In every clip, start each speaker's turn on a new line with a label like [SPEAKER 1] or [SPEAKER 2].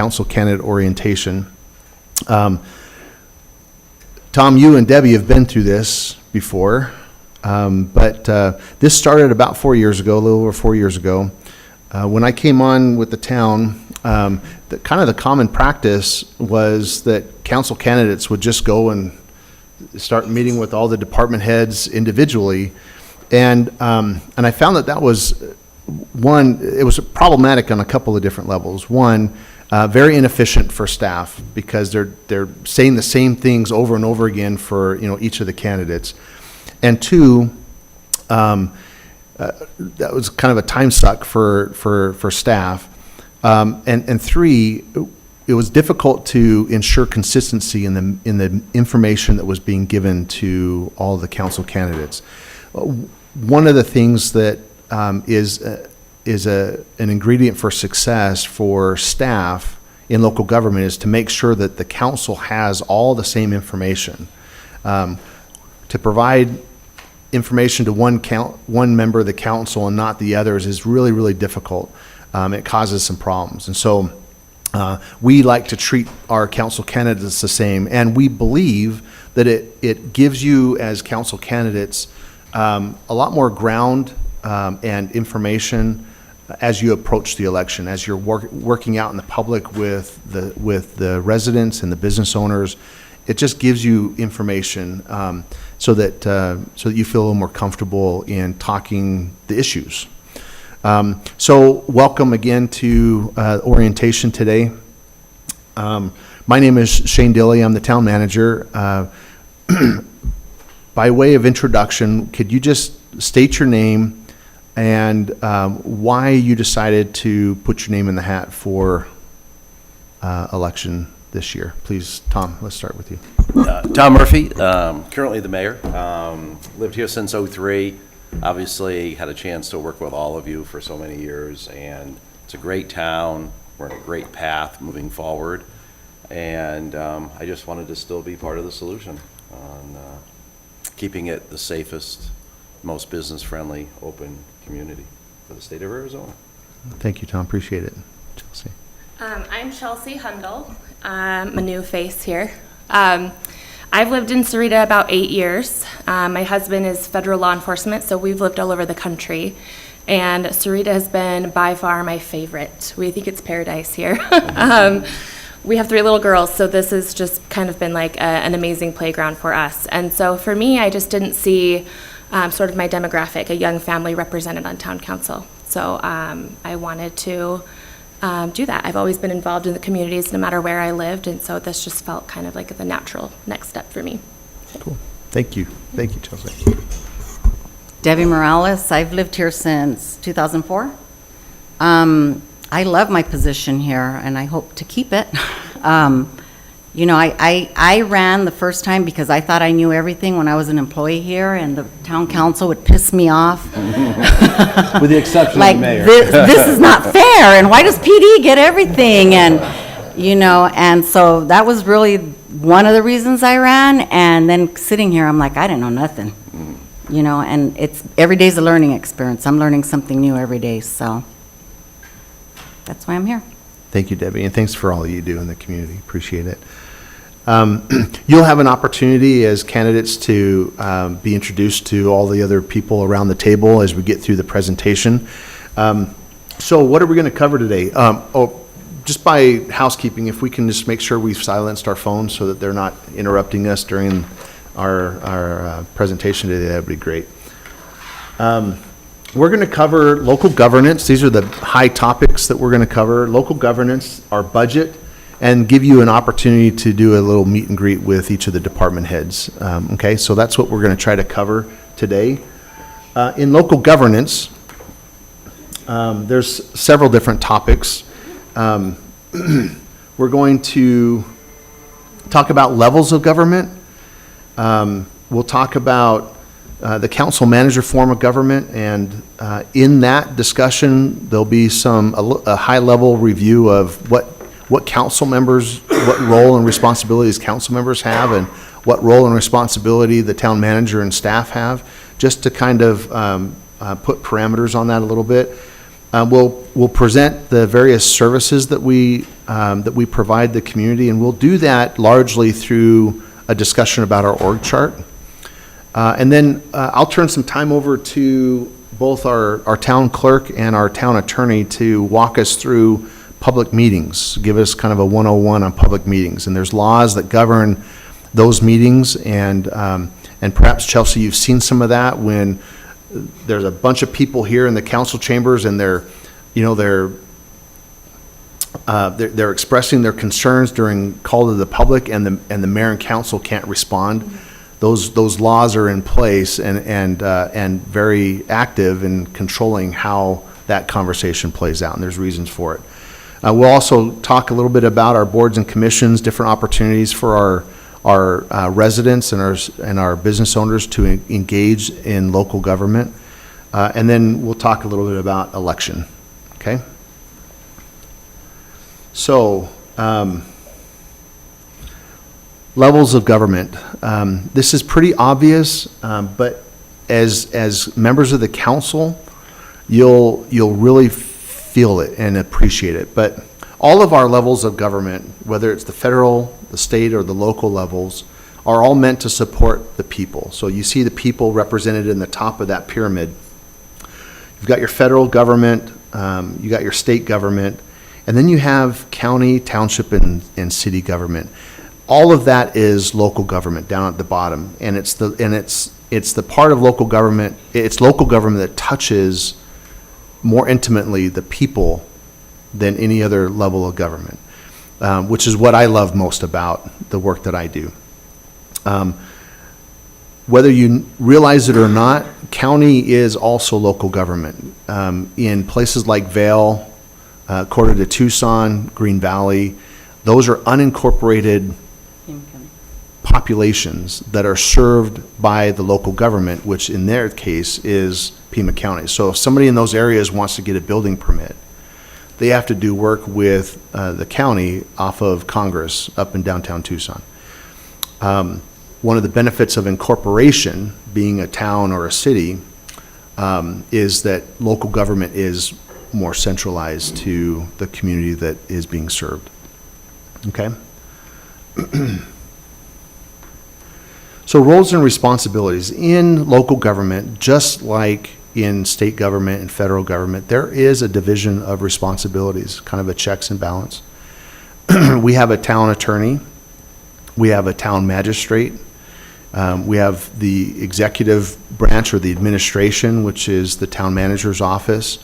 [SPEAKER 1] council candidate orientation. Tom, you and Debbie have been through this before, but this started about 4 years ago, a little over 4 years ago. When I came on with the town, the common practice was that council candidates would just go and start meeting with all the department heads individually, and I found that was it was problematic on a couple of different levels. One, very inefficient for staff because they're saying the same things over and over again for each of the candidates, and two, that was kind of a time suck for staff, and three, it was difficult to ensure consistency in the information that was being given to all the council candidates. One of the things that is an ingredient for success for staff in local government is to make sure that the council has all the same information. To provide information to one member of the council and not the others is really, really difficult. It causes some problems. And so we like to treat our council candidates the same, and we believe that it gives you as council candidates a lot more ground and information as you approach the election, as you're working out in the public with the residents and the business owners. It just gives you information so that you feel a little more comfortable in talking the issues. So welcome again to orientation today. My name is Shane Dilley. I'm the town manager. By way of introduction, could you just state your name and why you decided to put your name in the hat for election this year? Please, Tom, let's start with you.
[SPEAKER 2] Tom Murphy, currently the mayor. Lived here since '03. Obviously had a chance to work with all of you for so many years, and it's a great town. We're on a great path moving forward, and I just wanted to still be part of the solution on keeping it the safest, most business-friendly, open community for the state of Arizona.
[SPEAKER 1] Thank you, Tom. Appreciate it. Chelsea.
[SPEAKER 3] I'm Chelsea Hundle. I'm a new face here. I've lived in Sarita about 8 years. My husband is federal law enforcement, so we've lived all over the country. And Sarita has been by far my favorite. We think it's paradise here. We have 3 little girls, so this has just kind of been like an amazing playground for us. And so for me, I just didn't see sort of my demographic, a young family represented on town council. So I wanted to do that. I've always been involved in the communities no matter where I lived, and so this just felt kind of like the natural next step for me.
[SPEAKER 1] Cool. Thank you. Thank you, Chelsea.
[SPEAKER 4] Debbie Morales. I've lived here since 2004. I love my position here, and I hope to keep it. I ran the first time because I thought I knew everything when I was an employee here, and the town council would piss me off.
[SPEAKER 5] With the exception
[SPEAKER 4] like,
[SPEAKER 5] of the mayor.
[SPEAKER 4] This is not fair, and why does PD get everything? And so that was really one of the reasons I ran, and then sitting here, I'm like, I didn't know nothing. And it's every day's a learning experience. I'm learning something new every day, so that's why I'm here.
[SPEAKER 1] Thank you, Debbie, and thanks for all you do in the community. Appreciate it. You'll have an opportunity as candidates to be introduced to all the other people around the table as we get through the presentation. So what are we going to cover today? Just by housekeeping, if we can just make sure we've silenced our phones so that they're not interrupting us during our presentation today, that would be great. We're going to cover local governance. These are the high topics that we're going to cover. Local governance, our budget, and give you an opportunity to do a little meet and greet with each of the department heads. Okay, so that's what we're going to try to cover today. In local governance, there's several different topics. We're going to talk about levels of government. We'll talk about the council manager form of government, and in that discussion, there'll be a high-level review of what council members, what role and responsibilities council members have, and what role and responsibility the town manager and staff have, just to kind of put parameters on that a little bit. We'll present the various services that we provide the community, and we'll do that largely through a discussion about our org chart. And then I'll turn some time over to both our town clerk and our town attorney to walk us through public meetings, give us kind of a 101 on public meetings. And there's laws that govern those meetings, and perhaps, Chelsea, you've seen some of that when there's a bunch of people here in the council chambers and they're expressing their concerns during call to the public, and the mayor and council can't respond. Those laws are in place and very active in controlling how that conversation plays out, and there's reasons for it. We'll also talk a little bit about our boards and commissions, different opportunities for our residents and our business owners to engage in local government. And then we'll talk a little bit about election, okay? So, levels of government. This is pretty obvious, but as members of the council, you'll really feel it and appreciate it. But all of our levels of government, whether it's the federal, the state, or the local levels, are all meant to support the people. So you see the people represented in the top of that pyramid. You've got your federal government, you got your state government, and then you have county, township, and city government. All of that is local government down at the bottom, and it's the part of local government. It's local government that touches more intimately the people than any other level of government, which is what I love most about the work that I do. Whether you realize it or not, county is also local government. In places like Vail, Corte de Tucson, Green Valley, those are unincorporated populations that are served by the local government, which in their case is Pima County. So if somebody in those areas wants to get a building permit, they have to do work with the county off of Congress up in downtown Tucson. One of the benefits of incorporation, being a town or a city, is that local government is more centralized to the community that is being served. Okay? So roles and responsibilities in local government, just like in state government and federal government, there is a division of responsibilities, kind of a checks and balance. We have a town attorney, we have a town magistrate, we have the executive branch or the administration, which is the town manager's office,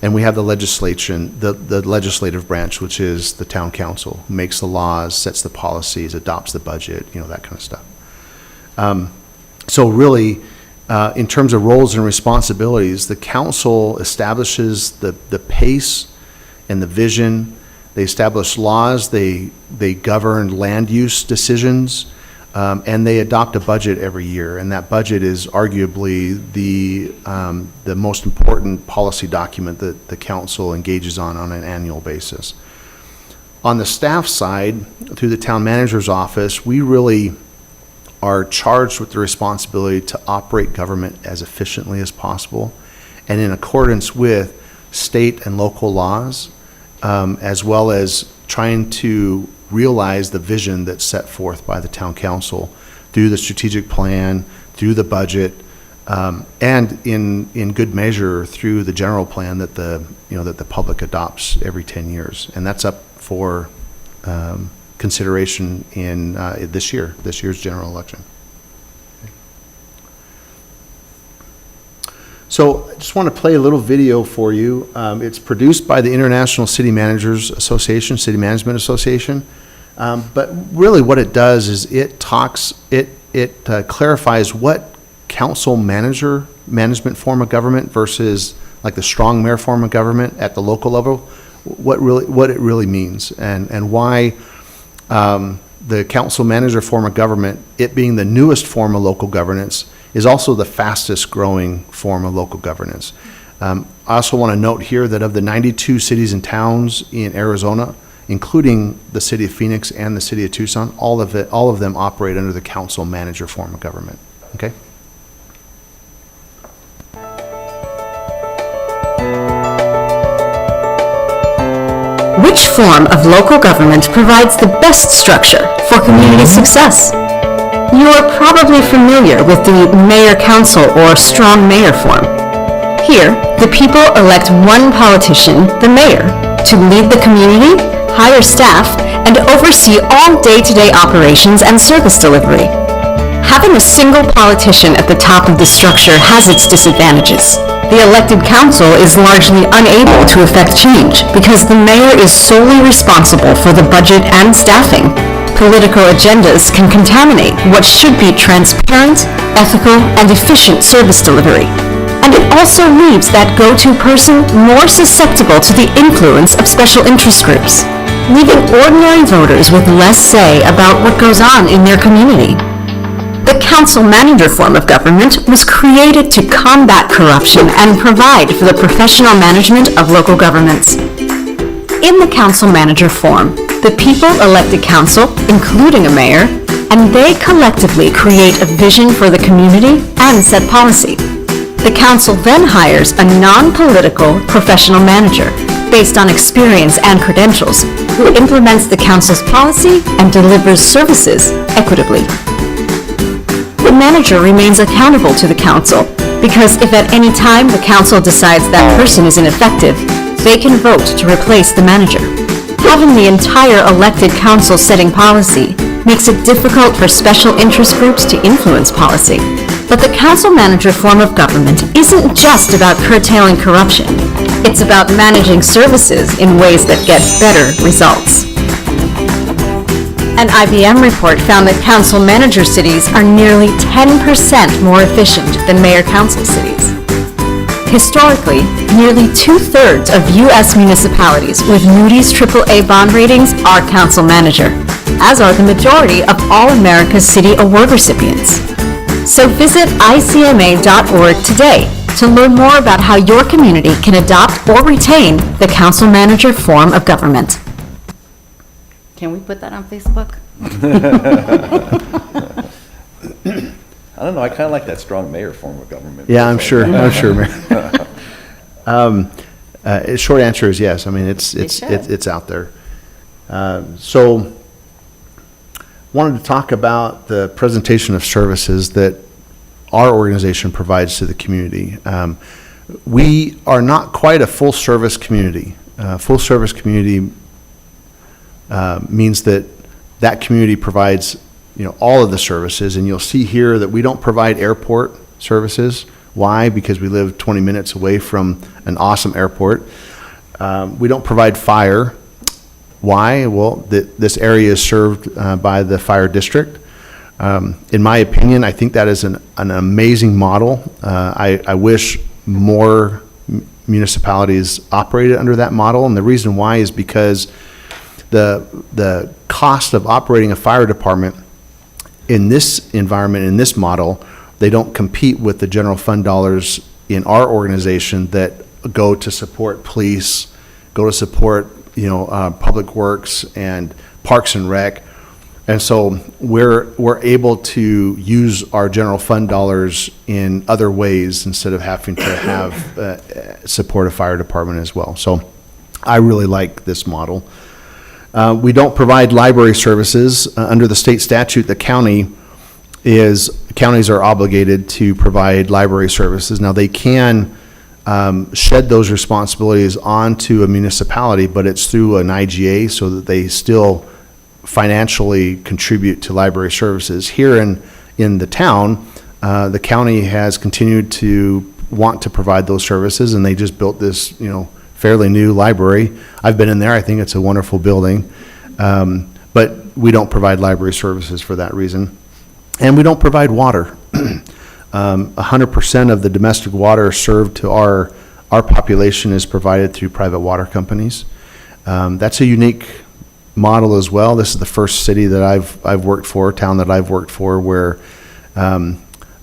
[SPEAKER 1] and we have the legislation, the legislative branch, which is the town council, who makes the laws, sets the policies, adopts the budget, that kind of stuff. So really, in terms of roles and responsibilities, the council establishes the pace and the vision. They establish laws, they govern land use decisions, and they adopt a budget every year. And that budget is arguably the most important policy document that the council engages on an annual basis. On the staff side, through the town manager's office, we really are charged with the responsibility to operate government as efficiently as possible and in accordance with state and local laws, as well as trying to realize the vision that's set forth by the town council through the strategic plan, through the budget, and in good measure through the general plan that the public adopts every 10 years. And that's up for consideration in this year's general election. So I just want to play a little video for you. It's produced by the International City Managers Association, City Management Association. But really what it does is it clarifies what council management form of government versus like the strong mayor form of government at the local level, what it really means and why the council manager form of government, it being the newest form of local governance, is also the fastest growing form of local governance. I also want to note here that of the 92 cities and towns in Arizona, including the city of Phoenix and the city of Tucson, all of them operate under the council manager form of government. Okay?
[SPEAKER 6] Which form of local government provides the best structure for community success? You are probably familiar with the mayor-council or strong mayor form. Here, the people elect one politician, the mayor, to lead the community, hire staff, and oversee all day-to-day operations and service delivery. Having a single politician at the top of the structure has its disadvantages. The elected council is largely unable to effect change because the mayor is solely responsible for the budget and staffing. Political agendas can contaminate what should be transparent, ethical, and efficient service delivery. And it also leaves that go-to person more susceptible to the influence of special interest groups, leaving ordinary voters with less say about what goes on in their community. The council-manager form of government was created to combat corruption and provide for the professional management of local governments. In the council-manager form, the people elect a council, including a mayor, and they collectively create a vision for the community and set policy. The council then hires a non-political professional manager based on experience and credentials who implements the council's policy and delivers services equitably. The manager remains accountable to the council because if at any time the council decides that person is ineffective, they can vote to replace the manager. Having the entire elected council setting policy makes it difficult for special interest groups to influence policy. But the council-manager form of government isn't just about curtailing corruption. It's about managing services in ways that get better results. An IBM report found that council-manager cities are nearly 10% more efficient than mayor-council cities. Historically, nearly 2/3 of U.S. municipalities with Moody's AAA bond ratings are council-manager, as are the majority of all America's city award recipients. So visit icma.org today to learn more about how your community can adopt or retain the council-manager form of government.
[SPEAKER 4] Can we put that on Facebook?
[SPEAKER 2] I don't know, I kind of like that strong mayor form of government.
[SPEAKER 1] Yeah, I'm sure, Mayor. Short answer is yes. I mean, it's out there. So, wanted to talk about the presentation of services that our organization provides to the community. We are not quite a full-service community. Full-service community means that community provides, all of the services, and you'll see here that we don't provide airport services. Why? Because we live 20 minutes away from an awesome airport. We don't provide fire. Why? Well, this area is served by the fire district. In my opinion, I think that is an amazing model. I wish more municipalities operated under that model, and the reason why is because the cost of operating a fire department in this environment, in this model, they don't compete with the general fund dollars in our organization that go to support police, go to support public works and parks and rec. And so we're able to use our general fund dollars in other ways instead of having to have support a fire department as well. So I really like this model. We don't provide library services. Under the state statute, the counties are obligated to provide library services. Now, they can shed those responsibilities onto a municipality, but it's through an IGA so that they still financially contribute to library services. Here in the town, the county has continued to want to provide those services, and they just built this, fairly new library. I've been in there. I think it's a wonderful building. But we don't provide library services for that reason. And we don't provide water. 100% of the domestic water served to our population is provided through private water companies. That's a unique model as well. This is the first city that I've worked for, town that I've worked for, where the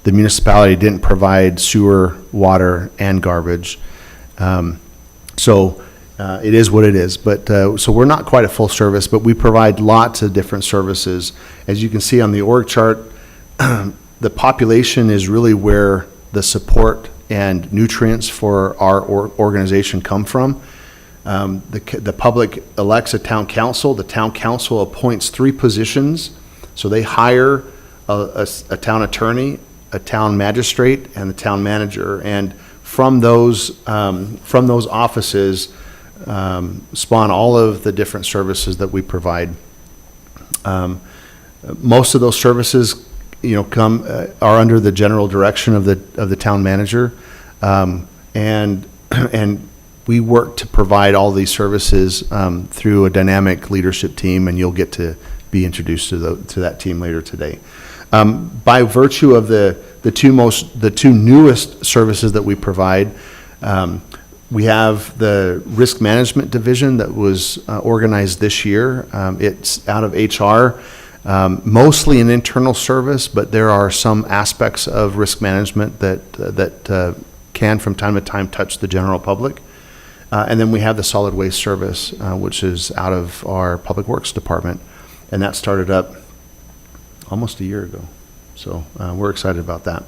[SPEAKER 1] municipality didn't provide sewer, water, and garbage. So it is what it is. But so we're not quite a full service, but we provide lots of different services. As you can see on the org chart, the population is really where the support and nutrients for our organization come from. The public elects a town council. The town council appoints 3 positions. So they hire a town attorney, a town magistrate, and the town manager. And from those offices spawn all of the different services that we provide. Most of those services, are under the general direction of the town manager, and we work to provide all these services through a dynamic leadership team, and you'll get to be introduced to that team later today. By virtue of the two newest services that we provide, we have the risk management division that was organized this year. It's out of HR, mostly an internal service, but there are some aspects of risk management that can from time to time touch the general public. And then we have the solid waste service, which is out of our public works department, and that started up almost a year ago. So we're excited about that.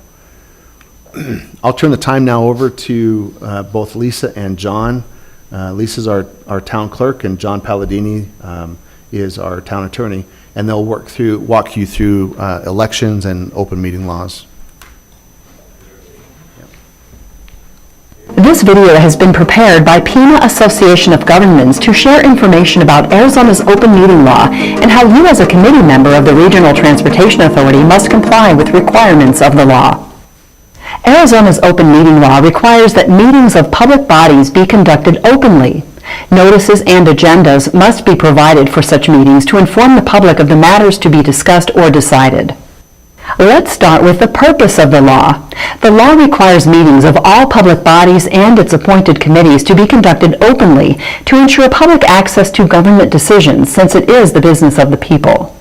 [SPEAKER 1] I'll turn the time now over to both Lisa and John. Lisa's our town clerk, and John Palladini is our town attorney, and they'll walk you through elections and open meeting laws.
[SPEAKER 6] This video has been prepared by Pima Association of Governments to share information about Arizona's open meeting law and how you as a committee member of the Regional Transportation Authority must comply with requirements of the law. Arizona's open meeting law requires that meetings of public bodies be conducted openly. Notices and agendas must be provided for such meetings to inform the public of the matters to be discussed or decided. Let's start with the purpose of the law. The law requires meetings of all public bodies and its appointed committees to be conducted openly to ensure public access to government decisions, since it is the business of the people.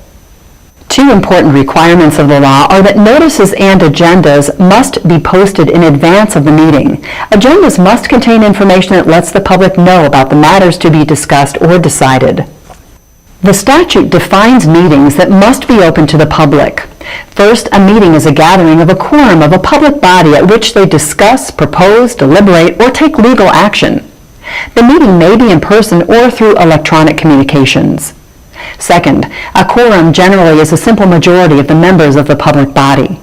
[SPEAKER 6] 2 important requirements of the law are that notices and agendas must be posted in advance of the meeting. Agendas must contain information that lets the public know about the matters to be discussed or decided. The statute defines meetings that must be open to the public. First, a meeting is a gathering of a quorum of a public body at which they discuss, propose, deliberate, or take legal action. The meeting may be in person or through electronic communications. Second, a quorum generally is a simple majority of the members of the public body.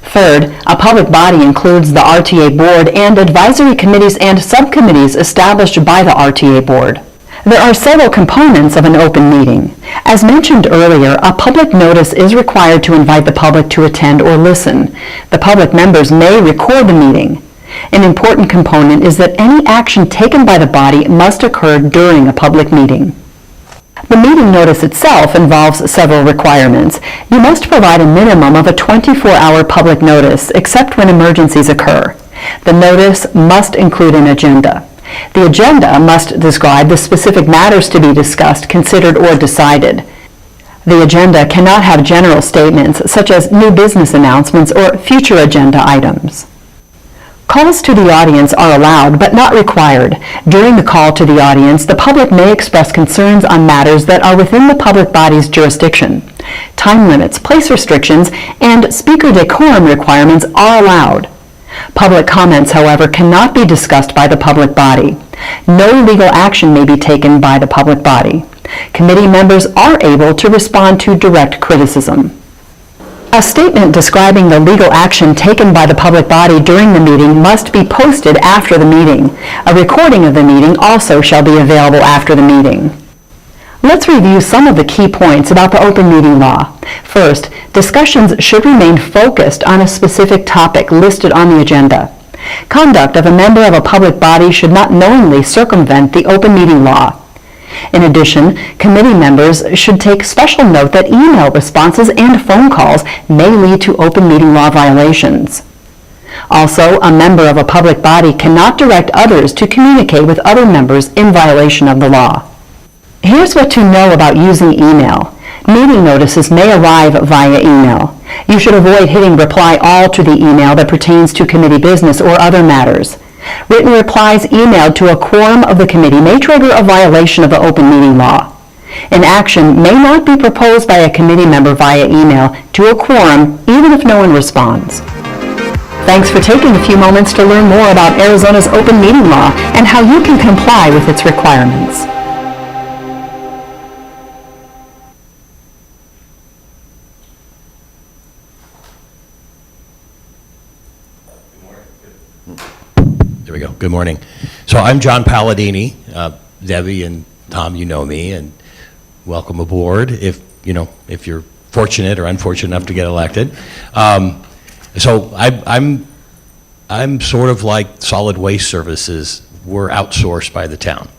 [SPEAKER 6] Third, a public body includes the RTA board and advisory committees and subcommittees established by the RTA board. There are several components of an open meeting. As mentioned earlier, a public notice is required to invite the public to attend or listen. The public members may record the meeting. An important component is that any action taken by the body must occur during a public meeting. The meeting notice itself involves several requirements. You must provide a minimum of a 24-hour public notice, except when emergencies occur. The notice must include an agenda. The agenda must describe the specific matters to be discussed, considered, or decided. The agenda cannot have general statements such as new business announcements or future agenda items. Calls to the audience are allowed but not required. During the call to the audience, the public may express concerns on matters that are within the public body's jurisdiction. Time limits, place restrictions, and speaker decorum requirements are allowed. Public comments, however, cannot be discussed by the public body. No legal action may be taken by the public body. Committee members are able to respond to direct criticism. A statement describing the legal action taken by the public body during the meeting must be posted after the meeting. A recording of the meeting also shall be available after the meeting. Let's review some of the key points about the open meeting law. First, discussions should remain focused on a specific topic listed on the agenda. Conduct of a member of a public body should not knowingly circumvent the open meeting law. In addition, committee members should take special note that email responses and phone calls may lead to open meeting law violations. Also, a member of a public body cannot direct others to communicate with other members in violation of the law. Here's what to know about using email. Meeting notices may arrive via email. You should avoid hitting reply all to the email that pertains to committee business or other matters. Written replies emailed to a quorum of the committee may trigger a violation of the open meeting law. An action may not be proposed by a committee member via email to a quorum even if no one responds. Thanks for taking a few moments to learn more about Arizona's open meeting law and how you can comply with its requirements.
[SPEAKER 7] There we go. Good morning. So I'm John Palladini. Debbie and Tom, you know me, and welcome aboard if you're fortunate or unfortunate enough to get elected. So I'm sort of like solid waste services. We're outsourced by the town.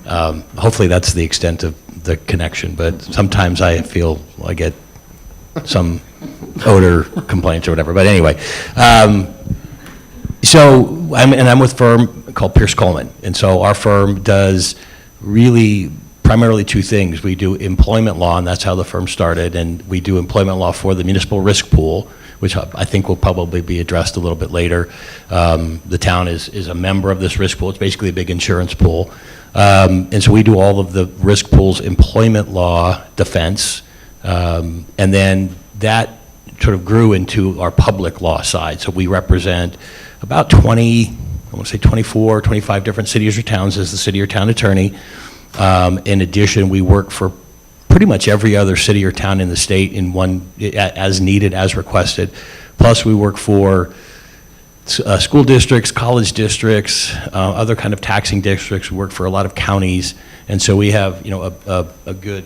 [SPEAKER 7] Hopefully that's the extent of the connection, but sometimes I feel I get some odor complaints or whatever. But anyway, so I'm with a firm called Pierce Coleman, and so our firm does really primarily two things. We do employment law, and that's how the firm started, and we do employment law for the municipal risk pool, which I think will probably be addressed a little bit later. The town is a member of this risk pool. It's basically a big insurance pool. And so we do all of the risk pool's employment law defense, and then that sort of grew into our public law side. So we represent about 24, 25 different cities or towns as the city or town attorney. In addition, we work for pretty much every other city or town in the state in one, as needed, as requested. Plus, we work for school districts, college districts, other kind of taxing districts. We work for a lot of counties, and so we have a good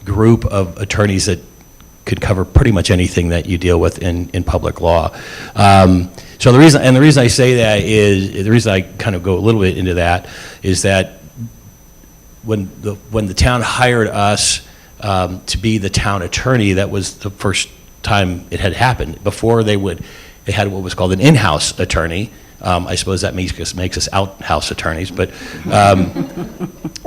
[SPEAKER 7] group of attorneys that could cover pretty much anything that you deal with in public law. So the reason I say that is, the reason I kind of go a little bit into that is that when the town hired us to be the town attorney, that was the first time it had happened. Before they had what was called an in-house attorney. I suppose that makes us out-house attorneys, but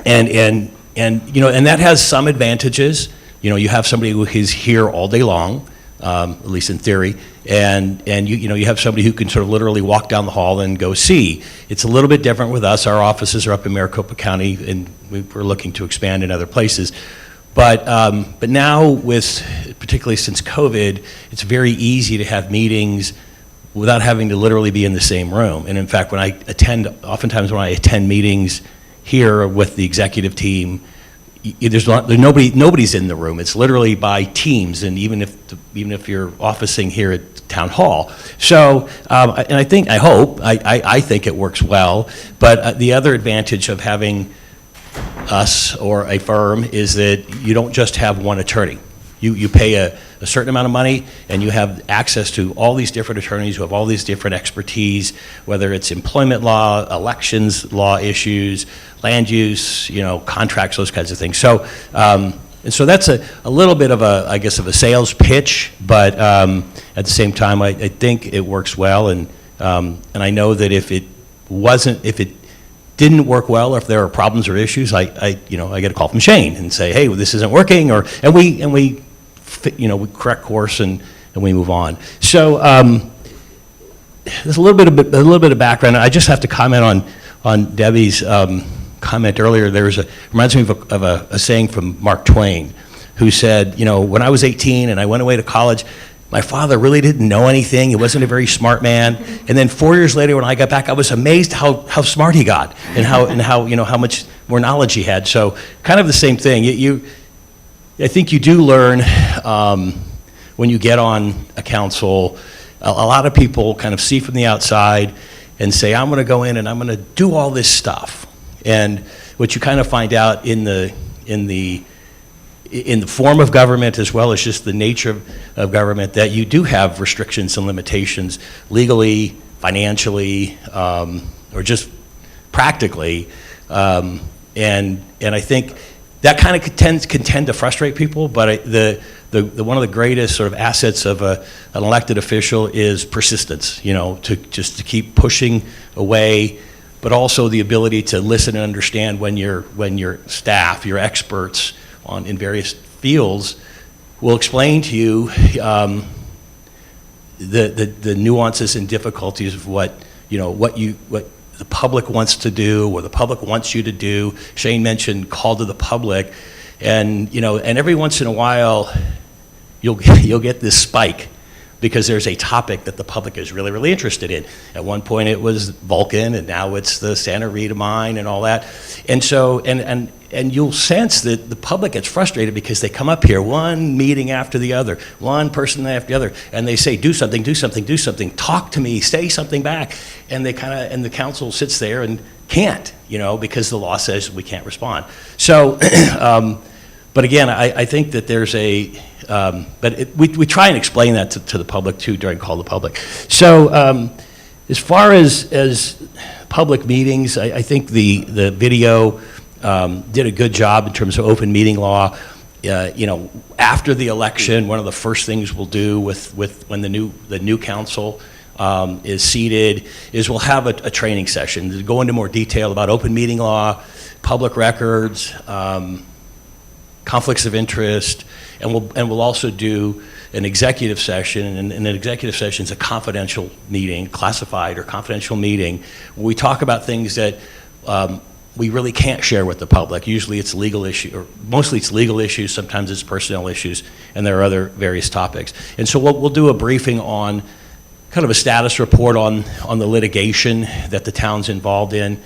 [SPEAKER 7] and that has some advantages. You have somebody who is here all day long, at least in theory, and you have somebody who can sort of literally walk down the hall and go see. It's a little bit different with us. Our offices are up in Maricopa County, and we're looking to expand in other places. But now, particularly since COVID, it's very easy to have meetings without having to literally be in the same room. And in fact, oftentimes when I attend meetings here with the executive team, nobody's in the room. It's literally by teams, and even if you're officing here at Town Hall. So, and I think it works well. But the other advantage of having us or a firm is that you don't just have one attorney. You pay a certain amount of money, and you have access to all these different attorneys who have all these different expertise, whether it's employment law, elections law issues, land use, contracts, those kinds of things. So, and so that's a little bit of a sales pitch, but at the same time, I think it works well, and I know that if it didn't work well, or if there are problems or issues, I get a call from Shane and say, hey, well, this isn't working, and we correct course and we move on. So there's a little bit of background. I just have to comment on Debbie's comment earlier. Reminds me of a saying from Mark Twain, who said, when I was 18 and I went away to college, my father really didn't know anything. He wasn't a very smart man. And then 4 years later, when I got back, I was amazed how smart he got and how much more knowledge he had. So kind of the same thing. I think you do learn when you get on a council. A lot of people kind of see from the outside and say, I'm going to go in and I'm going to do all this stuff. And what you kind of find out in the form of government, as well as just the nature of government, that you do have restrictions and limitations legally, financially, or just practically. And I think that kind of can tend to frustrate people, but one of the greatest sort of assets of an elected official is persistence, to keep pushing away, but also the ability to listen and understand when your staff, your experts in various fields will explain to you the nuances and difficulties of what the public wants to do, or the public wants you to do. Shane mentioned call to the public, and every once in a while you'll get this spike because there's a topic that the public is really, really interested in. At one point, it was Vulcan, and now it's the Santa Rita mine and all that. And so, and you'll sense that the public gets frustrated because they come up here, one meeting after the other, one person after the other, and they say, do something, do something, do something, talk to me, say something back. And and the council sits there and can't, because the law says we can't respond. So, but again, I think that there's we try and explain that to the public too during Call the Public. So as far as public meetings, I think the video did a good job in terms of open meeting law. After the election, one of the first things we'll do with when the new council is seated is we'll have a training session to go into more detail about open meeting law, public records, conflicts of interest, and we'll also do an executive session, and an executive session is a confidential meeting, classified or confidential meeting, where we talk about things that we really can't share with the public. Usually it's legal issue, or mostly it's legal issues, sometimes it's personnel issues, and there are other various topics. And so we'll do a briefing on kind of a status report on the litigation that the town's involved in,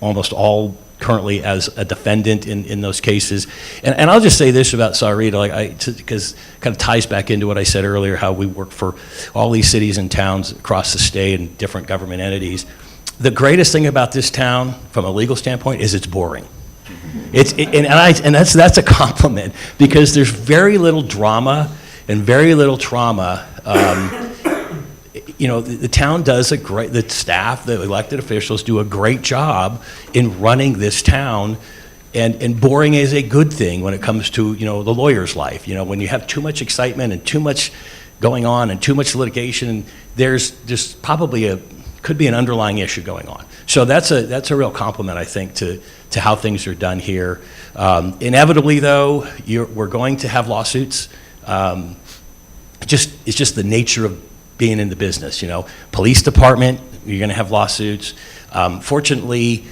[SPEAKER 7] almost all currently as a defendant in those cases. And I'll just say this about Sahuarita, because it kind of ties back into what I said earlier, how we work for all these cities and towns across the state and different government entities. The greatest thing about this town, from a legal standpoint, is it's boring. And that's a compliment, because there's very little drama and very little trauma. The town does the staff, the elected officials do a great job in running this town, and boring is a good thing when it comes to, the lawyer's life. When you have too much excitement and too much going on and too much litigation, there's just probably could be an underlying issue going on. So that's a real compliment, I think, to how things are done here. Inevitably, though, we're going to have lawsuits. It's just the nature of being in the business. Police department, you're going to have lawsuits. Fortunately,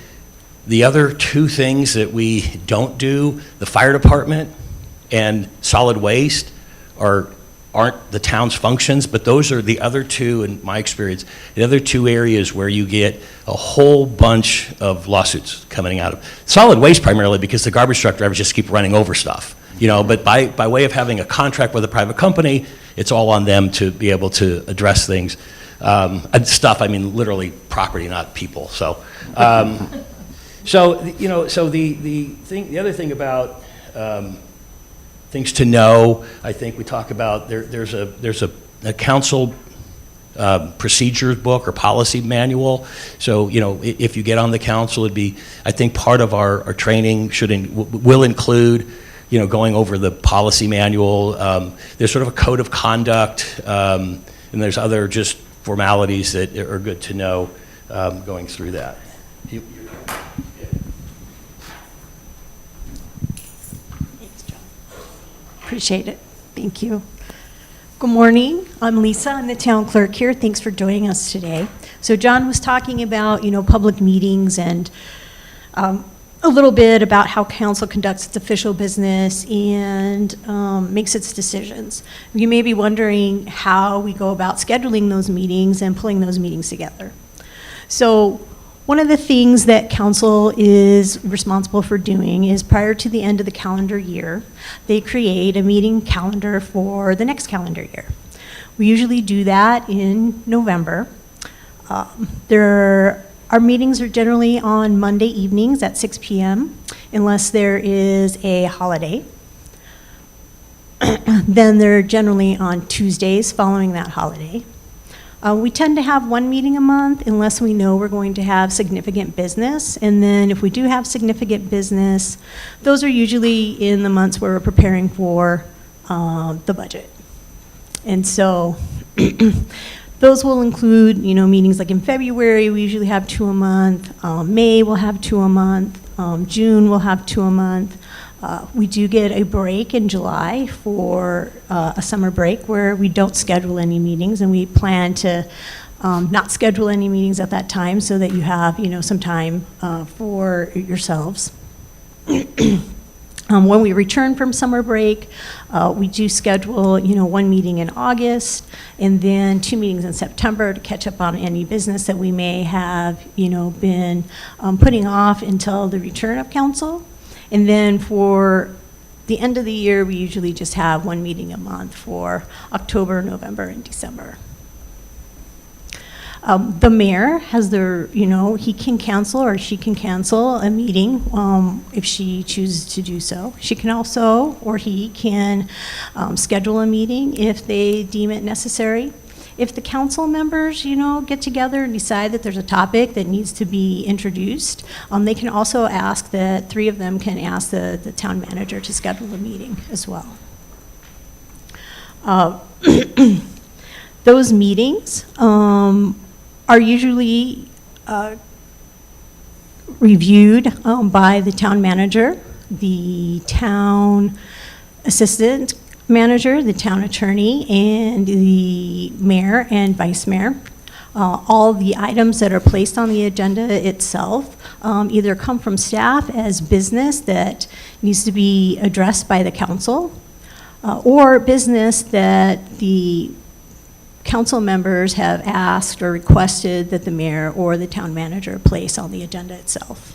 [SPEAKER 7] the other two things that we don't do, the fire department and solid waste, aren't the town's functions, but those are the other two, in my experience, the other two areas where you get a whole bunch of lawsuits coming out of. Solid waste primarily because the garbage truck drivers just keep running over stuff, but by way of having a contract with a private company, it's all on them to be able to address things. And stuff, I mean literally property, not people. So, so the other thing about things to know, I think we talk about, there's a council procedures book or policy manual. So, if you get on the council, it'd be, I think part of our training will include, going over the policy manual. There's sort of a code of conduct, and there's other just formalities that are good to know going through that.
[SPEAKER 8] Appreciate it. Thank you. Good morning. I'm Lisa. I'm the town clerk here. Thanks for joining us today. So John was talking about, public meetings and a little bit about how council conducts its official business and makes its decisions. You may be wondering how we go about scheduling those meetings and pulling those meetings together. So one of the things that council is responsible for doing is prior to the end of the calendar year, they create a meeting calendar for the next calendar year. We usually do that in November. Our meetings are generally on Monday evenings at 6 p.m. unless there is a holiday. Then they're generally on Tuesdays following that holiday. We tend to have one meeting a month unless we know we're going to have significant business. And then if we do have significant business, those are usually in the months where we're preparing for the budget. And so those will include, meetings like in February, we usually have 2 a month. May, we'll have 2 a month. June, we'll have 2 a month. We do get a break in July for a summer break where we don't schedule any meetings, and we plan to not schedule any meetings at that time so that you have, some time for yourselves. When we return from summer break, we do schedule, one meeting in August and then 2 meetings in September to catch up on any business that we may have, been putting off until the return of council. And then for the end of the year, we usually just have 1 meeting a month for October, November, and December. The mayor has he can cancel or she can cancel a meeting if she chooses to do so. She can also, or he can schedule a meeting if they deem it necessary. If the council members, get together and decide that there's a topic that needs to be introduced, they can also ask that 3 of them can ask the town manager to schedule a meeting as well. Those meetings are usually reviewed by the town manager, the town assistant manager, the town attorney, and the mayor and vice mayor. All the items that are placed on the agenda itself either come from staff as business that needs to be addressed by the council, or business that the council members have asked or requested that the mayor or the town manager place on the agenda itself.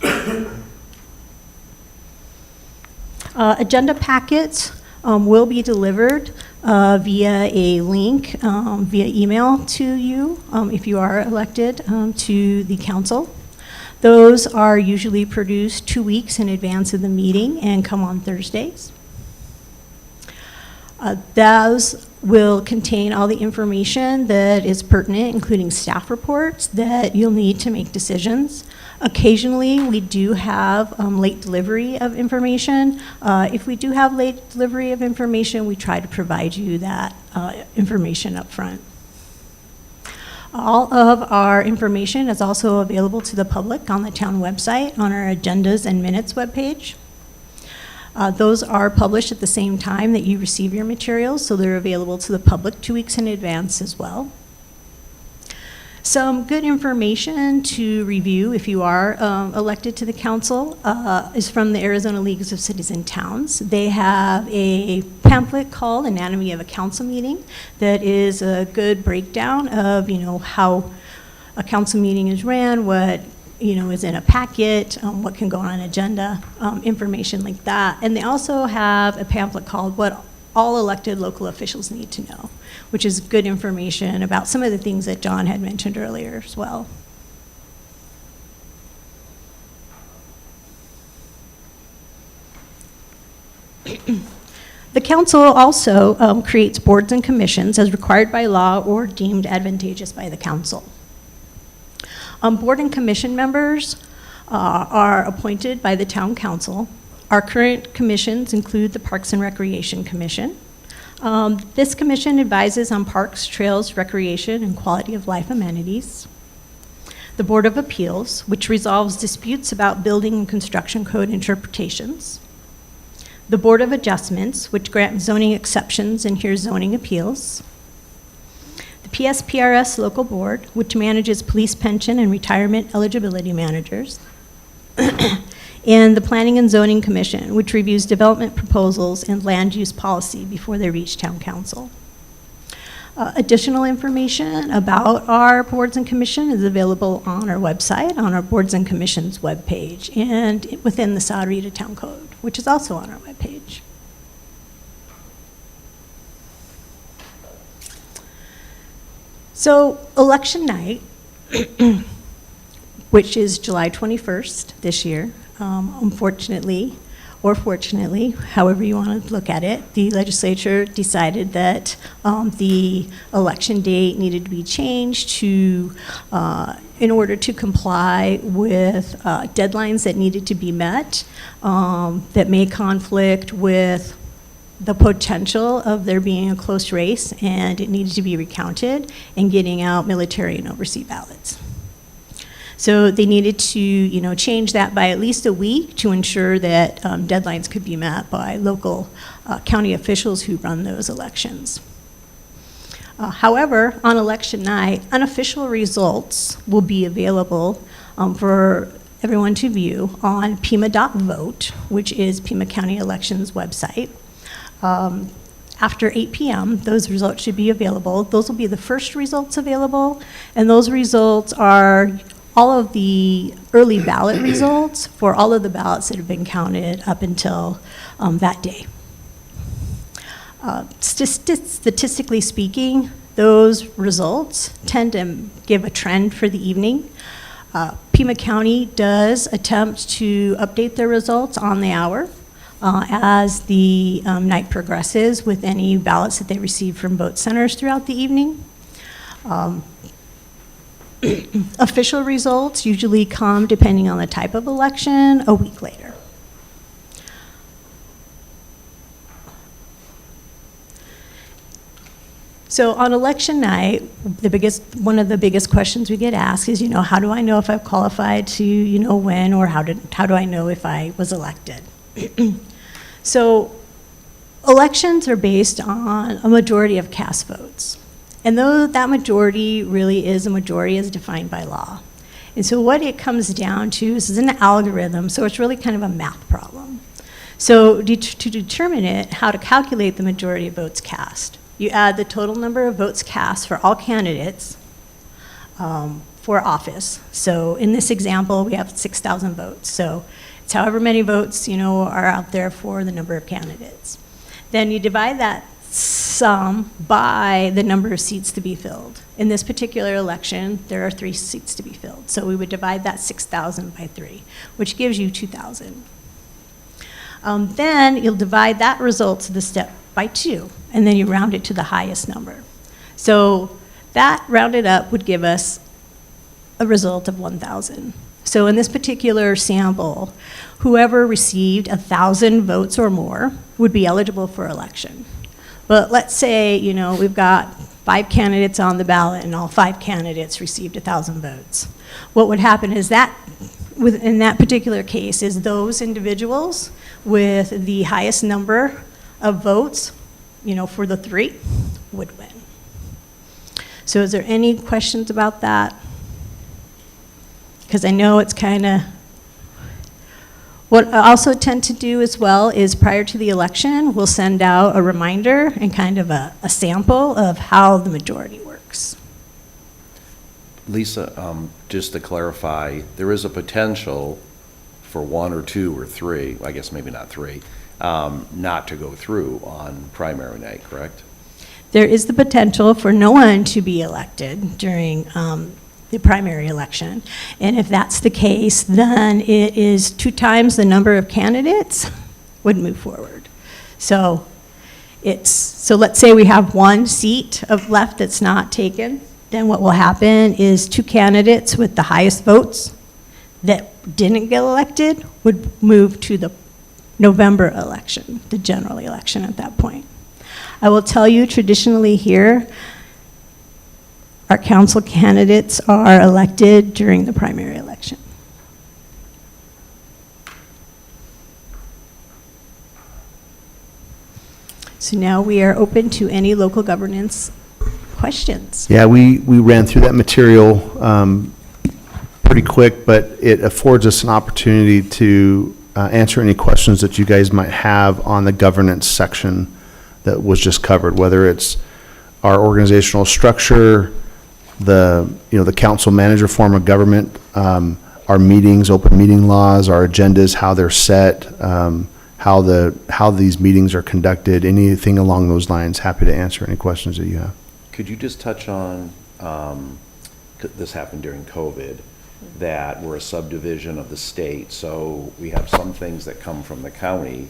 [SPEAKER 8] Agenda packets will be delivered via a link via email to you if you are elected to the council. Those are usually produced 2 weeks in advance of the meeting and come on Thursdays. Those will contain all the information that is pertinent, including staff reports that you'll need to make decisions. Occasionally, we do have late delivery of information. If we do have late delivery of information, we try to provide you that information up front. All of our information is also available to the public on the town website on our agendas and minutes webpage. Those are published at the same time that you receive your materials, so they're available to the public 2 weeks in advance as well. Some good information to review if you are elected to the council is from the Arizona Leagues of Cities and Towns. They have a pamphlet called Anatomy of a Council Meeting that is a good breakdown of, how a council meeting is ran, what is in a packet, what can go on an agenda, information like that. And they also have a pamphlet called What All Elected Local Officials Need to Know, which is good information about some of the things that John had mentioned earlier as well. The council also creates boards and commissions as required by law or deemed advantageous by the council. Board and commission members are appointed by the town council. Our current commissions include the Parks and Recreation Commission. This commission advises on parks, trails, recreation, and quality of life amenities. The Board of Appeals, which resolves disputes about building and construction code interpretations. The Board of Adjustments, which grants zoning exceptions and hears zoning appeals. The PSPRS Local Board, which manages police pension and retirement eligibility managers. And the Planning and Zoning Commission, which reviews development proposals and land use policy before they reach town council. Additional information about our boards and commission is available on our website, on our boards and commissions webpage, and within the Sahuarita Town Code, which is also on our webpage. So election night, which is July 21st this year, unfortunately, or fortunately, however you want to look at it, the legislature decided that the election date needed to be changed to, in order to comply with deadlines that needed to be met that may conflict with the potential of there being a close race, and it needed to be recounted and getting out military and overseas ballots. So they needed to, change that by at least a week to ensure that deadlines could be met by local county officials who run those elections. However, on election night, unofficial results will be available for everyone to view on pima.vote, which is Pima County Elections website. After 8 p.m., those results should be available. Those will be the first results available, and those results are all of the early ballot results for all of the ballots that have been counted up until that day. Statistically speaking, those results tend to give a trend for the evening. Pima County does attempt to update their results on the hour as the night progresses with any ballots that they receive from vote centers throughout the evening. Official results usually come, depending on the type of election, a week later. So on election night, one of the biggest questions we get asked is, how do I know if I've qualified to, win, or how do I know if I was elected? So elections are based on a majority of cast votes. And though that majority really is a majority as defined by law. And so what it comes down to is an algorithm, so it's really kind of a math problem. So to determine it, how to calculate the majority of votes cast, you add the total number of votes cast for all candidates for office. So in this example, we have 6,000 votes. So it's however many votes, are out there for the number of candidates. Then you divide that sum by the number of seats to be filled. In this particular election, there are 3 seats to be filled. So we would divide that 6,000 by 3, which gives you 2,000. Then you'll divide that result to the step by 2, and then you round it to the highest number. So that rounded up would give us a result of 1,000. So in this particular sample, whoever received 1,000 votes or more would be eligible for election. But let's say, we've got 5 candidates on the ballot and all 5 candidates received 1,000 votes. What would happen is that, in that particular case, is those individuals with the highest number of votes, for the 3 would win. So is there any questions about that? Because I know it's kind of, what I also tend to do as well is prior to the election, we'll send out a reminder and kind of a sample of how the majority works.
[SPEAKER 2] Lisa, just to clarify, there is a potential for 1 or 2 or 3, I guess maybe not 3, not to go through on primary night, correct?
[SPEAKER 8] There is the potential for no one to be elected during the primary election. And if that's the case, then it is 2 times the number of candidates would move forward. So let's say we have 1 seat left that's not taken, then what will happen is 2 candidates with the highest votes that didn't get elected would move to the November election, the general election at that point. I will tell you, traditionally here, our council candidates are elected during the primary election. So now we are open to any local governance questions.
[SPEAKER 1] Yeah, we ran through that material pretty quick, but it affords us an opportunity to answer any questions that you guys might have on the governance section that was just covered, whether it's our organizational structure, the council manager form of government, our meetings, open meeting laws, our agendas, how they're set, how these meetings are conducted, anything along those lines. Happy to answer any questions that you have.
[SPEAKER 2] Could you just touch on, this happened during COVID, that we're a subdivision of the state, so we have some things that come from the county,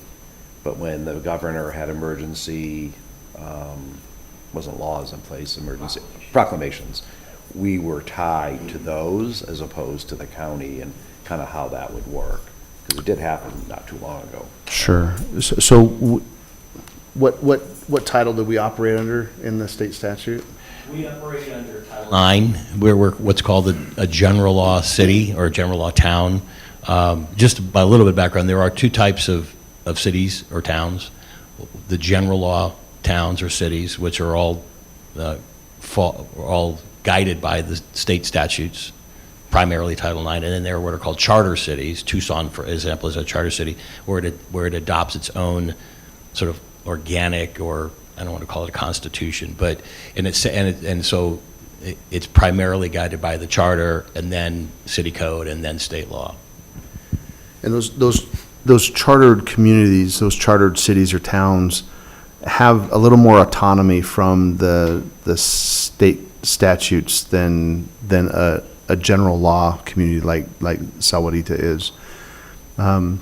[SPEAKER 2] but when the governor had emergency, wasn't laws in place, emergency proclamations, we were tied to those as opposed to the county, and kind of how that would work, because it did happen not too long ago.
[SPEAKER 1] Sure. So what title do we operate under in the state statute?
[SPEAKER 7] We operate under Title 9. We're what's called a general law city or a general law town. Just by a little bit of background, there are 2 types of cities or towns. The general law towns or cities, which are all guided by the state statutes, primarily Title IX, and then there are what are called charter cities. Tucson, for example, is a charter city where it adopts its own sort of organic, or I don't want to call it a constitution, but so it's primarily guided by the charter, and then city code, and then state law.
[SPEAKER 1] And those chartered communities, those chartered cities or towns have a little more autonomy from the state statutes than a general law community like Sahuarita is.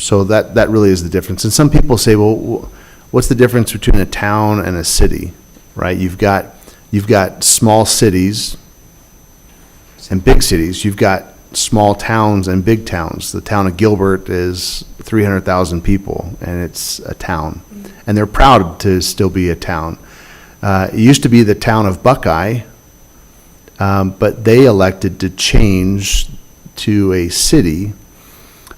[SPEAKER 1] So that really is the difference. And some people say, well, what's the difference between a town and a city, right? You've got small cities and big cities. You've got small towns and big towns. The town of Gilbert is 300,000 people, and it's a town. And they're proud to still be a town. It used to be the town of Buckeye, but they elected to change to a city.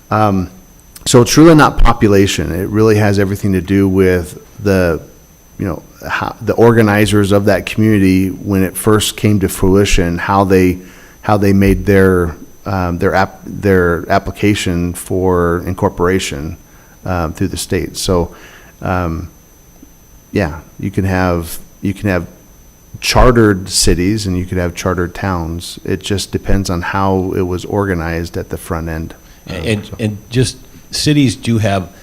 [SPEAKER 1] So it's really not population. It really has everything to do with the organizers of that community when it first came to fruition, how they made their application for incorporation through the state. So, yeah, you can have chartered cities and you could have chartered towns. It just depends on how it was organized at the front end.
[SPEAKER 7] And just cities do have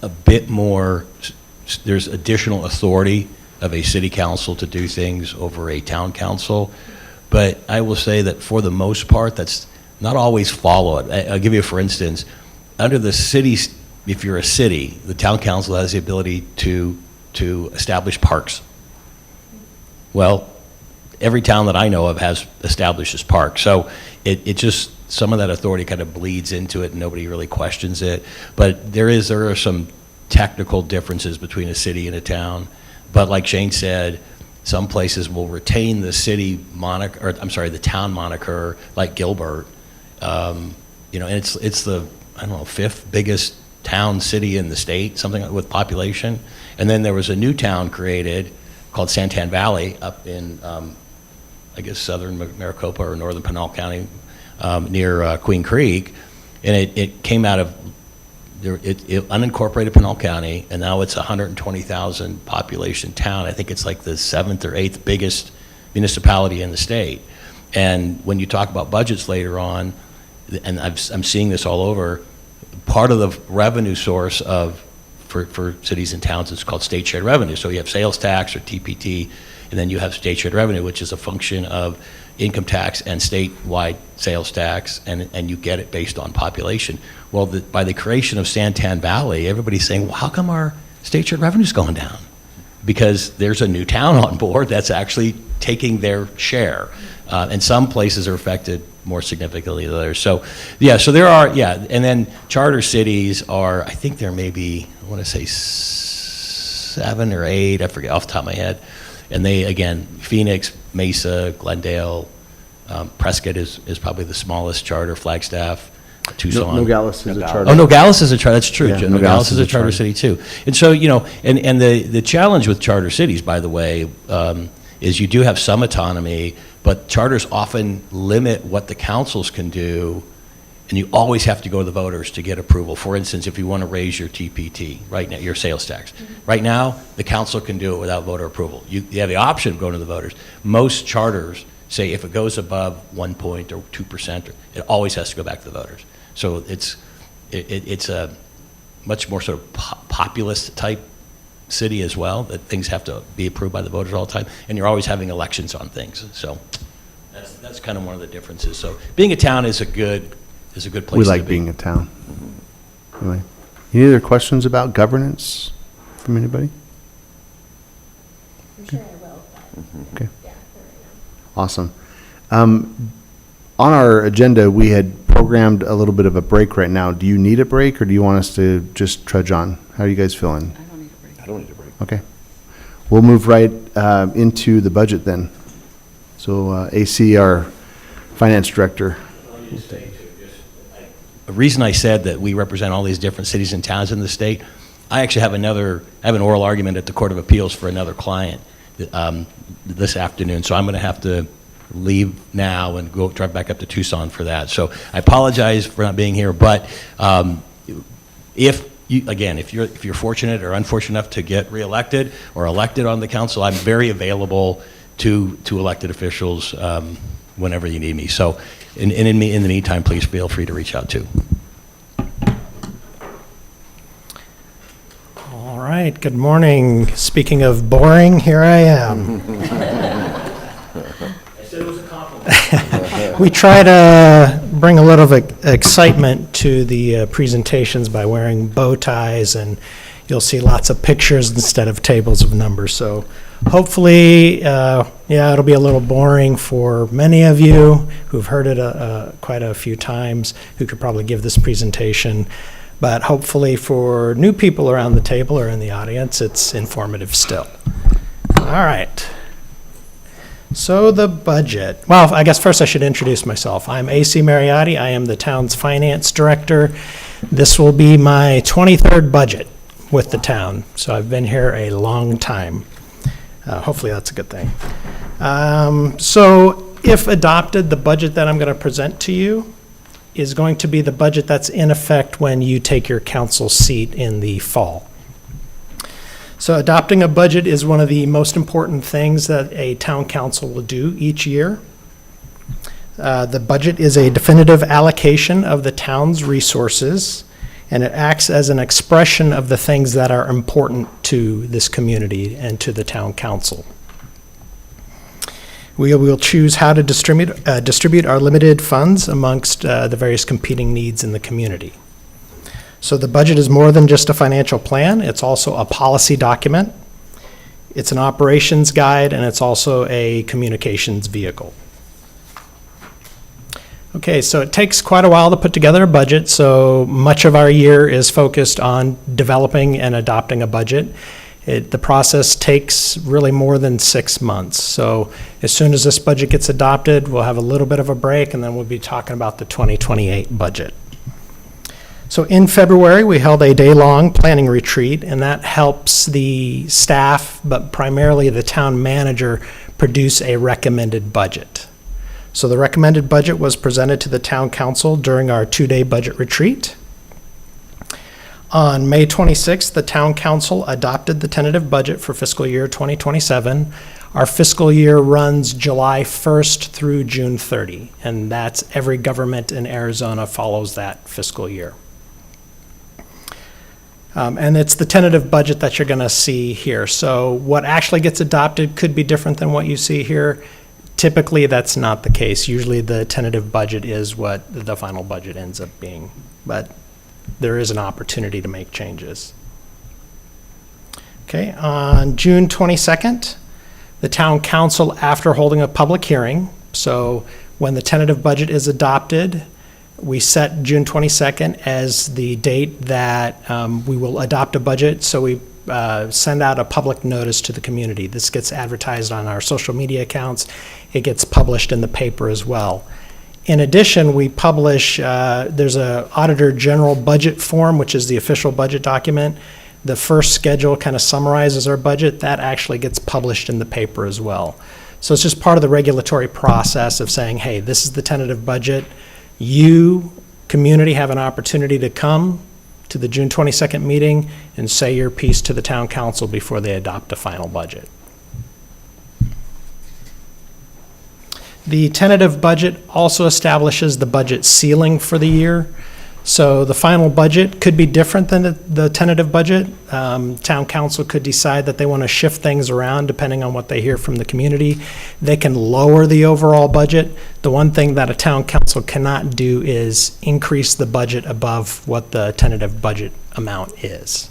[SPEAKER 7] a bit more, there's additional authority of a city council to do things over a town council. But I will say that for the most part, that's not always followed. I'll give you, for instance, under the cities, if you're a city, the town council has the ability to establish parks. Well, every town that I know of has establishes parks. So it just, some of that authority kind of bleeds into it and nobody really questions it. But there are some technical differences between a city and a town. But like Shane said, some places will retain the city moniker, or I'm sorry, the town moniker, like Gilbert. And it's the, I don't know, 5th biggest town city in the state, something with population. And then there was a new town created called Santan Valley up in, I guess, southern Maricopa or northern Pinal County, near Queen Creek. And it came out of unincorporated Pinal County, and now it's a 120,000 population town. I think it's like the 7th or 8th biggest municipality in the state. And when you talk about budgets later on, and I'm seeing this all over, part of the revenue source for cities and towns is called state shared revenue. So you have sales tax or TPT, and then you have state shared revenue, which is a function of income tax and statewide sales tax, and you get it based on population. Well, by the creation of Santan Valley, everybody's saying, well, how come our state shared revenue's going down? Because there's a new town on board that's actually taking their share. And some places are affected more significantly than others. So, yeah, so there are, yeah, and then charter cities are, I think there may be, I want to say 7 or 8, I forget off the top of my head. And they, again, Phoenix, Mesa, Glendale, Prescott is probably the smallest charter, Flagstaff, Tucson.
[SPEAKER 1] Nogales is a charter.
[SPEAKER 7] Oh, Nogales is a charter, that's true.
[SPEAKER 1] Yeah,
[SPEAKER 7] Nogales,
[SPEAKER 1] Nogales
[SPEAKER 7] is a charter city too. And so, and the challenge with charter cities, by the way, is you do have some autonomy, but charters often limit what the councils can do, and you always have to go to the voters to get approval. For instance, if you want to raise your TPT, right now, your sales tax. Right now, the council can do it without voter approval. You have the option of going to the voters. Most charters say if it goes above 1 point or 2%, it always has to go back to the voters. So it's a much more sort of populist type city as well, that things have to be approved by the voters all the time, and you're always having elections on things. So that's kind of one of the differences. So being a town is a good place to be.
[SPEAKER 1] We like being a town. Anyway, any other questions about governance from anybody?
[SPEAKER 8] I'm sure I will.
[SPEAKER 1] Okay. Awesome. On our agenda, we had programmed a little bit of a break right now. Do you need a break, or do you want us to just trudge on? How are you guys feeling?
[SPEAKER 2] I don't need a break.
[SPEAKER 1] Okay. We'll move right into the budget then. So AC, our finance director.
[SPEAKER 7] The reason I said that we represent all these different cities and towns in the state, I actually have an oral argument at the Court of Appeals for another client this afternoon, so I'm going to have to leave now and go drive back up to Tucson for that. So I apologize for not being here, but if you're fortunate or unfortunate enough to get reelected or elected on the council, I'm very available to elected officials whenever you need me. So in the meantime, please feel free to reach out too.
[SPEAKER 9] All right, good morning. Speaking of boring, here I am.
[SPEAKER 7] I said it was a compliment.
[SPEAKER 9] We try to bring a little excitement to the presentations by wearing bow ties, and you'll see lots of pictures instead of tables of numbers. So hopefully, it'll be a little boring for many of you who've heard it quite a few times, who could probably give this presentation. But hopefully for new people around the table or in the audience, it's informative still. All right. So the budget. Well, I guess first I should introduce myself. I'm A.C. Mariotti. I am the town's finance director. This will be my 23rd budget with the town, so I've been here a long time. Hopefully that's a good thing. So if adopted, the budget that I'm going to present to you is going to be the budget that's in effect when you take your council seat in the fall. So adopting a budget is one of the most important things that a town council will do each year. The budget is a definitive allocation of the town's resources, and it acts as an expression of the things that are important to this community and to the town council. We will choose how to distribute our limited funds amongst the various competing needs in the community. So the budget is more than just a financial plan. It's also a policy document. It's an operations guide, and it's also a communications vehicle. Okay, so it takes quite a while to put together a budget, so much of our year is focused on developing and adopting a budget. The process takes really more than 6 months. So as soon as this budget gets adopted, we'll have a little bit of a break, and then we'll be talking about the 2028 budget. So in February, we held a day-long planning retreat, and that helps the staff, but primarily the town manager, produce a recommended budget. So the recommended budget was presented to the town council during our 2-day budget retreat. On May 26th, the town council adopted the tentative budget for fiscal year 2027. Our fiscal year runs July 1st through June 30, and that's every government in Arizona follows that fiscal year. And it's the tentative budget that you're going to see here. So what actually gets adopted could be different than what you see here. Typically, that's not the case. Usually the tentative budget is what the final budget ends up being. But there is an opportunity to make changes. Okay, on June 22nd, the town council, after holding a public hearing, so when the tentative budget is adopted, we set June 22nd as the date that we will adopt a budget, so we send out a public notice to the community. This gets advertised on our social media accounts. It gets published in the paper as well. In addition, we publish, there's a Auditor General budget form, which is the official budget document. The first schedule kind of summarizes our budget. That actually gets published in the paper as well. So it's just part of the regulatory process of saying, hey, this is the tentative budget. You, community, have an opportunity to come to the June 22nd meeting and say your piece to the town council before they adopt a final budget. The tentative budget also establishes the budget ceiling for the year. So the final budget could be different than the tentative budget. Town council could decide that they want to shift things around depending on what they hear from the community. They can lower the overall budget. The one thing that a town council cannot do is increase the budget above what the tentative budget amount is.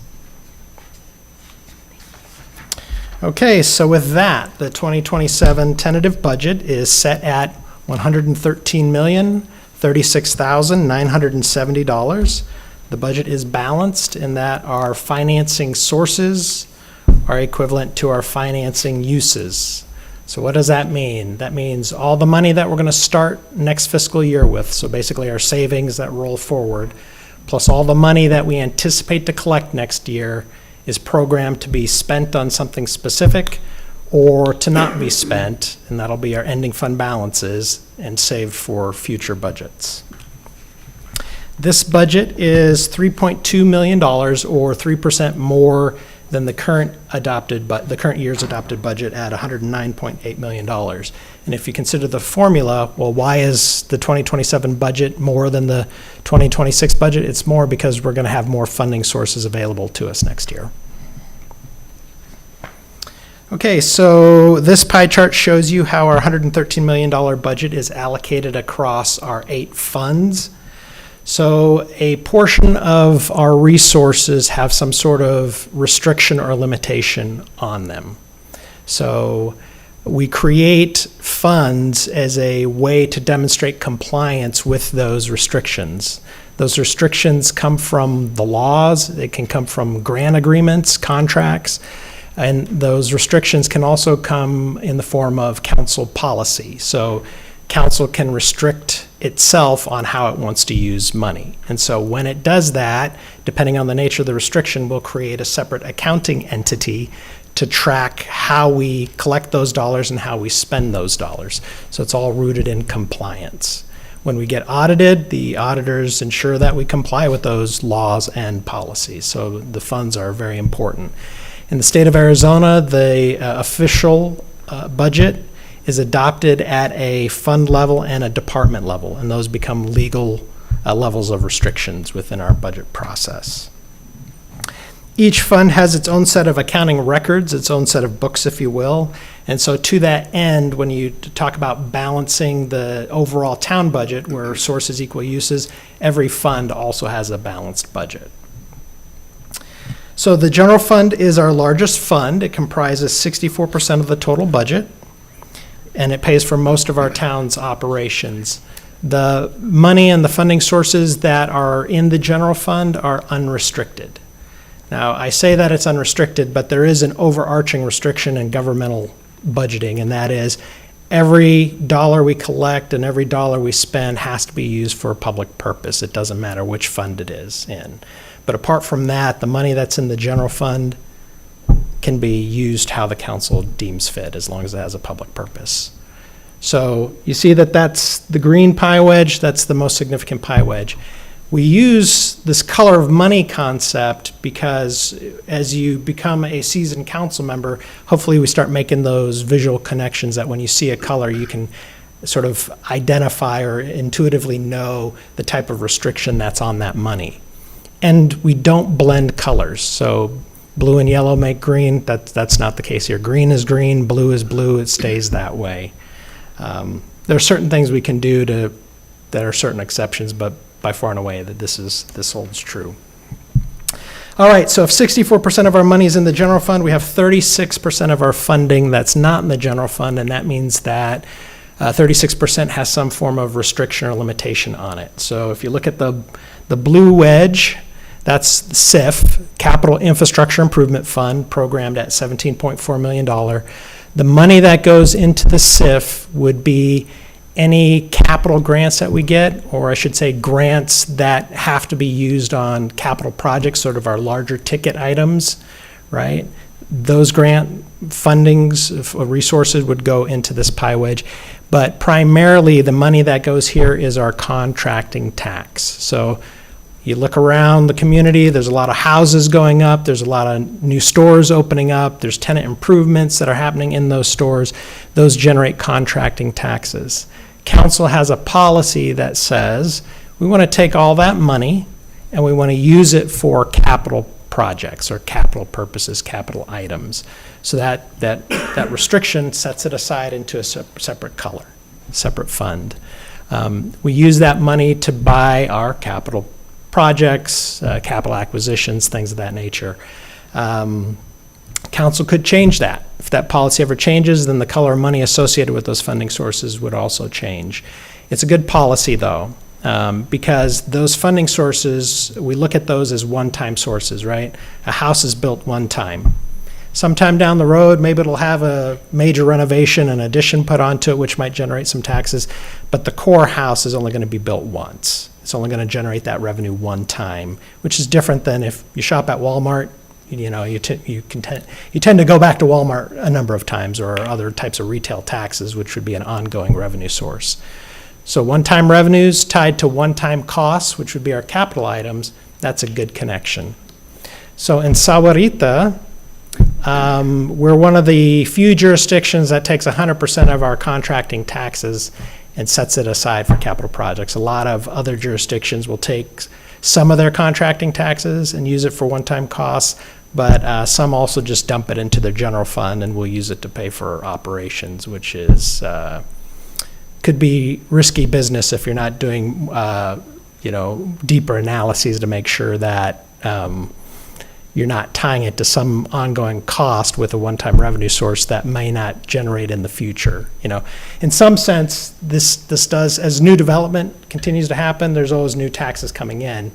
[SPEAKER 9] Okay, so with that, the 2027 tentative budget is set at $113,036,970. The budget is balanced in that our financing sources are equivalent to our financing uses. So what does that mean? That means all the money that we're going to start next fiscal year with, so basically our savings that roll forward, plus all the money that we anticipate to collect next year is programmed to be spent on something specific or to not be spent, and that'll be our ending fund balances and saved for future budgets. This budget is $3.2 million, or 3% more than the current year's adopted budget at $109.8 million. And if you consider the formula, well, why is the 2027 budget more than the 2026 budget? It's more because we're going to have more funding sources available to us next year. Okay, so this pie chart shows you how our $113 million budget is allocated across our 8 funds. So a portion of our resources have some sort of restriction or limitation on them. So we create funds as a way to demonstrate compliance with those restrictions. Those restrictions come from the laws, they can come from grant agreements, contracts, and those restrictions can also come in the form of council policy. So council can restrict itself on how it wants to use money. And so when it does that, depending on the nature of the restriction, we'll create a separate accounting entity to track how we collect those dollars and how we spend those dollars. So it's all rooted in compliance. When we get audited, the auditors ensure that we comply with those laws and policies. So the funds are very important. In the state of Arizona, the official budget is adopted at a fund level and a department level, and those become legal levels of restrictions within our budget process. Each fund has its own set of accounting records, its own set of books, if you will, and so to that end, when you talk about balancing the overall town budget, where sources equal uses, every fund also has a balanced budget. So the general fund is our largest fund. It comprises 64% of the total budget, and it pays for most of our town's operations. The money and the funding sources that are in the general fund are unrestricted. Now, I say that it's unrestricted, but there is an overarching restriction in governmental budgeting, and that is every dollar we collect and every dollar we spend has to be used for a public purpose. It doesn't matter which fund it is in. But apart from that, the money that's in the general fund can be used how the council deems fit, as long as it has a public purpose. So you see that that's the green pie wedge, that's the most significant pie wedge. We use this color of money concept because as you become a seasoned council member, hopefully we start making those visual connections that when you see a color, you can sort of identify or intuitively know the type of restriction that's on that money. And we don't blend colors. So blue and yellow make green. That's not the case here. Green is green, blue is blue. It stays that way. There are certain things we can do that are certain exceptions, but by far and away that this holds true. All right, so if 64% of our money is in the general fund, we have 36% of our funding that's not in the general fund, and that means that 36% has some form of restriction or limitation on it. So if you look at the blue wedge, that's the CIF, Capital Infrastructure Improvement Fund, programmed at $17.4 million. The money that goes into the CIF would be any capital grants that we get, or I should say grants that have to be used on capital projects, sort of our larger ticket items, right? Those grant fundings, resources would go into this pie wedge. But primarily the money that goes here is our contracting tax. So you look around the community, there's a lot of houses going up, there's a lot of new stores opening up, there's tenant improvements that are happening in those stores. Those generate contracting taxes. Council has a policy that says we want to take all that money and we want to use it for capital projects or capital purposes, capital items. So that restriction sets it aside into a separate color, separate fund. We use that money to buy our capital projects, capital acquisitions, things of that nature. Council could change that. If that policy ever changes, then the color of money associated with those funding sources would also change. It's a good policy, though, because those funding sources, we look at those as one-time sources, right? A house is built one time. Sometime down the road, maybe it'll have a major renovation, an addition put onto it, which might generate some taxes, but the core house is only going to be built once. It's only going to generate that revenue one time, which is different than if you shop at Walmart, You know, you tend to go back to Walmart a number of times, or other types of retail taxes, which would be an ongoing revenue source. So one-time revenues tied to one-time costs, which would be our capital items, that's a good connection. So in Sahuarita, we're one of the few jurisdictions that takes 100% of our contracting taxes and sets it aside for capital projects. A lot of other jurisdictions will take some of their contracting taxes and use it for one-time costs, but some also just dump it into their general fund and will use it to pay for operations, which is, could be risky business if you're not doing, deeper analyses to make sure that you're not tying it to some ongoing cost with a one-time revenue source that may not generate in the future. In some sense, this does, as new development continues to happen, there's always new taxes coming in,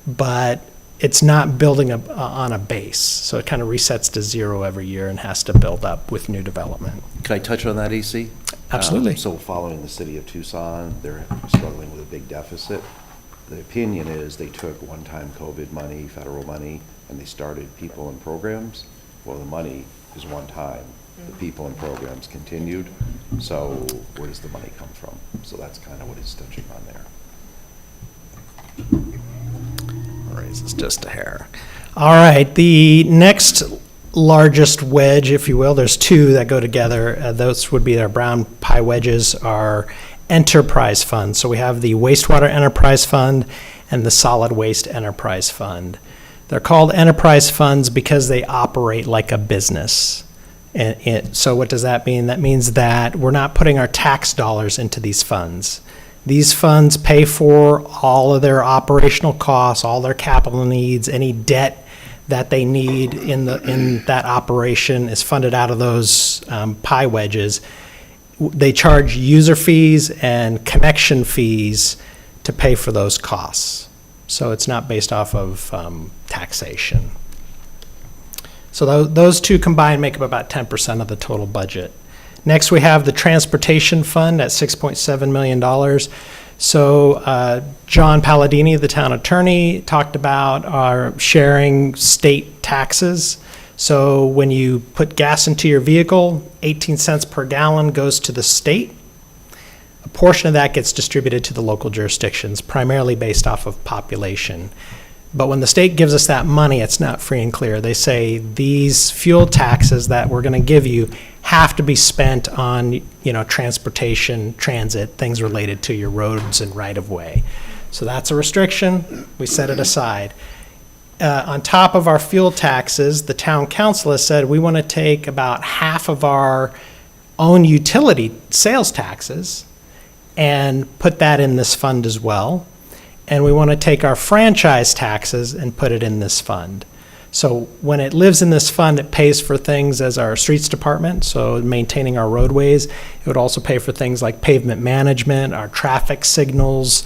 [SPEAKER 9] but it's not building on a base. So it kind of resets to zero every year and has to build up with new development.
[SPEAKER 2] Can I touch on that, EC?
[SPEAKER 9] Absolutely.
[SPEAKER 2] So following the city of Tucson, they're struggling with a big deficit. The opinion is they took one-time COVID money, federal money, and they started people and programs. Well, the money is one time. The people and programs continued. So where does the money come from? So that's kind of what he's touching on there.
[SPEAKER 9] I'll raise this just a hair. All right, the next largest wedge, if you will, there's two that go together. Those would be our brown pie wedges, our enterprise fund. So we have the wastewater enterprise fund and the solid waste enterprise fund. They're called enterprise funds because they operate like a business. So what does that mean? That means that we're not putting our tax dollars into these funds. These funds pay for all of their operational costs, all their capital needs, any debt that they need in that operation is funded out of those pie wedges. They charge user fees and connection fees to pay for those costs. So it's not based off of taxation. So those two combined make up about 10% of the total budget. Next, we have the transportation fund at $6.7 million. So John Palladini, the town attorney, talked about our sharing state taxes. So when you put gas into your vehicle, 18 cents per gallon goes to the state. A portion of that gets distributed to the local jurisdictions, primarily based off of population. But when the state gives us that money, it's not free and clear. They say these fuel taxes that we're going to give you have to be spent on, transportation, transit, things related to your roads and right-of-way. So that's a restriction. We set it aside. On top of our fuel taxes, the town council has said we want to take about half of our own utility sales taxes and put that in this fund as well. And we want to take our franchise taxes and put it in this fund. So when it lives in this fund, it pays for things as our streets department, so maintaining our roadways. It would also pay for things like pavement management, our traffic signals,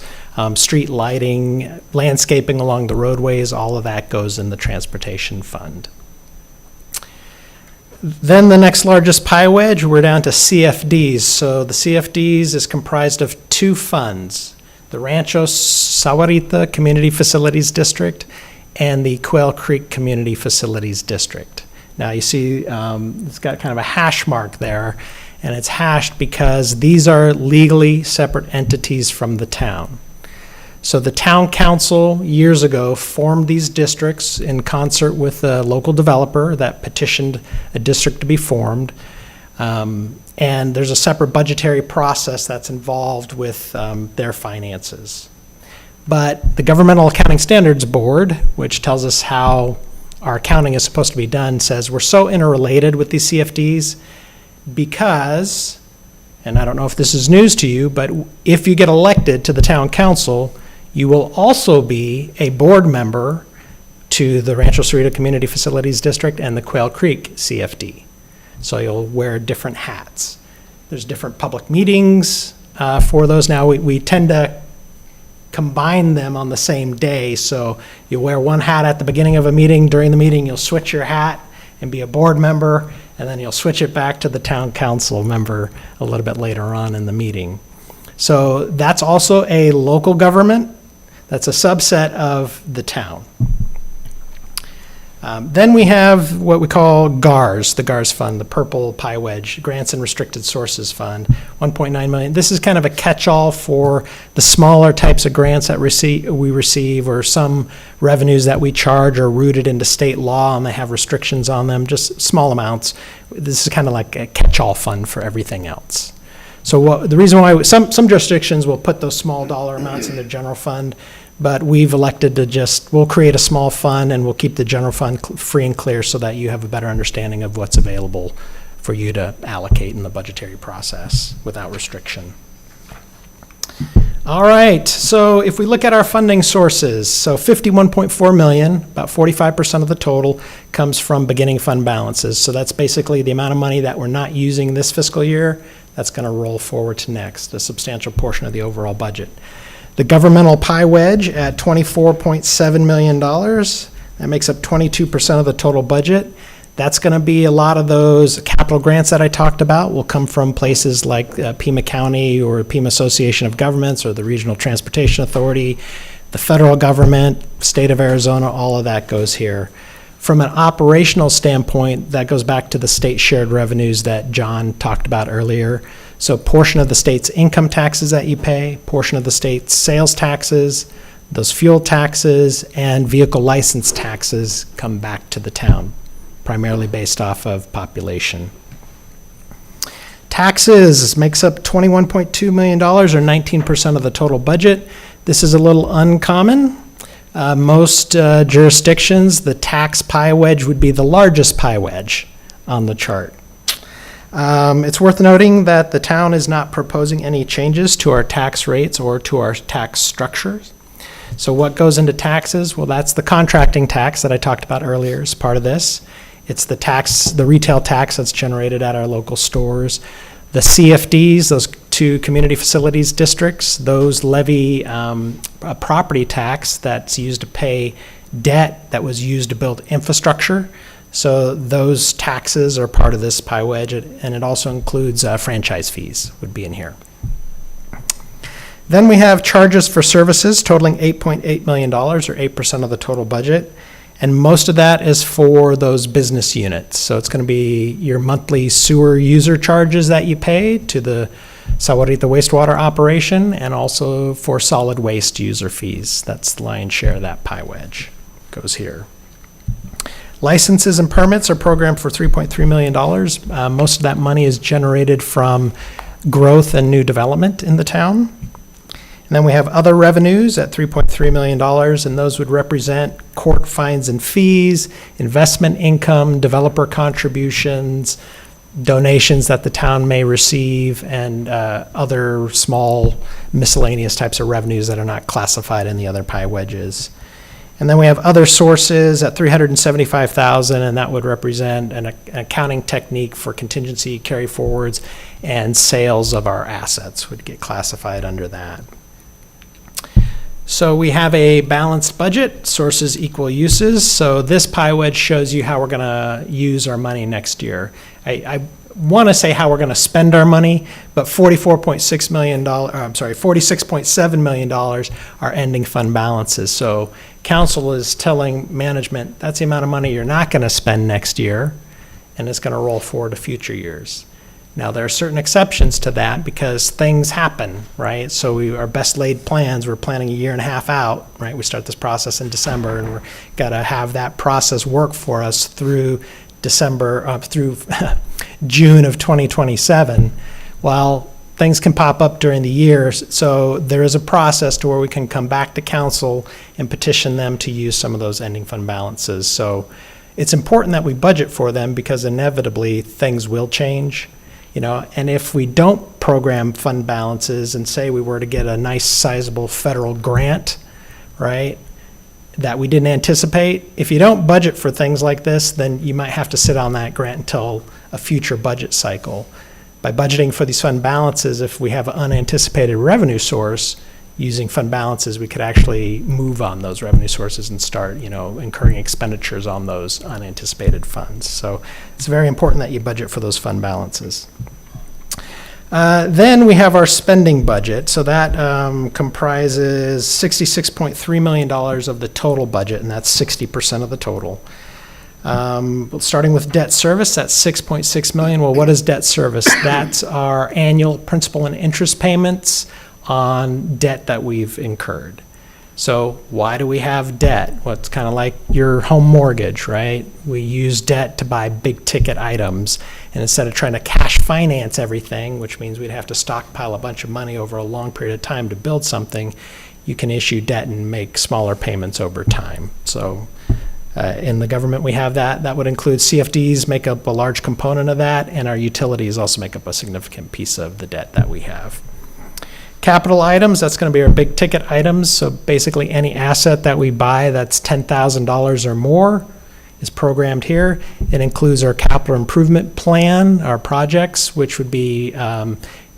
[SPEAKER 9] street lighting, landscaping along the roadways. All of that goes in the transportation fund. Then the next largest pie wedge, we're down to CFDs. So the CFDs is comprised of two funds, the Rancho Sahuarita Community Facilities District and the Quail Creek Community Facilities District. Now you see it's got kind of a hash mark there, and it's hashed because these are legally separate entities from the town. So the town council years ago formed these districts in concert with a local developer that petitioned a district to be formed. And there's a separate budgetary process that's involved with their finances. But the Governmental Accounting Standards Board, which tells us how our accounting is supposed to be done, says we're so interrelated with these CFDs because, and I don't know if this is news to you, but if you get elected to the town council, you will also be a board member to the Rancho Sahuarita Community Facilities District and the Quail Creek CFD. So you'll wear different hats. There's different public meetings for those. Now we tend to combine them on the same day. So you wear one hat at the beginning of a meeting. During the meeting, you'll switch your hat and be a board member, and then you'll switch it back to the town council member a little bit later on in the meeting. So that's also a local government. That's a subset of the town. Then we have what we call GARS, the GARS Fund, the Purple Pie Wedge, Grants and Restricted Sources Fund, 1.9 million. This is kind of a catch-all for the smaller types of grants that we receive, or some revenues that we charge are rooted into state law and they have restrictions on them, just small amounts. This is kind of like a catch-all fund for everything else. So the reason why some jurisdictions will put those small dollar amounts in the general fund, but we've elected to we'll create a small fund and we'll keep the general fund free and clear so that you have a better understanding of what's available for you to allocate in the budgetary process without restriction. All right, so if we look at our funding sources, so 51.4 million, about 45% of the total, comes from beginning fund balances. So that's basically the amount of money that we're not using this fiscal year that's going to roll forward to next, a substantial portion of the overall budget. The governmental pie wedge at $24.7 million, that makes up 22% of the total budget. That's going to be a lot of those capital grants that I talked about will come from places like Pima County or Pima Association of Governments or the Regional Transportation Authority, the federal government, state of Arizona, all of that goes here. From an operational standpoint, that goes back to the state shared revenues that John talked about earlier. So portion of the state's income taxes that you pay, portion of the state's sales taxes, those fuel taxes, and vehicle license taxes come back to the town, primarily based off of population. Taxes makes up $21.2 million, or 19% of the total budget. This is a little uncommon. Most jurisdictions, the tax pie wedge would be the largest pie wedge on the chart. It's worth noting that the town is not proposing any changes to our tax rates or to our tax structures. So what goes into taxes? Well, that's the contracting tax that I talked about earlier as part of this. It's the tax, the retail tax that's generated at our local stores. The CFDs, those two community facilities districts, those levy a property tax that's used to pay debt that was used to build infrastructure. So those taxes are part of this pie wedge, and it also includes franchise fees would be in here. Then we have charges for services totaling $8.8 million, or 8% of the total budget. And most of that is for those business units. So it's going to be your monthly sewer user charges that you pay to the Sahuarita wastewater operation, and also for solid waste user fees. That's the lion's share of that pie wedge goes here. Licenses and permits are programmed for $3.3 million. Most of that money is generated from growth and new development in the town. And then we have other revenues at $3.3 million, and those would represent court fines and fees, investment income, developer contributions, donations that the town may receive, and other small miscellaneous types of revenues that are not classified in the other pie wedges. And then we have other sources at $375,000, and that would represent an accounting technique for contingency carry forwards, and sales of our assets would get classified under that. So we have a balanced budget, sources equal uses. So this pie wedge shows you how we're going to use our money next year. I want to say how we're going to spend our money, but $46.7 million are ending fund balances. So council is telling management that's the amount of money you're not going to spend next year, and it's going to roll forward to future years. Now, there are certain exceptions to that because things happen, right? So our best laid plans, we're planning a year and a half out, right? We start this process in December, and we're got to have that process work for us through through June of 2027. Well, things can pop up during the year, so there is a process to where we can come back to council and petition them to use some of those ending fund balances. So it's important that we budget for them because inevitably things will change. And if we don't program fund balances and say we were to get a nice sizable federal grant, right, that we didn't anticipate, if you don't budget for things like this, then you might have to sit on that grant until a future budget cycle. By budgeting for these fund balances, if we have an unanticipated revenue source, using fund balances, we could actually move on those revenue sources and start, incurring expenditures on those unanticipated funds. So it's very important that you budget for those fund balances. Then we have our spending budget. So that comprises $66.3 million of the total budget, and that's 60% of the total. Starting with debt service, that's 6.6 million. Well, what is debt service? That's our annual principal and interest payments on debt that we've incurred. So why do we have debt? Well, it's kind of like your home mortgage, right? We use debt to buy big ticket items. And instead of trying to cash finance everything, which means we'd have to stockpile a bunch of money over a long period of time to build something, you can issue debt and make smaller payments over time. So in the government, we have that. That would include CFDs, make up a large component of that, and our utilities also make up a significant piece of the debt that we have. Capital items, that's going to be our big ticket items. So basically any asset that we buy that's $10,000 or more is programmed here. It includes our capital improvement plan, our projects, which would be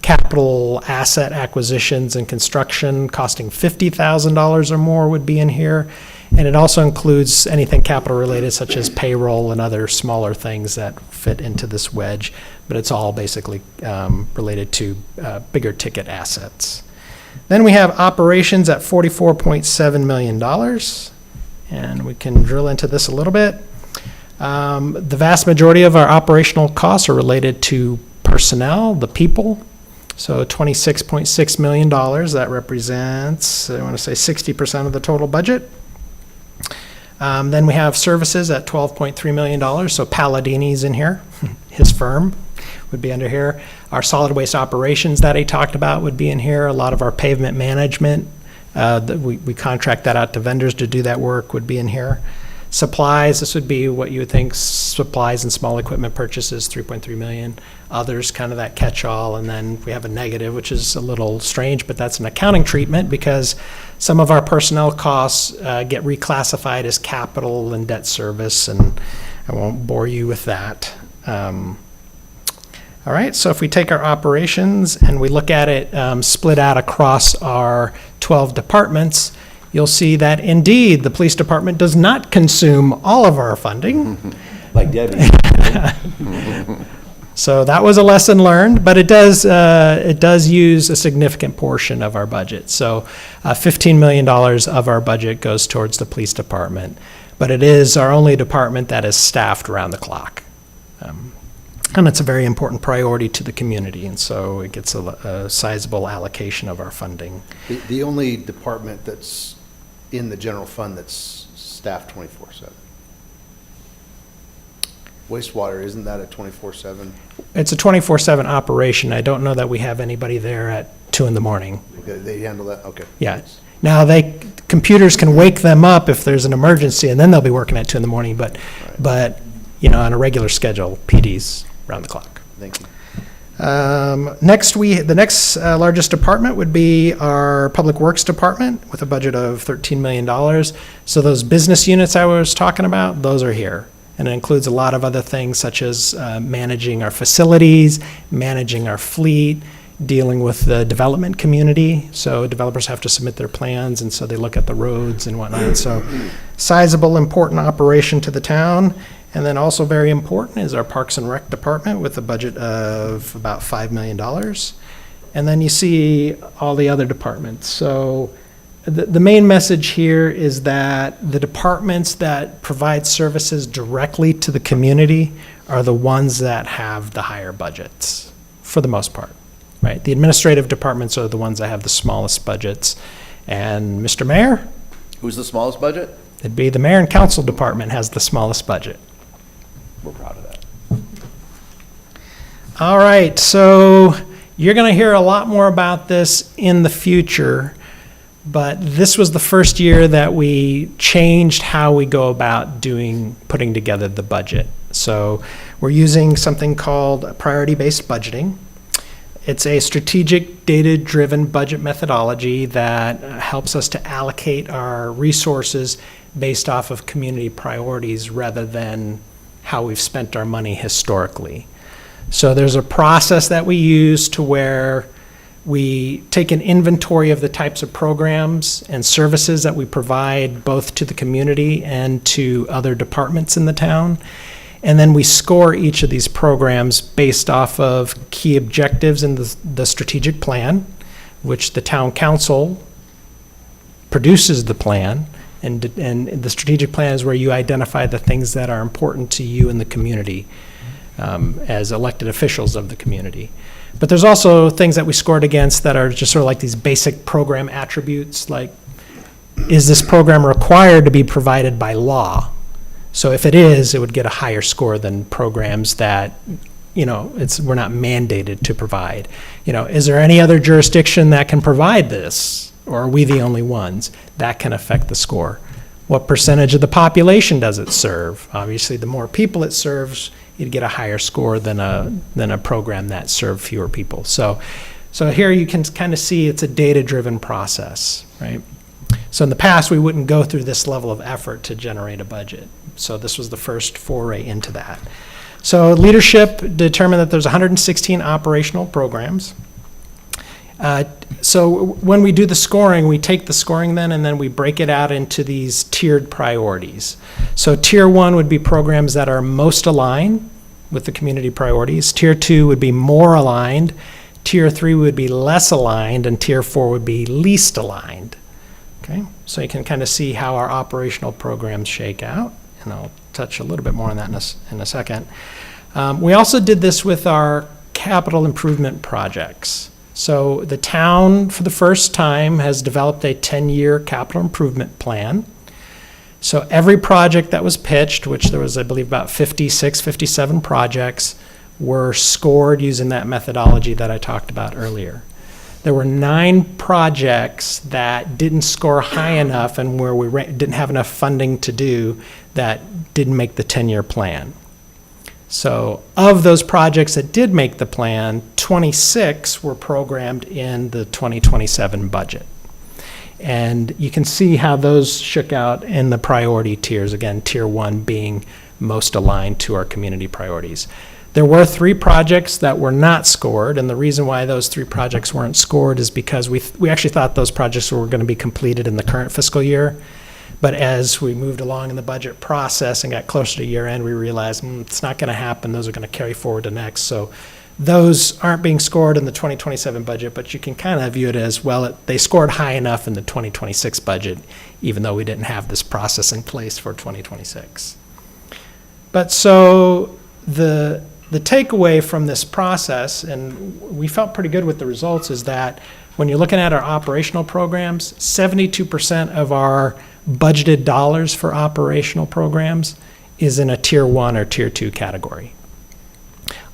[SPEAKER 9] capital asset acquisitions and construction costing $50,000 or more would be in here. And it also includes anything capital related such as payroll and other smaller things that fit into this wedge, but it's all basically related to bigger ticket assets. Then we have operations at $44.7 million, and we can drill into this a little bit. The vast majority of our operational costs are related to personnel, the people. So $26.6 million, that represents, I want to say 60% of the total budget. Then we have services at $12.3 million, so Palladini's in here, his firm would be under here. Our solid waste operations that he talked about would be in here. A lot of our pavement management, we contract that out to vendors to do that work, would be in here. Supplies, this would be what you would think supplies and small equipment purchases, 3.3 million. Others, kind of that catch-all, and then we have a negative, which is a little strange, but that's an accounting treatment because some of our personnel costs get reclassified as capital and debt service, and I won't bore you with that. All right, so if we take our operations and we look at it split out across our 12 departments, you'll see that indeed the police department does not consume all of our funding.
[SPEAKER 5] Like Debbie.
[SPEAKER 9] So that was a lesson learned, but it does use a significant portion of our budget. So $15 million of our budget goes towards the police department, but it is our only department that is staffed around the clock. And it's a very important priority to the community, and so it gets a sizable allocation of our funding.
[SPEAKER 1] The only department that's in the general fund that's staffed 24/7. Wastewater, isn't that a 24/7?
[SPEAKER 9] It's a 24/7 operation. I don't know that we have anybody there at 2 in the morning.
[SPEAKER 1] They handle that? Okay.
[SPEAKER 9] Yeah. Now, computers can wake them up if there's an emergency, and then they'll be working at 2 in the morning, but on a regular schedule, PD's around the clock.
[SPEAKER 1] Thank you.
[SPEAKER 9] The next largest department would be our Public Works Department with a budget of $13 million. So those business units I was talking about, those are here. And it includes a lot of other things such as managing our facilities, managing our fleet, dealing with the development community. So developers have to submit their plans, and so they look at the roads and whatnot. So sizable, important operation to the town. And then also very important is our Parks and Rec Department with a budget of about $5 million. And then you see all the other departments. So the main message here is that the departments that provide services directly to the community are the ones that have the higher budgets, for the most part, right? The administrative departments are the ones that have the smallest budgets. And Mr. Mayor?
[SPEAKER 2] Who's the smallest budget?
[SPEAKER 9] It'd be the Mayor and Council Department has the smallest budget.
[SPEAKER 2] We're proud of that.
[SPEAKER 9] All right, so you're going to hear a lot more about this in the future, but this was the first year that we changed how we go about putting together the budget. So we're using something called priority-based budgeting. It's a strategic, data-driven budget methodology that helps us to allocate our resources based off of community priorities rather than how we've spent our money historically. So there's a process that we use to where we take an inventory of the types of programs and services that we provide both to the community and to other departments in the town. And then we score each of these programs based off of key objectives in the strategic plan, which the town council produces the plan, And the strategic plan is where you identify the things that are important to you in the community as elected officials of the community. But there's also things that we scored against that are just sort of like these basic program attributes, like, is this program required to be provided by law? So if it is, it would get a higher score than programs that, we're not mandated to provide. Is there any other jurisdiction that can provide this? Or are we the only ones? That can affect the score. What percentage of the population does it serve? Obviously, the more people it serves, you'd get a higher score than a program that served fewer people. So here you can kind of see it's a data-driven process, right? So in the past, we wouldn't go through this level of effort to generate a budget. So this was the first foray into that. So leadership determined that there's 116 operational programs. So when we do the scoring, we take the scoring then and then we break it out into these tiered priorities. So tier 1 would be programs that are most aligned with the community priorities. Tier 2 would be more aligned. Tier 3 would be less aligned, and tier 4 would be least aligned. Okay, so you can kind of see how our operational programs shake out, and I'll touch a little bit more on that in a second. We also did this with our capital improvement projects. So the town, for the first time, has developed a 10-year capital improvement plan. So every project that was pitched, which there was, I believe, about 56, 57 projects, were scored using that methodology that I talked about earlier. There were 9 projects that didn't score high enough and where we didn't have enough funding to do that didn't make the 10-year plan. So of those projects that did make the plan, 26 were programmed in the 2027 budget. And you can see how those shook out in the priority tiers, again, tier 1 being most aligned to our community priorities. There were 3 projects that were not scored, and the reason why those 3 projects weren't scored is because we actually thought those projects were going to be completed in the current fiscal year. But as we moved along in the budget process and got closer to year end, we realized it's not going to happen. Those are going to carry forward to next. So those aren't being scored in the 2027 budget, but you can kind of view it as, well, they scored high enough in the 2026 budget, even though we didn't have this process in place for 2026. But so the takeaway from this process, and we felt pretty good with the results, is that when you're looking at our operational programs, 72% of our budgeted dollars for operational programs is in a tier 1 or tier 2 category.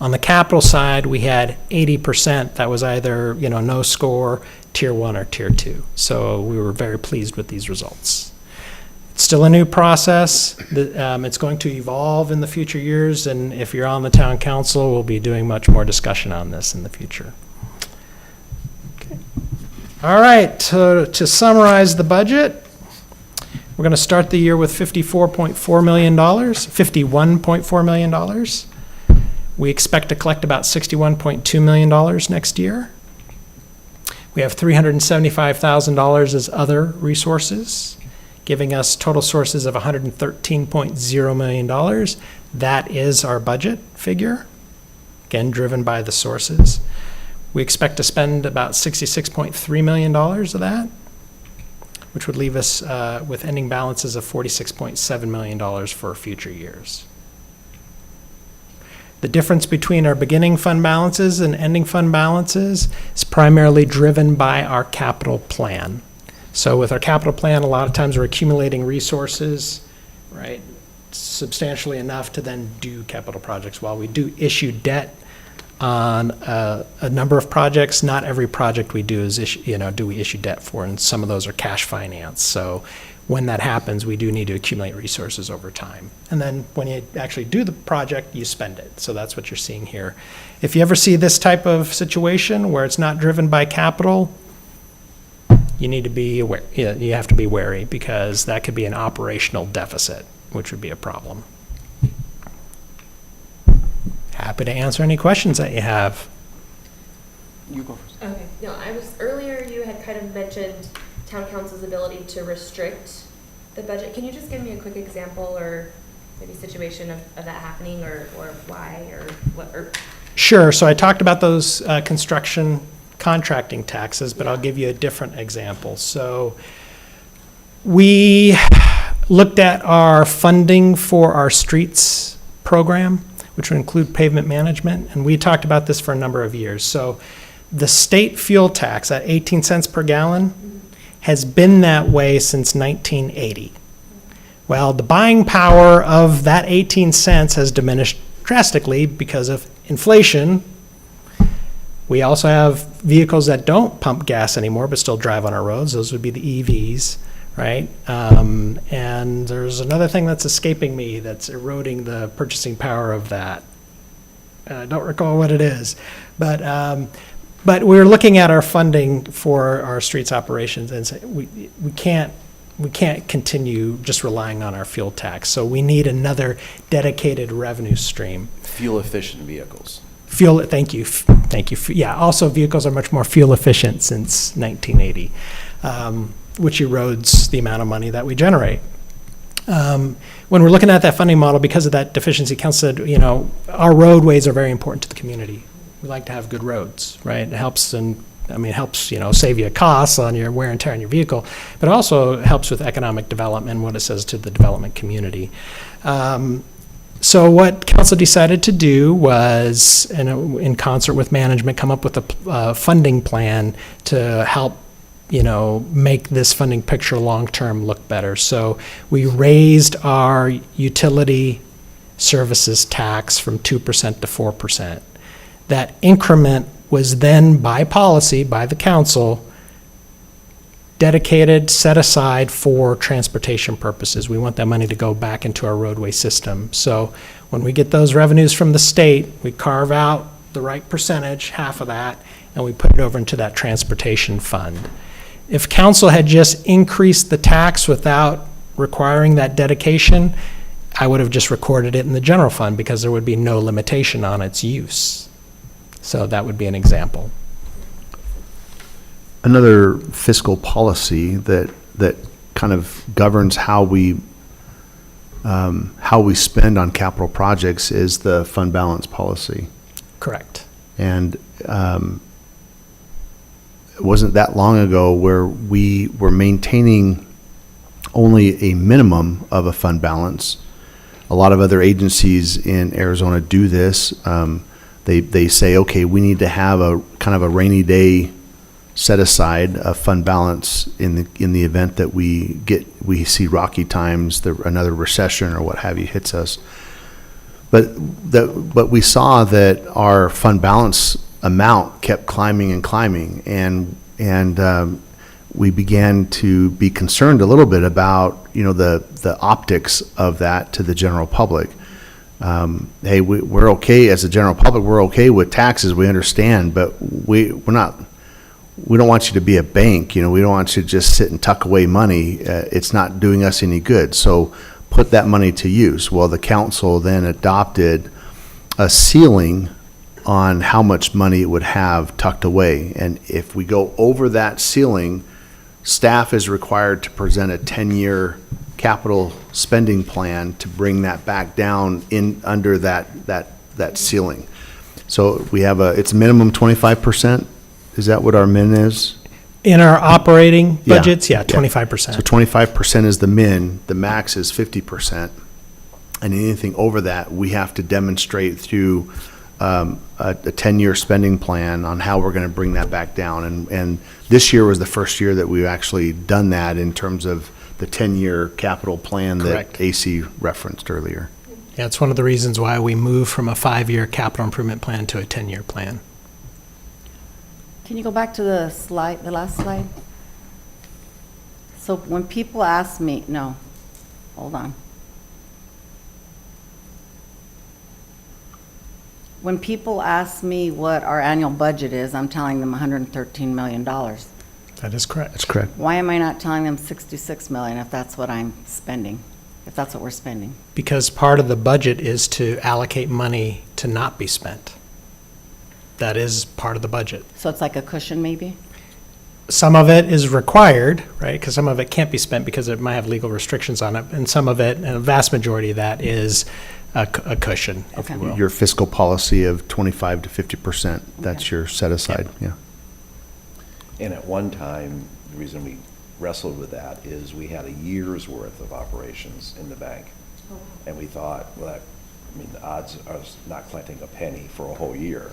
[SPEAKER 9] On the capital side, we had 80% that was either, no score, tier 1 or tier 2. So we were very pleased with these results. It's still a new process. It's going to evolve in the future years, and if you're on the town council, we'll be doing much more discussion on this in the future. Okay. All right, to summarize the budget, we're going to start the year with $51.4 million. We expect to collect about $61.2 million next year. We have $375,000 as other resources, giving us total sources of $113.0 million. That is our budget figure, again, driven by the sources. We expect to spend about $66.3 million of that, which would leave us with ending balances of $46.7 million for future years. The difference between our beginning fund balances and ending fund balances is primarily driven by our capital plan. So with our capital plan, a lot of times we're accumulating resources, right, substantially enough to then do capital projects. While we do issue debt on a number of projects, not every project we do is do we issue debt for, and some of those are cash finance. So when that happens, we do need to accumulate resources over time. And then when you actually do the project, you spend it. So that's what you're seeing here. If you ever see this type of situation where it's not driven by capital, you need to be aware. You have to be wary, because that could be an operational deficit, which would be a problem. Happy to answer any questions that you have.
[SPEAKER 5] You go first.
[SPEAKER 10] Okay, no, earlier you had kind of mentioned town council's ability to restrict the budget. Can you just give me a quick example or maybe situation of that happening, or why, or what? Or
[SPEAKER 9] Sure, so I talked about those construction contracting taxes, but I'll give you a different example. So We looked at our funding for our streets program, which would include pavement management, and we talked about this for a number of years. So the state fuel tax at 18 cents per gallon has been that way since 1980. Well, the buying power of that 18 cents has diminished drastically because of inflation. We also have vehicles that don't pump gas anymore but still drive on our roads. Those would be the EVs, right? And there's another thing that's escaping me that's eroding the purchasing power of that. I don't recall what it is, but we're looking at our funding for our streets operations and say we can't continue just relying on our fuel tax. So we need another dedicated revenue stream.
[SPEAKER 2] Fuel-efficient vehicles.
[SPEAKER 9] Fuel, thank you. Yeah, also vehicles are much more fuel efficient since 1980, which erodes the amount of money that we generate. When we're looking at that funding model, because of that deficiency, council said, our roadways are very important to the community. We like to have good roads, right? It helps save you costs on your wear and tear on your vehicle, but it also helps with economic development, what it says to the development community. So what council decided to do was, in concert with management, come up with a funding plan to help, make this funding picture long-term look better. So we raised our utility services tax from 2% to 4%. That increment was then, by policy, by the council, dedicated, set aside for transportation purposes. We want that money to go back into our roadway system. So when we get those revenues from the state, we carve out the right percentage, half of that, and we put it over into that transportation fund. If council had just increased the tax without requiring that dedication, I would have just recorded it in the general fund because there would be no limitation on its use. So that would be an example.
[SPEAKER 1] Another fiscal policy that kind of governs how we spend on capital projects is the fund balance policy.
[SPEAKER 9] Correct.
[SPEAKER 1] And it wasn't that long ago where we were maintaining only a minimum of a fund balance. A lot of other agencies in Arizona do this. They say, okay, we need to have a kind of a rainy day set aside a fund balance in the event that we see rocky times, another recession or what have you hits us. But we saw that our fund balance amount kept climbing and climbing, and we began to be concerned a little bit about the optics of that to the general public. Hey, we're okay as the general public. We're okay with taxes. We understand, but we're not. We don't want you to be a bank. We don't want you to just sit and tuck away money. It's not doing us any good. So put that money to use. Well, the council then adopted a ceiling on how much money it would have tucked away. And if we go over that ceiling, staff is required to present a 10-year capital spending plan to bring that back down in under that ceiling. So we have it's minimum 25%. Is that what our min is?
[SPEAKER 9] In our operating
[SPEAKER 1] Yeah.
[SPEAKER 9] budgets, yeah,
[SPEAKER 1] Yeah.
[SPEAKER 9] 25%.
[SPEAKER 1] So 25% is the min, the max is 50%. And anything over that, we have to demonstrate through a 10-year spending plan on how we're going to bring that back down. And this year was the first year that we've actually done that in terms of the 10-year capital plan that
[SPEAKER 9] Correct.
[SPEAKER 1] AC referenced earlier.
[SPEAKER 9] Yeah, it's one of the reasons why we moved from a 5-year capital improvement plan to a 10-year plan.
[SPEAKER 4] Can you go back to the last slide? So when people ask me, no, hold on. When people ask me what our annual budget is, I'm telling them $113 million.
[SPEAKER 9] That is correct.
[SPEAKER 1] That's correct.
[SPEAKER 4] Why am I not telling them 66 million if that's what I'm spending, if that's what we're spending?
[SPEAKER 9] Because part of the budget is to allocate money to not be spent. That is part of the budget.
[SPEAKER 4] So it's like a cushion maybe?
[SPEAKER 9] Some of it is required, right? Because some of it can't be spent because it might have legal restrictions on it. And some of it, and a vast majority of that is a cushion, if you
[SPEAKER 4] Okay.
[SPEAKER 9] will.
[SPEAKER 1] Your fiscal policy of 25 to 50%, that's your set aside, yeah.
[SPEAKER 2] And at one time, the reason we wrestled with that is we had a year's worth of operations in the bank. And we thought, well, the odds are not collecting a penny for a whole year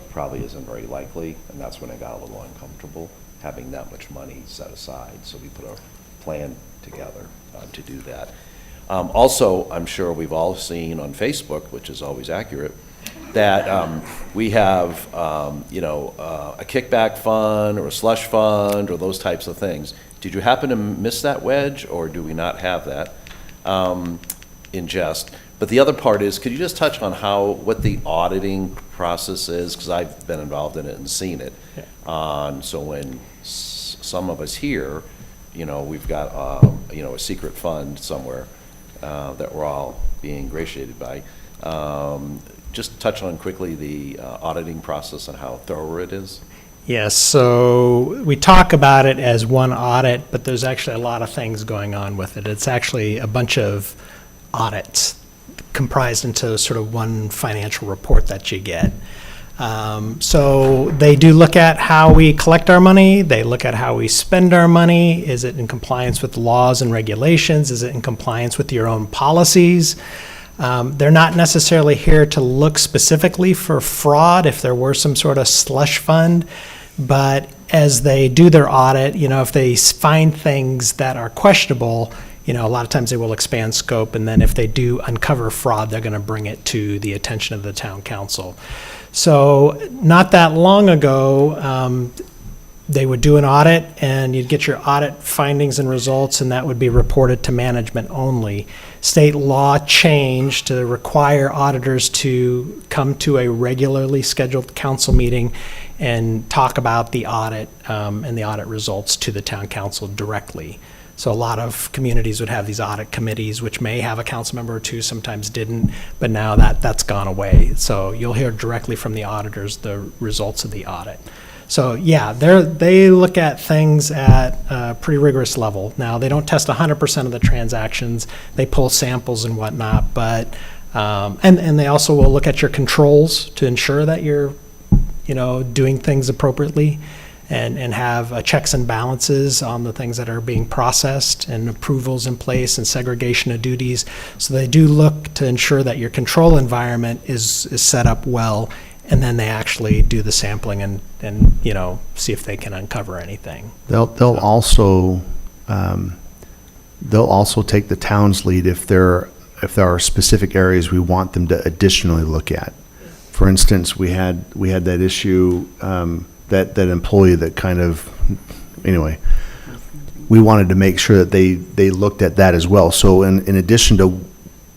[SPEAKER 2] probably isn't very likely, and that's when I got a little uncomfortable, having that much money set aside. So we put a plan together to do that. Also, I'm sure we've all seen on Facebook, which is always accurate, that we have, a kickback fund or a slush fund or those types of things. Did you happen to miss that wedge, or do we not have that in jest? But the other part is, could you just touch on what the auditing process is? Because I've been involved in it and seen it. So when some of us here, we've got, a secret fund somewhere that we're all being ingratiated by. Just touch on quickly the auditing process and how thorough it is.
[SPEAKER 9] Yes, so we talk about it as one audit, but there's actually a lot of things going on with it. It's actually a bunch of audits comprised into sort of one financial report that you get. So they do look at how we collect our money, they look at how we spend our money. Is it in compliance with laws and regulations? Is it in compliance with your own policies? They're not necessarily here to look specifically for fraud if there were some sort of slush fund, but as they do their audit, if they find things that are questionable, a lot of times they will expand scope, and then if they do uncover fraud, they're going to bring it to the attention of the town council. So not that long ago, they would do an audit, and you'd get your audit findings and results, and that would be reported to management only. State law changed to require auditors to come to a regularly scheduled council meeting and talk about the audit and the audit results to the town council directly. So a lot of communities would have these audit committees, which may have a council member or two, sometimes didn't, but now that's gone away. So you'll hear directly from the auditors the results of the audit. So yeah, they look at things at a pretty rigorous level. Now, they don't test 100% of the transactions. They pull samples and whatnot, but, and they also will look at your controls to ensure that you're, doing things appropriately and have checks and balances on the things that are being processed and approvals in place and segregation of duties. So they do look to ensure that your control environment is set up well, and then they actually do the sampling and see if they can uncover anything.
[SPEAKER 1] They'll also take the town's lead if there are specific areas we want them to additionally look at. For instance, we had that issue, that employee that kind of, anyway, we wanted to make sure that they looked at that as well. So in addition to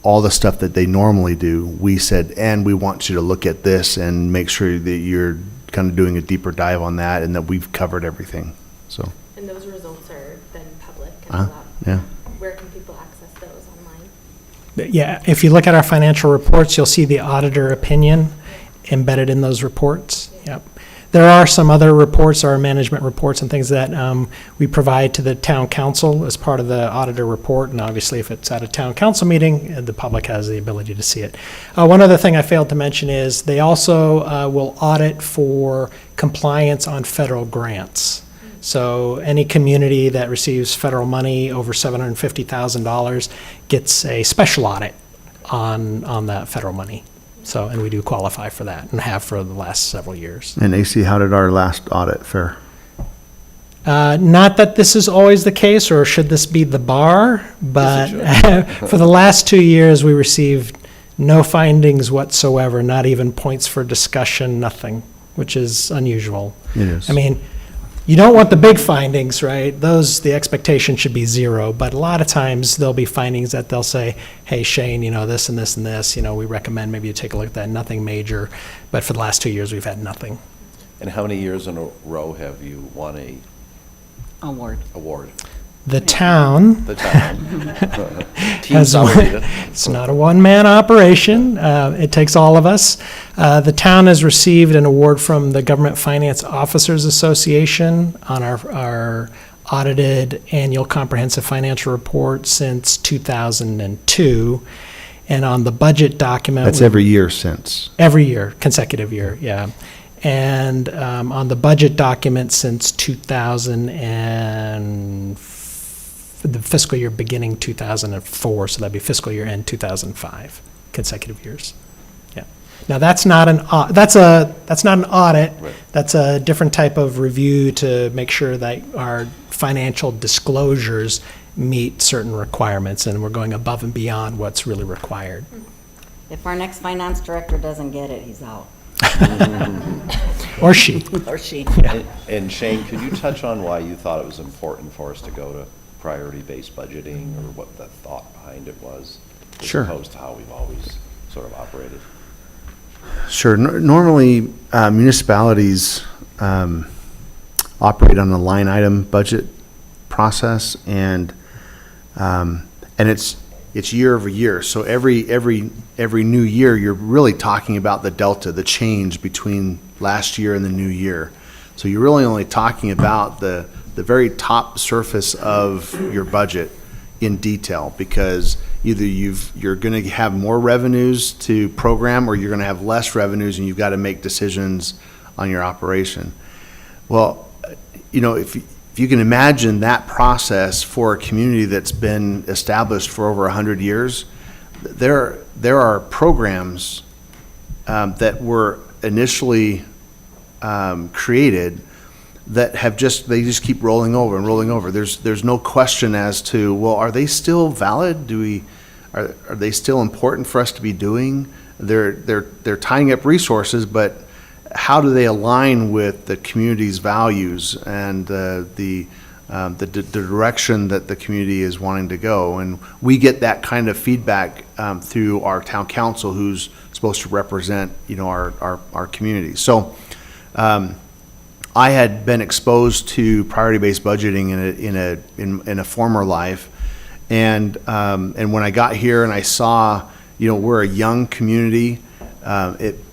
[SPEAKER 1] all the stuff that they normally do, we said, and we want you to look at this and make sure that you're kind of doing a deeper dive on that and that we've covered everything, so.
[SPEAKER 10] And those results are then public and allowed?
[SPEAKER 1] Yeah.
[SPEAKER 10] Where can people access those online?
[SPEAKER 9] Yeah, if you look at our financial reports, you'll see the auditor opinion embedded in those reports. Yep. There are some other reports, our management reports and things that we provide to the town council as part of the auditor report, and obviously if it's at a town council meeting, the public has the ability to see it. One other thing I failed to mention is they also will audit for compliance on federal grants. So any community that receives federal money over $750,000 gets a special audit on that federal money. So, and we do qualify for that and have for the last several years.
[SPEAKER 1] And AC, how did our last audit fare?
[SPEAKER 9] Not that this is always the case, or should this be the bar, but for the last 2 years, we received no findings whatsoever, not even points for discussion, nothing, which is unusual.
[SPEAKER 1] It is.
[SPEAKER 9] I mean, you don't want the big findings, right? The expectation should be zero, but a lot of times there'll be findings that they'll say, hey, Shane, this and this and this, we recommend maybe you take a look at that, nothing major. But for the last 2 years, we've had nothing.
[SPEAKER 2] And how many years in a row have you won a
[SPEAKER 4] Award.
[SPEAKER 2] award?
[SPEAKER 9] The town
[SPEAKER 2] The town. Team
[SPEAKER 9] has
[SPEAKER 2] Samarita.
[SPEAKER 9] it's not a one-man operation. It takes all of us. The town has received an award from the Government Finance Officers Association on our audited annual comprehensive financial report since 2002. And on the budget document.
[SPEAKER 1] That's every year since.
[SPEAKER 9] Every year, consecutive year, yeah. And on the budget document since the fiscal year beginning 2004, so that'd be fiscal year end 2005, consecutive years. Yeah. Now, that's not an audit. That's not an audit.
[SPEAKER 2] Right.
[SPEAKER 9] That's a different type of review to make sure that our financial disclosures meet certain requirements, and we're going above and beyond what's really required.
[SPEAKER 4] If our next finance director doesn't get it, he's out.
[SPEAKER 9] Or she.
[SPEAKER 4] Or she.
[SPEAKER 2] And Shane, could you touch on why you thought it was important for us to go to priority-based budgeting, or what the thought behind it was?
[SPEAKER 1] Sure.
[SPEAKER 2] As opposed to how we've always sort of operated?
[SPEAKER 1] Sure. Normally, municipalities operate on a line item budget process, and it's year over year. So every new year, you're really talking about the delta, the change between last year and the new year. So you're really only talking about the very top surface of your budget in detail, because either you're going to have more revenues to program, or you're going to have less revenues, and you've got to make decisions on your operation. Well, if you can imagine that process for a community that's been established for over 100 years, there are programs that were initially created that they just keep rolling over and rolling over. There's no question as to, well, are they still valid? Are they still important for us to be doing? They're tying up resources, but how do they align with the community's values and the direction that the community is wanting to go? And we get that kind of feedback through our town council, who's supposed to represent our community. So I had been exposed to priority-based budgeting in a former life, and when I got here and I saw, we're a young community,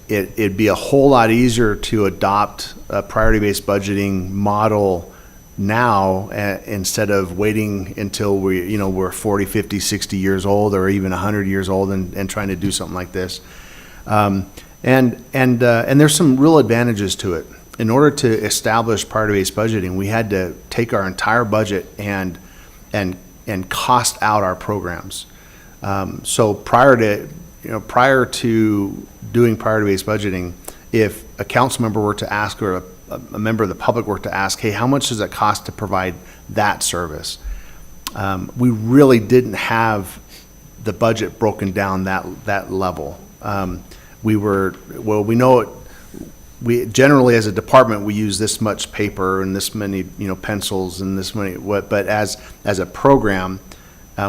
[SPEAKER 1] it'd be a whole lot easier to adopt a priority-based budgeting model now instead of waiting until we're 40, 50, 60 years old, or even 100 years old and trying to do something like this. And there's some real advantages to it. In order to establish priority-based budgeting, we had to take our entire budget and cost out our programs. So prior to doing priority-based budgeting, if a council member were to ask, or a member of the public were to ask, hey, how much does it cost to provide that service? We really didn't have the budget broken down that level. We know it. We generally, as a department, we use this much paper and this many, pencils and this many. But as a program,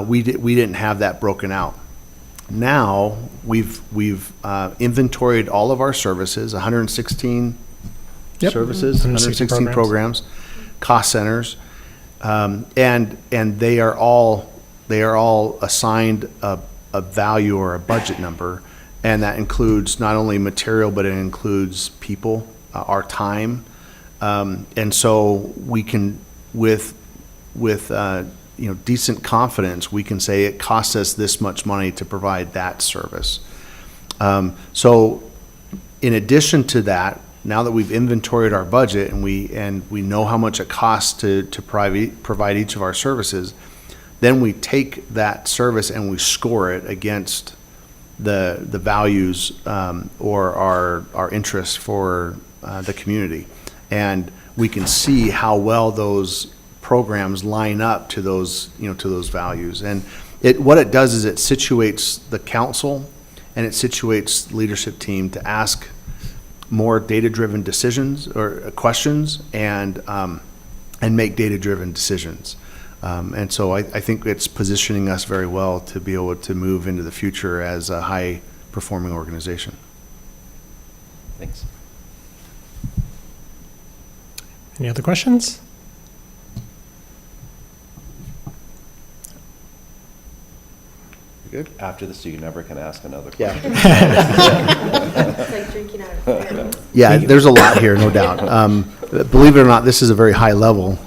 [SPEAKER 1] we didn't have that broken out. Now we've inventoried all of our services, 116
[SPEAKER 9] Yep.
[SPEAKER 1] services, 116 programs, cost centers, and they are all assigned a value or a budget number. And that includes not only material, but it includes people, our time. And so we can, with decent confidence, we can say it costs us this much money to provide that service. So in addition to that, now that we've inventoried our budget and we know how much it costs to provide each of our services, then we take that service and we score it against the values or our interests for the community, and we can see how well those programs line up to those values. And what it does is it situates the council and it situates the leadership team to ask more data-driven decisions or questions and make data-driven decisions. And so I think it's positioning us very well to be able to move into the future as a high-performing organization.
[SPEAKER 2] Thanks.
[SPEAKER 9] Any other questions?
[SPEAKER 2] Good. After this, you never can ask another question.
[SPEAKER 10] It's like drinking out of a fire hose.
[SPEAKER 1] Yeah, there's a lot here, no doubt. Believe it or not, this is a very high level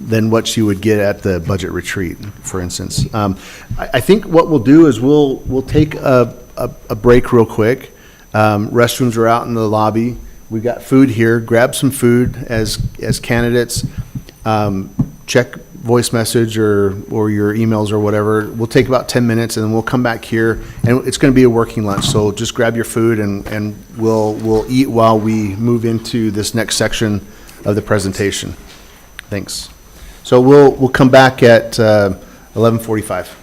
[SPEAKER 1] than what you would get at the budget retreat, for instance. I think what we'll do is we'll take a break real quick. Restrooms are out in the lobby. We've got food here. Grab some food as candidates. Check voice message or your emails or whatever. We'll take about 10 minutes, and then we'll come back here, and it's going to be a working lunch. So just grab your food, and we'll eat while we move into this next section of the presentation. Thanks. So we'll come back at 11:45.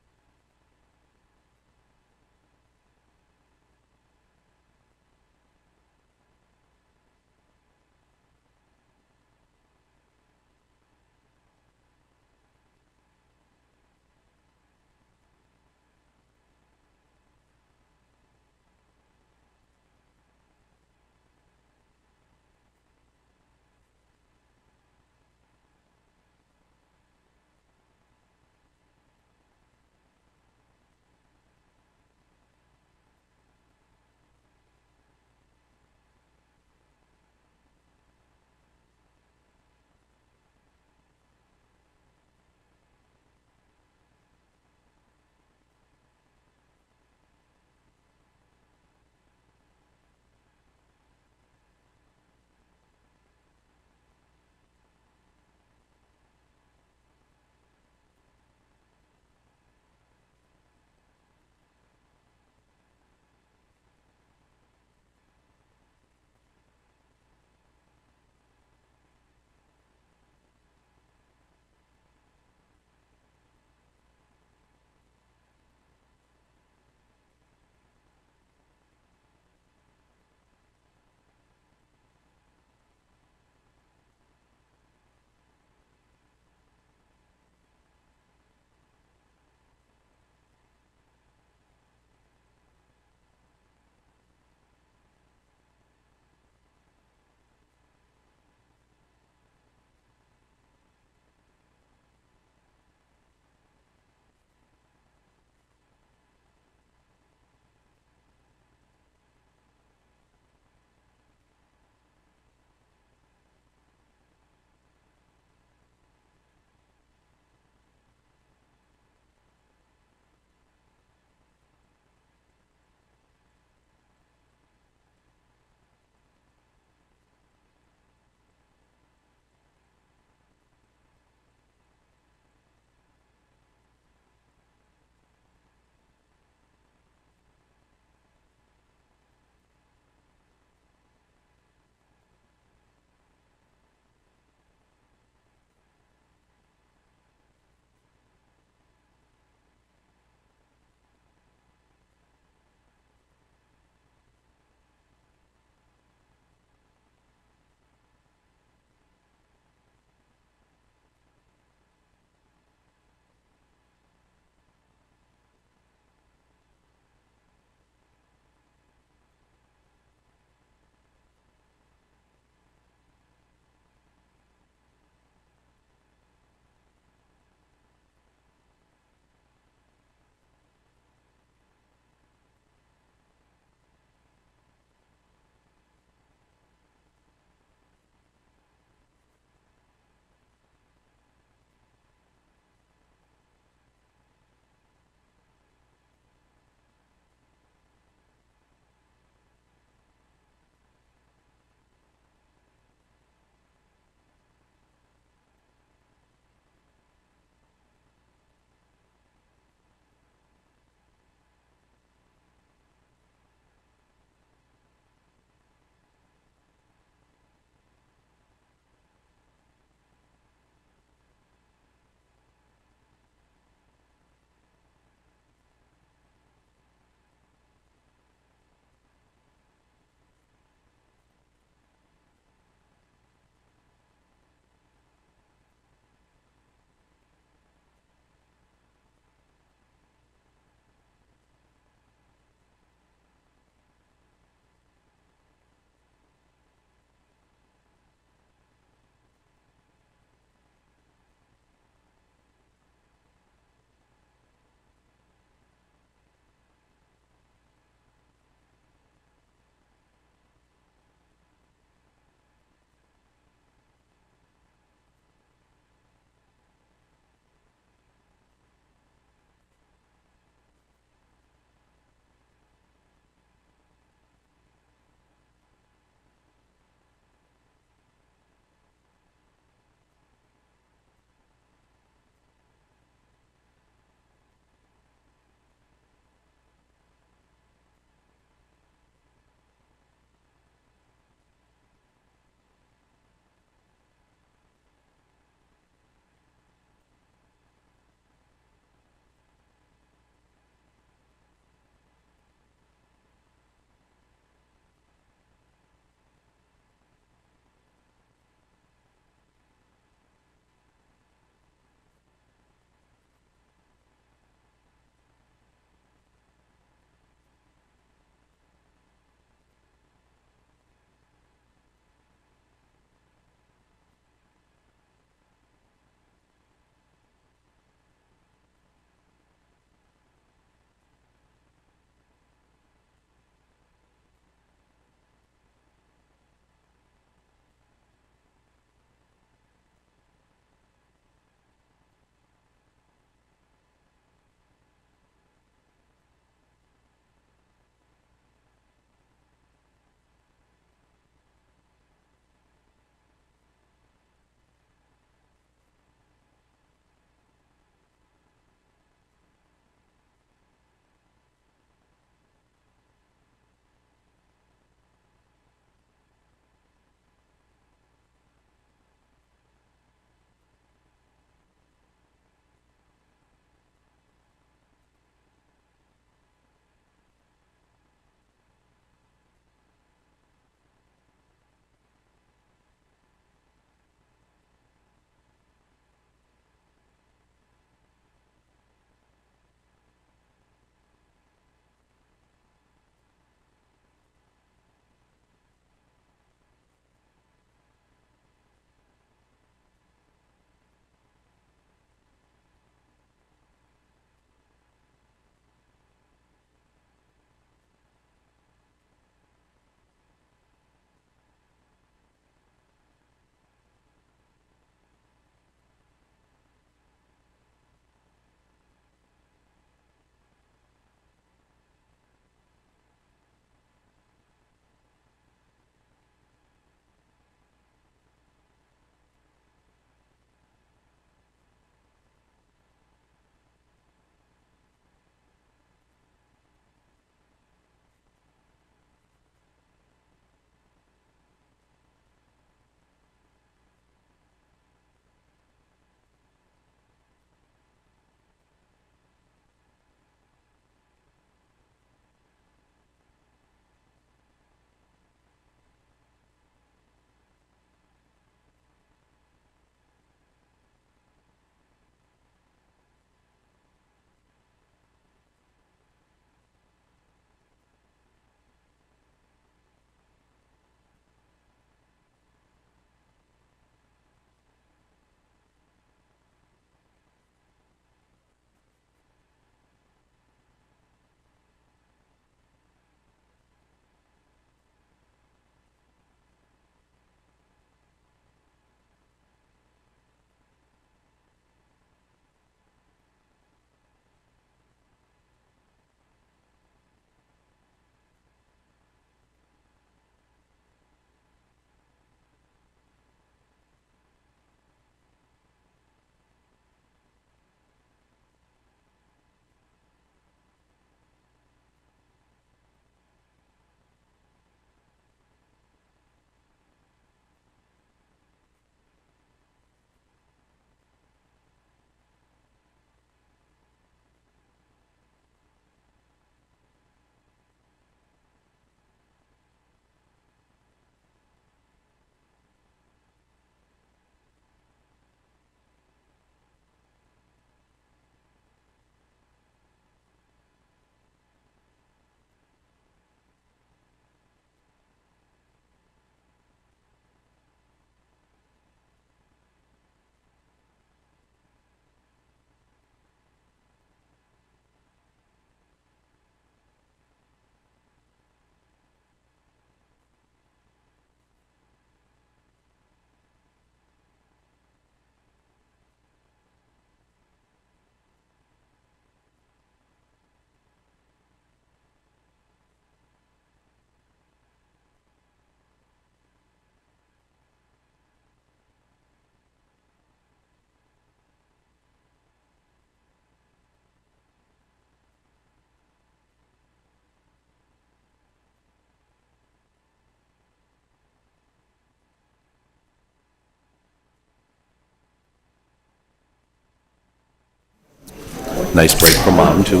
[SPEAKER 2] Nice break from mom, too.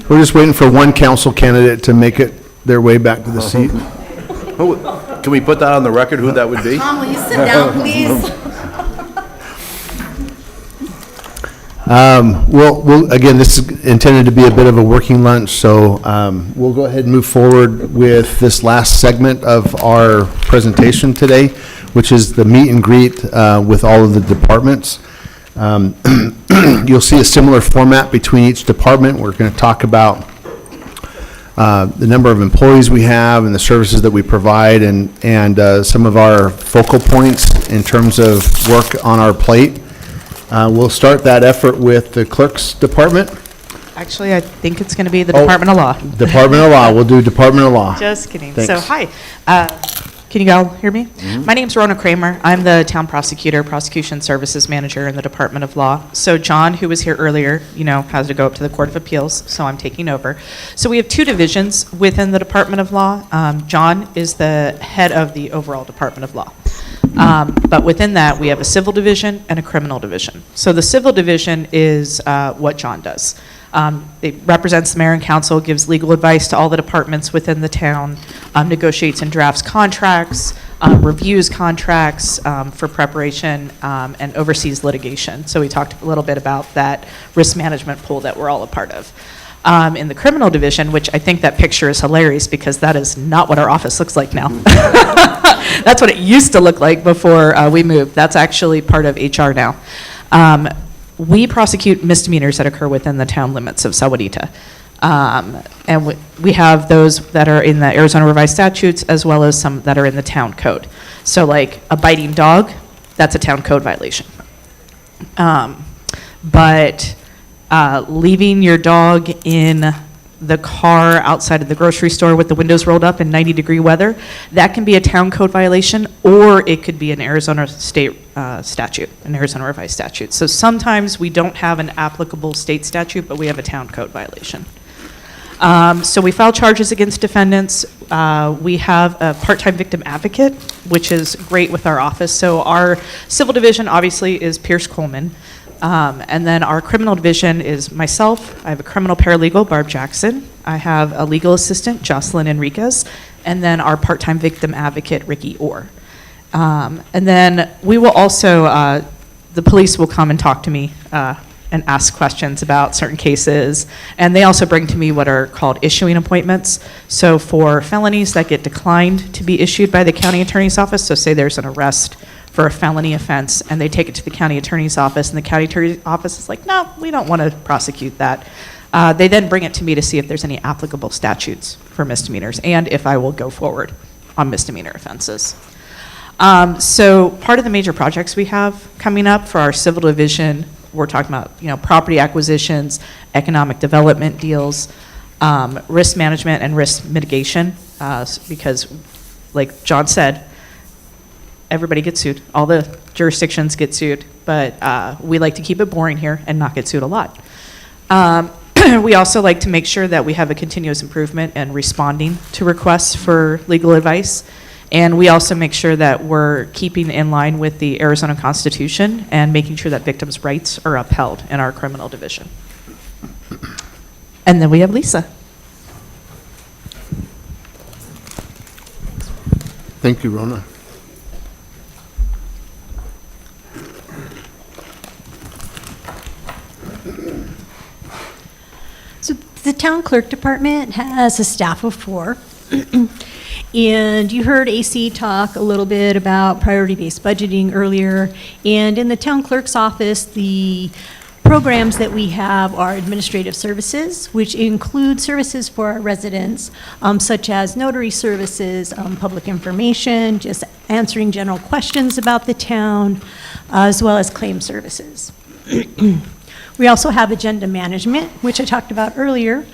[SPEAKER 1] We're just waiting for one council candidate to make it their way back to the seat.
[SPEAKER 2] Can we put that on the record, who that would be?
[SPEAKER 4] Tom, will you sit down, please?
[SPEAKER 1] Well, again, this is intended to be a bit of a working lunch, so we'll go ahead and move forward with this last segment of our presentation today, which is the meet and greet with all of the departments. You'll see a similar format between each department. We're going to talk about the number of employees we have and the services that we provide, and some of our focal points in terms of work on our plate. We'll start that effort with the clerk's department.
[SPEAKER 11] Actually, I think it's going to be the Department of Law.
[SPEAKER 1] Department of Law. We'll do Department of Law.
[SPEAKER 11] Just kidding.
[SPEAKER 1] Thanks.
[SPEAKER 11] So, hi. Can you all hear me? My name's Rona Kramer. I'm the town prosecutor, prosecution services manager in the Department of Law. So John, who was here earlier, has to go up to the Court of Appeals, so I'm taking over. So we have two divisions within the Department of Law. John is the head of the overall Department of Law. But within that, we have a civil division and a criminal division. So the civil division is what John does. It represents the mayor and council, gives legal advice to all the departments within the town, negotiates and drafts contracts, reviews contracts for preparation, and oversees litigation. So we talked a little bit about that risk management pool that we're all a part of. In the criminal division, which I think that picture is hilarious because that is not what our office looks like now. That's what it used to look like before we moved. That's actually part of HR now. We prosecute misdemeanors that occur within the town limits of Sahuarita. And we have those that are in the Arizona Revised Statutes as well as some that are in the town code. So like a biting dog, that's a town code violation. But leaving your dog in the car outside of the grocery store with the windows rolled up in 90-degree weather, that can be a town code violation, or it could be an Arizona state statute, an Arizona Revised Statute. So sometimes we don't have an applicable state statute, but we have a town code violation. So we file charges against defendants. We have a part-time victim advocate, which is great with our office. So our civil division obviously is Pierce Coleman. And then our criminal division is myself. I have a criminal paralegal, Barb Jackson. I have a legal assistant, Jocelyn Enriquez. And then our part-time victim advocate, Ricky Orr. And then we will also, the police will come and talk to me and ask questions about certain cases. And they also bring to me what are called issuing appointments. So for felonies that get declined to be issued by the county attorney's office, so say there's an arrest for a felony offense, and they take it to the county attorney's office, and the county attorney's office is like, no, we don't want to prosecute that. They then bring it to me to see if there's any applicable statutes for misdemeanors, and if I will go forward on misdemeanor offenses. So part of the major projects we have coming up for our civil division, we're talking about property acquisitions, economic development deals, risk management and risk mitigation, because like John said, everybody gets sued. All the jurisdictions get sued, but we like to keep it boring here and not get sued a lot. We also like to make sure that we have a continuous improvement and responding to requests for legal advice. And we also make sure that we're keeping in line with the Arizona Constitution and making sure that victims' rights are upheld in our criminal division. And then we have Lisa.
[SPEAKER 1] Thank you, Rona.
[SPEAKER 8] So the town clerk department has a staff of 4. And you heard AC talk a little bit about priority-based budgeting earlier. And in the town clerk's office, the programs that we have are administrative services, which include services for our residents, such as notary services, public information, just answering general questions about the town, as well as claim services. We also have agenda management, which I talked about earlier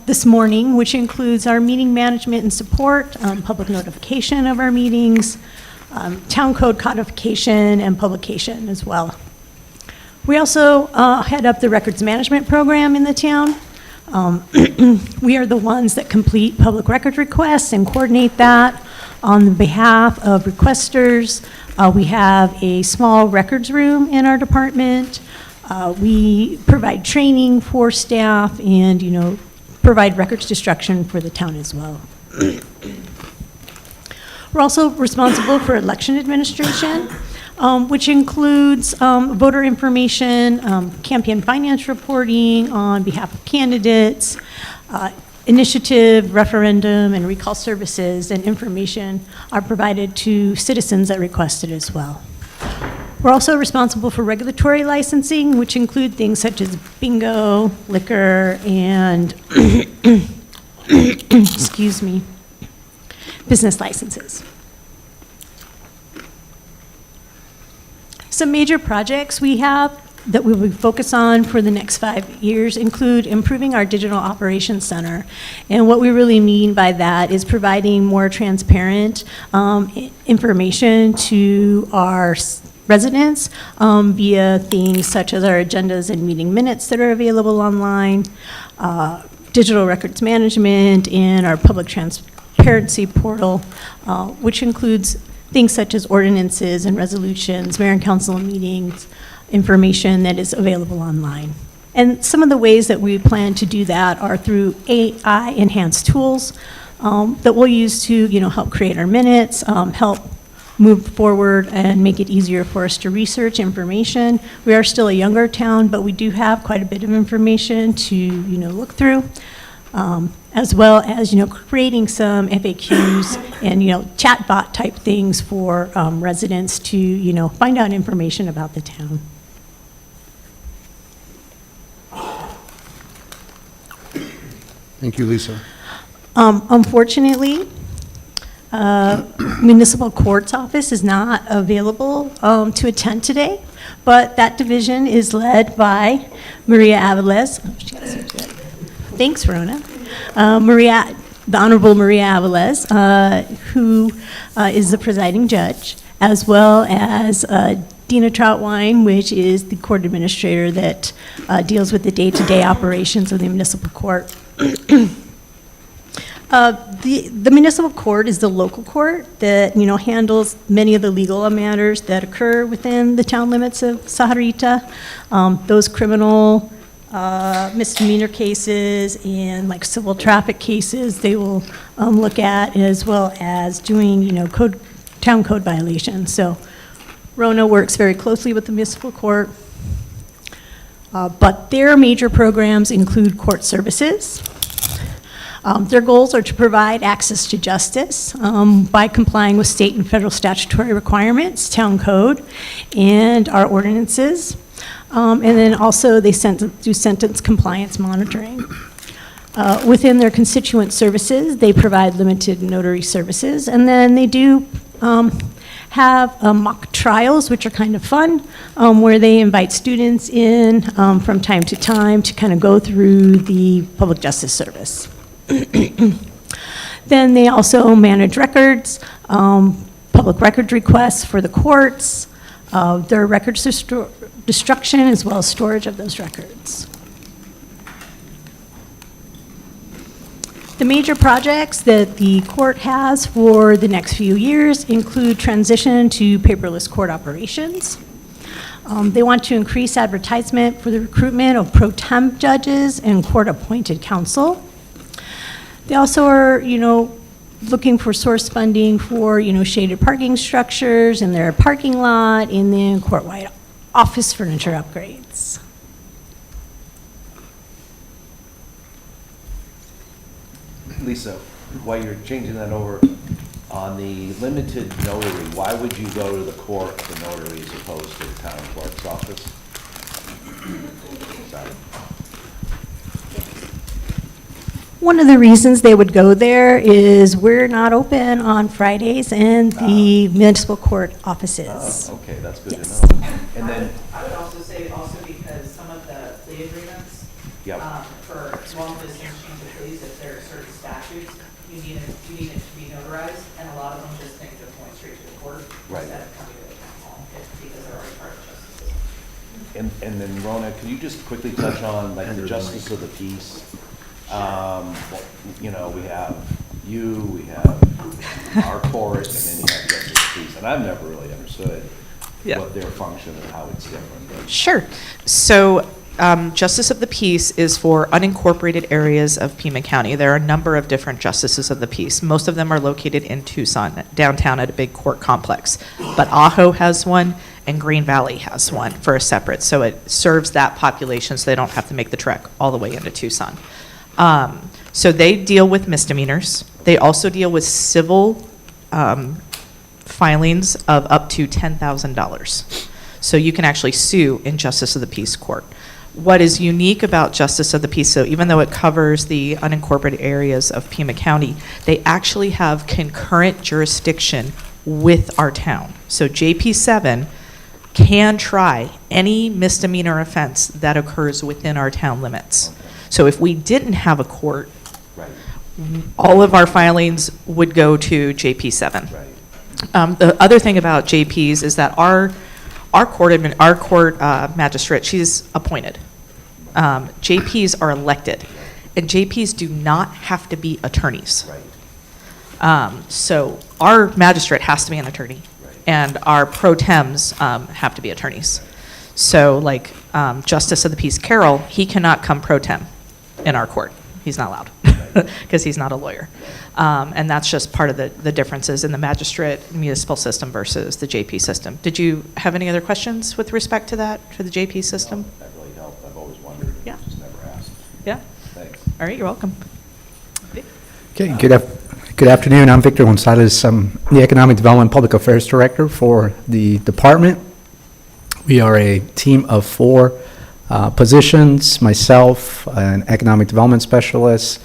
[SPEAKER 8] this morning, which includes our meeting management and support, public notification of our meetings, town code codification, and publication as well. We also head up the records management program in the town. We are the ones that complete public record requests and coordinate that. On behalf of requesters, we have a small records room in our department. We provide training for staff and, provide records destruction for the town as well. We're also responsible for election administration, which includes voter information, campaign finance reporting on behalf of candidates, initiative, referendum, and recall services and information are provided to citizens that request it as well. We're also responsible for regulatory licensing, which include things such as bingo, liquor, and, excuse me, business licenses. Some major projects we have that we will focus on for the next 5 years include improving our digital operations center. And what we really mean by that is providing more transparent information to our residents via things such as our agendas and meeting minutes that are available online, digital records management, and our public transparency portal, which includes things such as ordinances and resolutions, mayor and council meetings, information that is available online. And some of the ways that we plan to do that are through AI-enhanced tools that we'll use to, help create our minutes, help move forward and make it easier for us to research information. We are still a younger town, but we do have quite a bit of information to, look through. As well as, creating some FAQs and, chatbot type things for residents to, find out information about the town.
[SPEAKER 1] Thank you, Lisa.
[SPEAKER 8] Unfortunately, municipal court's office is not available to attend today, but that division is led by Maria Aviles. Thanks, Rona. The Honorable Maria Aviles, who is the presiding judge, as well as Dina Troutwine, which is the court administrator that deals with the day-to-day operations of the municipal court. The municipal court is the local court that, handles many of the legal matters that occur within the town limits of Sahuarita. Those criminal misdemeanor cases and like civil traffic cases they will look at, as well as doing, town code violations. So Rona works very closely with the municipal court, but their major programs include court services. Their goals are to provide access to justice by complying with state and federal statutory requirements, town code, and our ordinances. And then also they do sentence compliance monitoring. Within their constituent services, they provide limited notary services, and then they do have mock trials, which are kind of fun, where they invite students in from time to time to kind of go through the public justice service. Then they also manage records, public records requests for the courts, their records destruction, as well as storage of those records. The major projects that the court has for the next few years include transition to paperless court operations. They want to increase advertisement for the recruitment of pro tem judges and court-appointed counsel. They also are, looking for source funding for, shaded parking structures in their parking lot, and then court-wide office furniture upgrades.
[SPEAKER 2] Lisa, while you're changing that over, on the limited notary, why would you go to the court for notary as opposed to the town clerk's office? Sorry.
[SPEAKER 8] One of the reasons they would go there is we're not open on Fridays in the municipal court offices.
[SPEAKER 2] Okay, that's good
[SPEAKER 8] Yes.
[SPEAKER 2] to know. And then,
[SPEAKER 12] I would also say also because some of the plea agreements,
[SPEAKER 2] Yep.
[SPEAKER 12] For long distance change of pleas, if there are certain statutes, you need it to be notarized, and a lot of them just think they're going straight to the court
[SPEAKER 2] Right.
[SPEAKER 12] instead of coming to the town hall, because they're already part of the justice system.
[SPEAKER 2] and then Rona, can you just quickly touch on like the justice of the peace? We have, you, we have our court, and then you have justice of the peace. And I've never really understood
[SPEAKER 11] Yeah.
[SPEAKER 2] what their function and how it's different. But
[SPEAKER 11] Sure. So, Justice of the Peace is for unincorporated areas of Pima County. There are a number of different justices of the peace. Most of them are located in Tucson, downtown at a big court complex. But Ajo has one, and Green Valley has one for a separate. So it serves that population, so they don't have to make the trek all the way into Tucson. So they deal with misdemeanors. They also deal with civil filings of up to $10,000. So you can actually sue in Justice of the Peace Court. What is unique about Justice of the Peace, so even though it covers the unincorporated areas of Pima County, they actually have concurrent jurisdiction with our town. So JP7 can try any misdemeanor offense that occurs within our town limits. So if we didn't have a court,
[SPEAKER 2] right,
[SPEAKER 11] all of our filings would go to JP7.
[SPEAKER 2] right.
[SPEAKER 11] The other thing about JPs is that our court magistrate, she's appointed. JPs are elected, and JPs do not have to be attorneys.
[SPEAKER 2] Right.
[SPEAKER 11] So our magistrate has to be an attorney, and our pro tems have to be attorneys. So like Justice of the Peace Carroll, he cannot come pro tem in our court. He's not allowed because he's not a lawyer. And that's just part of the differences in the magistrate municipal system versus the JP system. Did you have any other questions with respect to that, for the JP system?
[SPEAKER 2] That really helped. I've always wondered.
[SPEAKER 11] Yeah.
[SPEAKER 2] Just never asked.
[SPEAKER 11] Yeah?
[SPEAKER 2] Thanks.
[SPEAKER 11] All right, you're welcome.
[SPEAKER 5] Okay, good afternoon. I'm Victor Gonzalez. I'm the Economic Development Public Affairs Director for the department. We are a team of 4 positions, myself, an economic development specialist,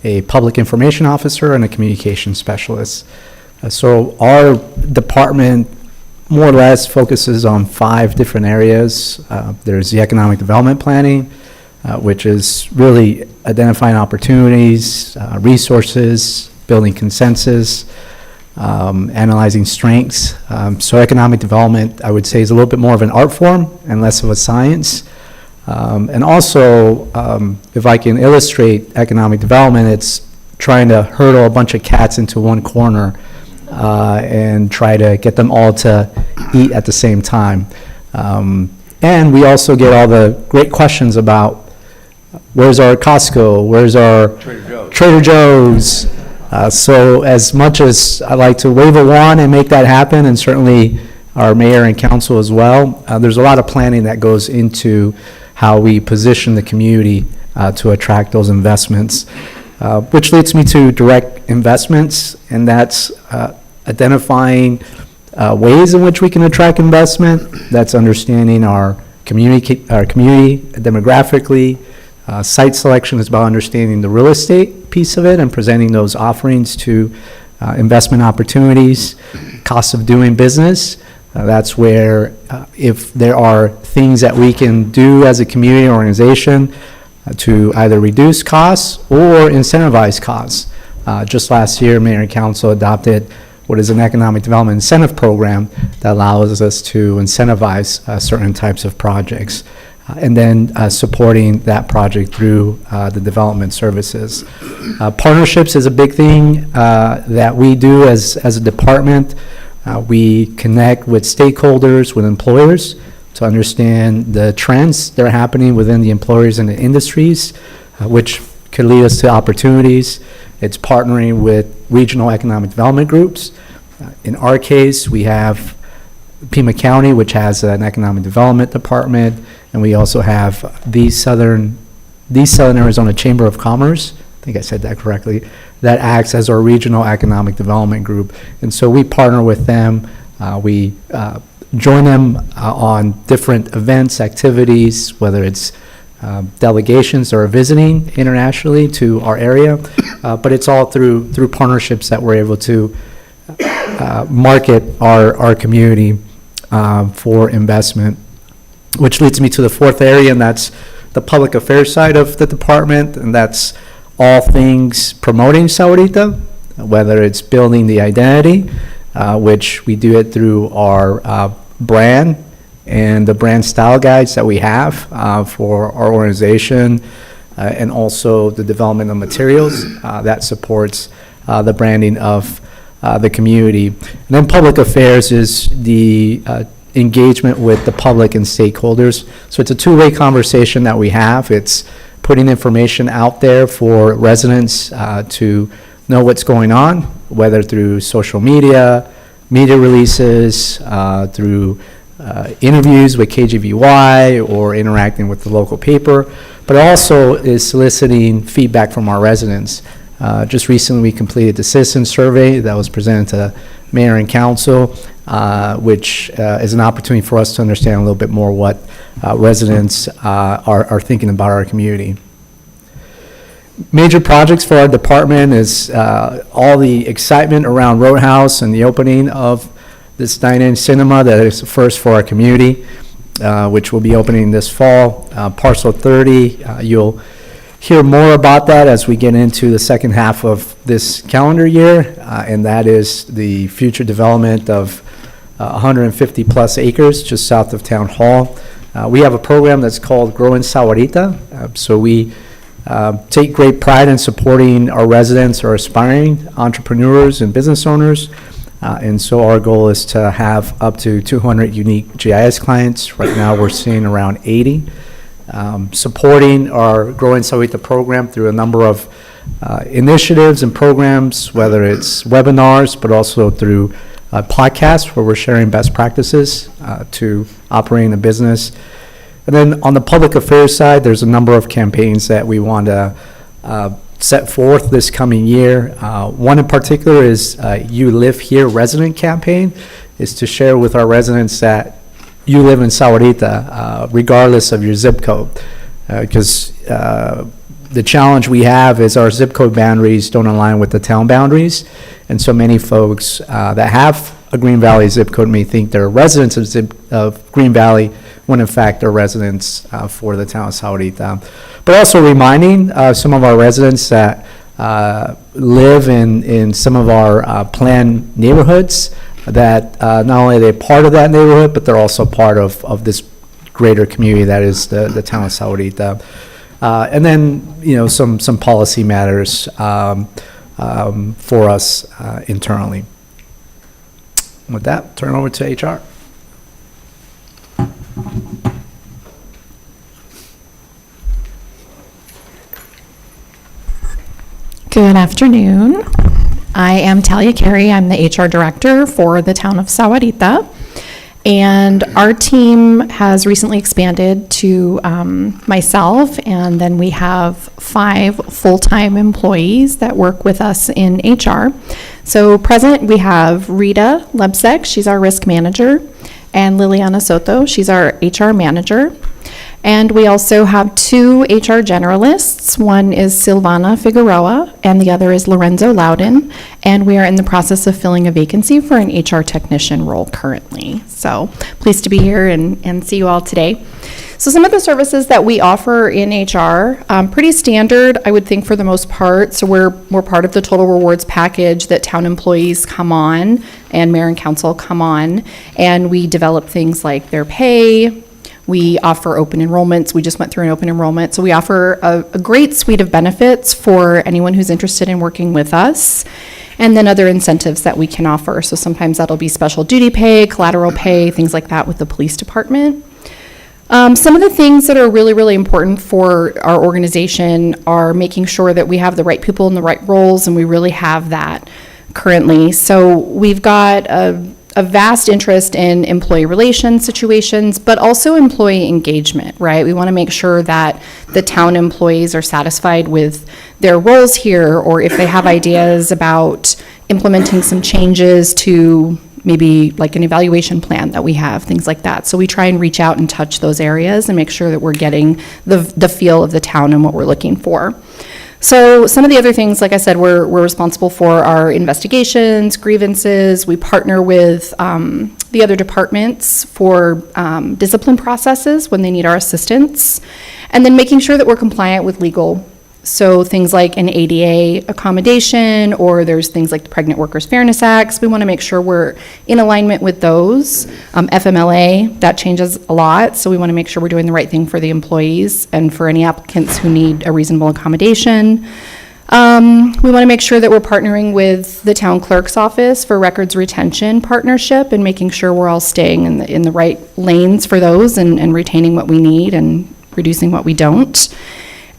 [SPEAKER 5] a public information officer, and a communication specialist. So our department more or less focuses on 5 different areas. There's the economic development planning, which is really identifying opportunities, resources, building consensus, analyzing strengths. So economic development, I would say, is a little bit more of an art form and less of a science. And also, if I can illustrate economic development, it's trying to hurdle a bunch of cats into one corner and try to get them all to eat at the same time. And we also get all the great questions about where's our Costco, where's our Trader Joe's. So as much as I like to wave a wand and make that happen, and certainly our mayor and council as well, there's a lot of planning that goes into how we position the community to attract those investments, which leads me to direct investments, and that's identifying ways in which we can attract investment. That's understanding our community demographically. Site selection is about understanding the real estate piece of it and presenting those offerings to investment opportunities. Cost of doing business. That's where if there are things that we can do as a community organization to either reduce costs or incentivize costs. Just last year, Mayor and Council adopted what is an economic development incentive program that allows us to incentivize certain types of projects. And then supporting that project through the development services. Partnerships is a big thing that we do as a department. We connect with stakeholders, with employers, to understand the trends that are happening within the employers and the industries, which could lead us to opportunities. It's partnering with regional economic development groups. In our case, we have Pima County, which has an economic development department, and we also have the Southern Arizona Chamber of Commerce, I think I said that correctly, that acts as our regional economic development group. And so we partner with them. We join them on different events, activities, whether it's delegations that are visiting internationally to our area, but it's all through partnerships that we're able to market our community for investment, which leads me to the 4th area, and that's the public affairs side of the department, and that's all things promoting Sahuarita, whether it's building the identity, which we do it through our brand and the brand style guides that we have for our organization, and also the development of materials that supports the branding of the community. And then public affairs is the engagement with the public and stakeholders. So it's a two-way conversation that we have. It's putting information out there for residents to know what's going on, whether through social media, media releases, through interviews with KGVY or interacting with the local paper, but also is soliciting feedback from our residents. Just recently, we completed the citizen survey that was presented to mayor and council, which is an opportunity for us to understand a little bit more what residents are thinking about our community. Major projects for our department is all the excitement around Roadhouse and the opening of this dine-in cinema that is the first for our community, which will be opening this fall. Parcel 30, you'll hear more about that as we get into the second half of this calendar year, and that is the future development of 150 plus acres just south of Town Hall. We have a program that's called Growing Sahuarita, so we take great pride in supporting our residents or aspiring entrepreneurs and business owners. And so our goal is to have up to 200 unique GIS clients. Right now, we're seeing around 80. Supporting our Growing Sahuarita program through a number of initiatives and programs, whether it's webinars, but also through podcasts where we're sharing best practices to operating a business. And then on the public affairs side, there's a number of campaigns that we want to set forth this coming year. One in particular is You Live Here resident campaign, is to share with our residents that you live in Sahuarita, regardless of your zip code. Because the challenge we have is our zip code boundaries don't align with the town boundaries. And so many folks that have a Green Valley zip code may think they're residents of Green Valley, when in fact they're residents for the town of Sahuarita. But also reminding some of our residents that live in some of our planned neighborhoods that not only are they part of that neighborhood, but they're also part of this greater community that is the town of Sahuarita. And then, you know, some policy matters for us internally. With that, turn over to HR.
[SPEAKER 13] Good afternoon. I am Talia Carey. I'm the HR director for the town of Sahuarita. And our team has recently expanded to myself, and then we have 5 full-time employees that work with us in HR. So present, we have Rita Lebsek, she's our risk manager, and Liliana Soto, she's our HR manager. And we also have 2 HR generalists. One is Silvana Figueroa, and the other is Lorenzo Loudon. And we are in the process of filling a vacancy for an HR technician role currently. So pleased to be here and see you all today. So some of the services that we offer in HR, pretty standard, I would think, for the most part. So we're part of the total rewards package that town employees come on and mayor and council come on. And we develop things like their pay. We offer open enrollments. We just went through an open enrollment. So we offer a great suite of benefits for anyone who's interested in working with us. And then other incentives that we can offer. So sometimes that'll be special duty pay, collateral pay, things like that with the police department. Some of the things that are really, really important for our organization are making sure that we have the right people in the right roles, and we really have that currently. So we've got a vast interest in employee relations situations, but also employee engagement, right? We want to make sure that the town employees are satisfied with their roles here, or if they have ideas about implementing some changes to maybe like an evaluation plan that we have, things like that. So we try and reach out and touch those areas and make sure that we're getting the feel of the town and what we're looking for. So some of the other things, like I said, we're responsible for our investigations, grievances. We partner with the other departments for discipline processes when they need our assistance, and then making sure that we're compliant with legal. So things like an ADA accommodation, or there's things like the Pregnant Workers Fairness Acts. We want to make sure we're in alignment with those. FMLA, that changes a lot, so we want to make sure we're doing the right thing for the employees and for any applicants who need a reasonable accommodation. We want to make sure that we're partnering with the town clerk's office for records retention partnership and making sure we're all staying in the right lanes for those and retaining what we need and reducing what we don't.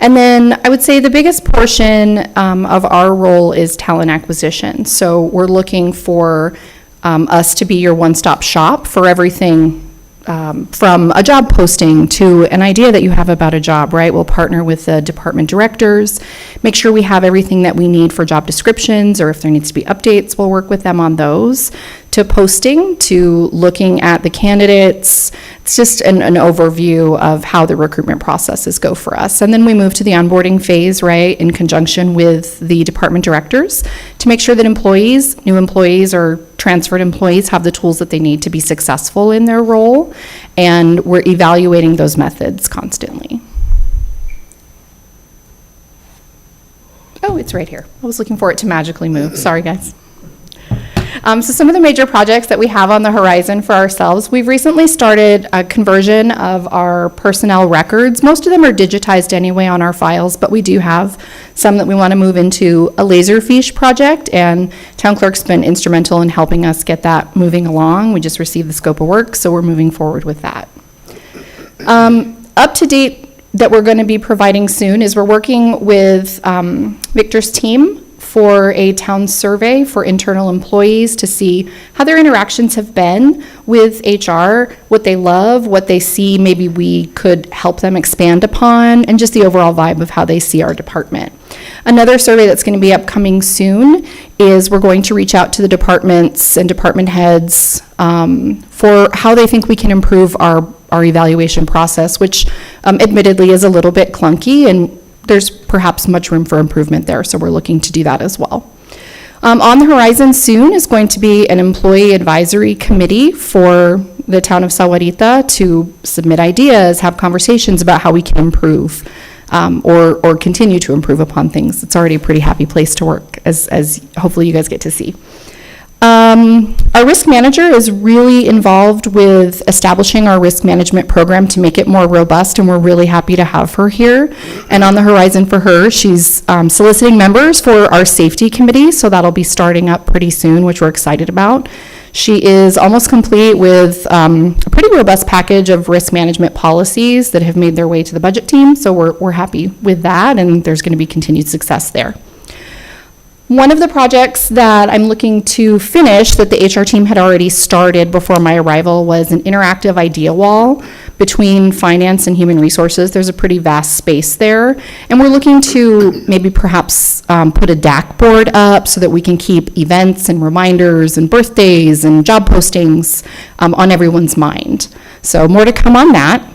[SPEAKER 13] And then I would say the biggest portion of our role is talent acquisition. So we're looking for us to be your one-stop shop for everything from a job posting to an idea that you have about a job, right? We'll partner with the department directors, make sure we have everything that we need for job descriptions, or if there needs to be updates, we'll work with them on those, to posting, to looking at the candidates. It's just an overview of how the recruitment processes go for us. And then we move to the onboarding phase, right, in conjunction with the department directors to make sure that employees, new employees or transferred employees have the tools that they need to be successful in their role. And we're evaluating those methods constantly. Oh, it's right here. I was looking for it to magically move. Sorry, guys. So some of the major projects that we have on the horizon for ourselves, we've recently started a conversion of our personnel records. Most of them are digitized anyway on our files, but we do have some that we want to move into a Laserfiche project, and town clerk's been instrumental in helping us get that moving along. We just received the scope of work, so we're moving forward with that. Up to date that we're going to be providing soon is we're working with Victor's team for a town survey for internal employees to see how their interactions have been with HR, what they love, what they see maybe we could help them expand upon, and just the overall vibe of how they see our department. Another survey that's going to be upcoming soon is we're going to reach out to the departments and department heads for how they think we can improve our evaluation process, which admittedly is a little bit clunky, and there's perhaps much room for improvement there, so we're looking to do that as well. On the horizon soon is going to be an employee advisory committee for the town of Sahuarita to submit ideas, have conversations about how we can improve or continue to improve upon things. It's already a pretty happy place to work, as hopefully you guys get to see. Our risk manager is really involved with establishing our risk management program to make it more robust, and we're really happy to have her here. And on the horizon for her, she's soliciting members for our safety committee, so that'll be starting up pretty soon, which we're excited about. She is almost complete with a pretty robust package of risk management policies that have made their way to the budget team, so we're happy with that, and there's going to be continued success there. One of the projects that I'm looking to finish that the HR team had already started before my arrival was an interactive idea wall between finance and human resources. There's a pretty vast space there, and we're looking to maybe perhaps put a DAC board up so that we can keep events and reminders and birthdays and job postings on everyone's mind. So more to come on that.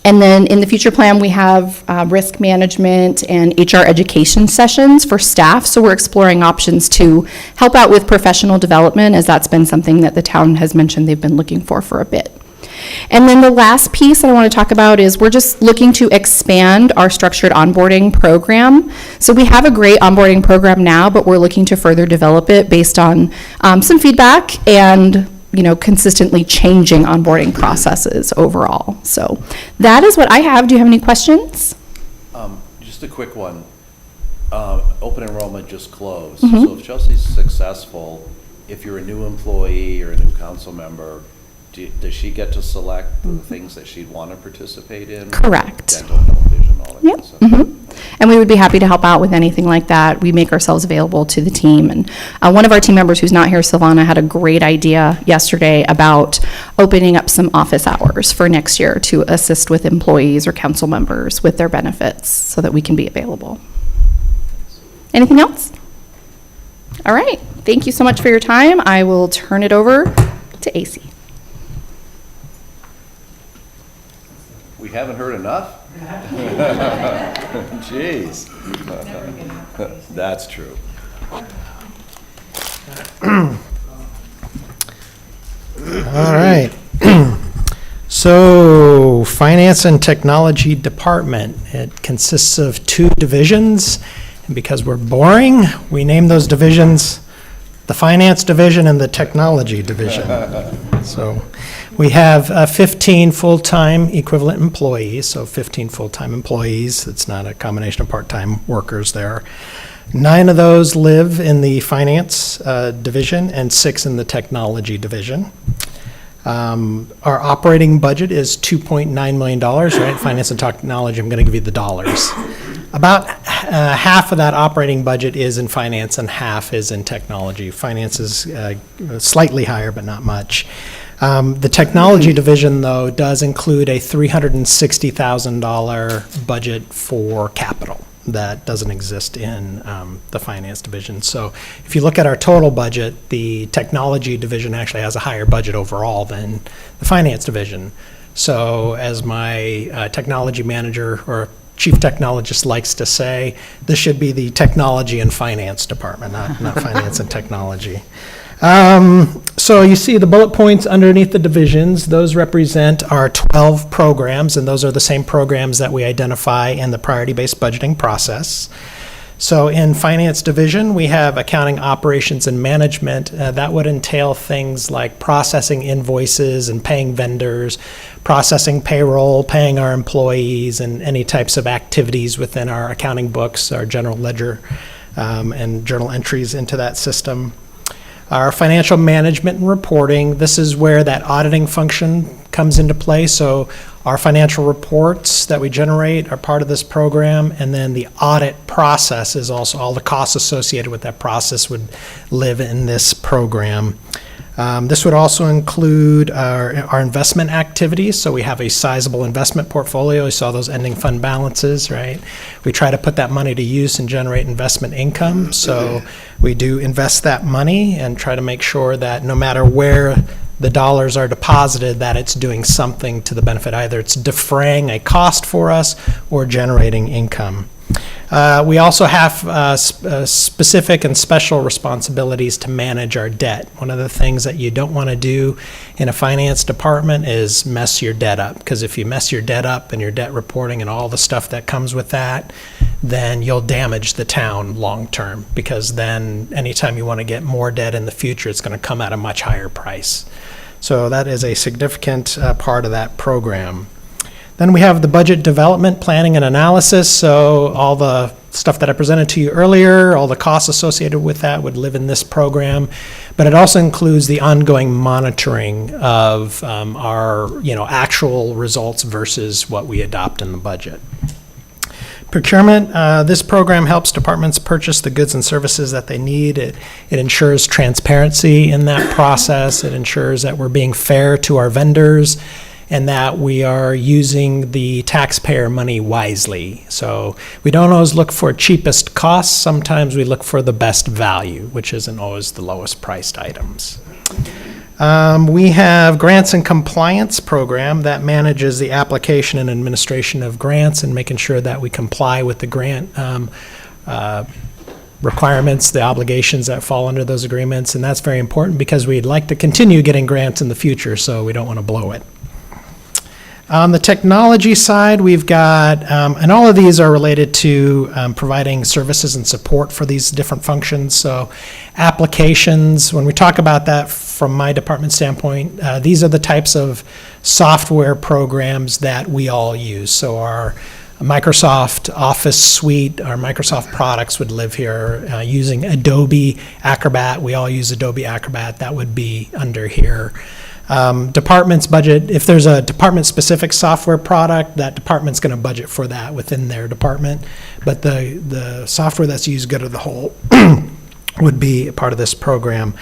[SPEAKER 13] And then in the future plan, we have risk management and HR education sessions for staff. So we're exploring options to help out with professional development, as that's been something that the town has mentioned they've been looking for a bit. And then the last piece that I want to talk about is we're just looking to expand our structured onboarding program. So we have a great onboarding program now, but we're looking to further develop it based on some feedback and consistently changing onboarding processes overall. So that is what I have. Do you have any questions?
[SPEAKER 2] Just a quick one. Open enrollment just closed. So if Chelsea's successful, if you're a new employee or a new council member, does she get to select the things that she'd want to participate in?
[SPEAKER 13] Correct.
[SPEAKER 2] Dental, health, vision, all that
[SPEAKER 13] Yep.
[SPEAKER 2] kind of stuff.
[SPEAKER 13] And we would be happy to help out with anything like that. We make ourselves available to the team. And one of our team members who's not here, Silvana, had a great idea yesterday about opening up some office hours for next year to assist with employees or council members with their benefits so that we can be available. Anything else? All right. Thank you so much for your time. I will turn it over to AC.
[SPEAKER 2] We haven't heard enough? Jeez. That's true.
[SPEAKER 9] All right. So, Finance and Technology Department. It consists of 2 divisions, and because we're boring, we name those divisions the Finance Division and the Technology Division. So, we have 15 full-time equivalent employees, so 15 full-time employees. It's not a combination of part-time workers there. 9 of those live in the finance division and 6 in the technology division. Our operating budget is $2.9 million, right? Finance and technology, I'm going to give you the dollars. About half of that operating budget is in finance and half is in technology. Finance is slightly higher, but not much. The technology division, though, does include a $360,000 budget for capital. That doesn't exist in the finance division. So if you look at our total budget, the technology division actually has a higher budget overall than the finance division. So as my technology manager or chief technologist likes to say, this should be the technology and finance department, not finance and technology. So you see the bullet points underneath the divisions. Those represent our 12 programs, and those are the same programs that we identify in the priority-based budgeting process. So in finance division, we have accounting, operations, and management. That would entail things like processing invoices and paying vendors, processing payroll, paying our employees, and any types of activities within our accounting books, our general ledger, and journal entries into that system. Our financial management and reporting, this is where that auditing function comes into play. So our financial reports that we generate are part of this program, and then the audit process is also, all the costs associated with that process would live in this program. This would also include our investment activities. So we have a sizable investment portfolio. You saw those ending fund balances, right? We try to put that money to use and generate investment income. So we do invest that money and try to make sure that no matter where the dollars are deposited, that it's doing something to the benefit. Either it's defraying a cost for us or generating income. We also have specific and special responsibilities to manage our debt. One of the things that you don't want to do in a finance department is mess your debt up, because if you mess your debt up and your debt reporting and all the stuff that comes with that, then you'll damage the town long term, because then anytime you want to get more debt in the future, it's going to come at a much higher price. So that is a significant part of that program. Then we have the budget development, planning, and analysis. So all the stuff that I presented to you earlier, all the costs associated with that would live in this program. But it also includes the ongoing monitoring of our actual results versus what we adopt in the budget. Procurement, this program helps departments purchase the goods and services that they need. It ensures transparency in that process. It ensures that we're being fair to our vendors, and that we are using the taxpayer money wisely. So we don't always look for cheapest costs. Sometimes we look for the best value, which isn't always the lowest priced items. We have grants and compliance program that manages the application and administration of grants and making sure that we comply with the grant requirements, the obligations that fall under those agreements. And that's very important because we'd like to continue getting grants in the future, so we don't want to blow it. On the technology side, we've got, and all of these are related to providing services and support for these different functions. So applications, when we talk about that from my department standpoint, these are the types of software programs that we all use. So our Microsoft Office suite, our Microsoft products would live here. Using Adobe Acrobat, we all use Adobe Acrobat, that would be under here. Department's budget, if there's a department-specific software product, that department's going to budget for that within their department. But the software that's used good of the whole would be a part of this program.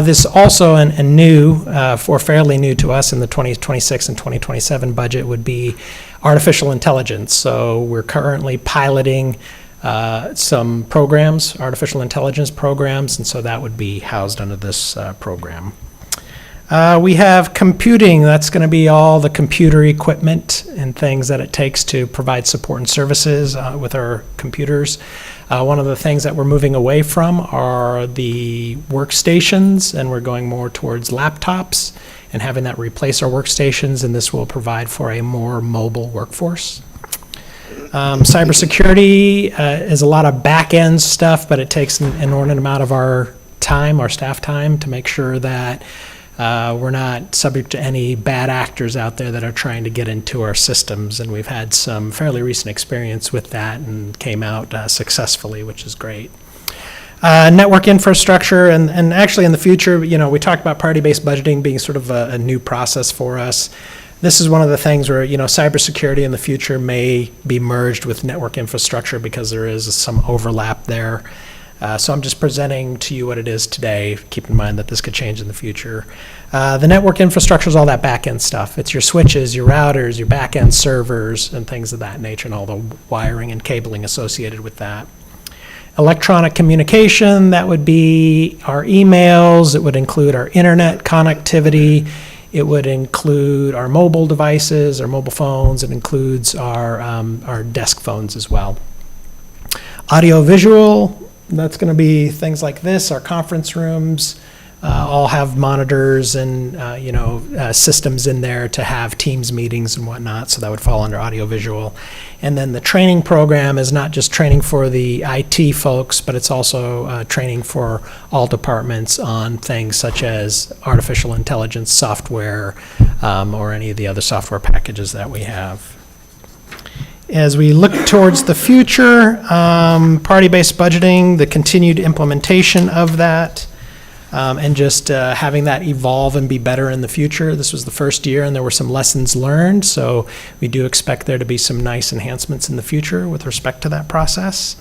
[SPEAKER 9] This also, and new, for fairly new to us in the 2026 and 2027 budget, would be artificial intelligence. So we're currently piloting some programs, artificial intelligence programs, and so that would be housed under this program. We have computing. That's going to be all the computer equipment and things that it takes to provide support and services with our computers. One of the things that we're moving away from are the workstations, and we're going more towards laptops and having that replace our workstations, and this will provide for a more mobile workforce. Cybersecurity is a lot of back-end stuff, but it takes an inordinate amount of our time, our staff time, to make sure that we're not subject to any bad actors out there that are trying to get into our systems, and we've had some fairly recent experience with that and came out successfully, which is great. Network infrastructure, and actually in the future, we talked about priority-based budgeting being sort of a new process for us. This is one of the things where, cybersecurity in the future may be merged with network infrastructure because there is some overlap there. So I'm just presenting to you what it is today. Keep in mind that this could change in the future. The network infrastructure is all that back-end stuff. It's your switches, your routers, your back-end servers, and things of that nature, and all the wiring and cabling associated with that. Electronic communication, that would be our emails, it would include our internet connectivity, it would include our mobile devices, our mobile phones, it includes our desk phones as well. Audio-visual, that's going to be things like this. Our conference rooms all have monitors and systems in there to have Teams meetings and whatnot, so that would fall under audiovisual. And then the training program is not just training for the IT folks, but it's also training for all departments on things such as artificial intelligence software or any of the other software packages that we have. As we look towards the future, party-based budgeting, the continued implementation of that, and just having that evolve and be better in the future. This was the first year, and there were some lessons learned, so we do expect there to be some nice enhancements in the future with respect to that process.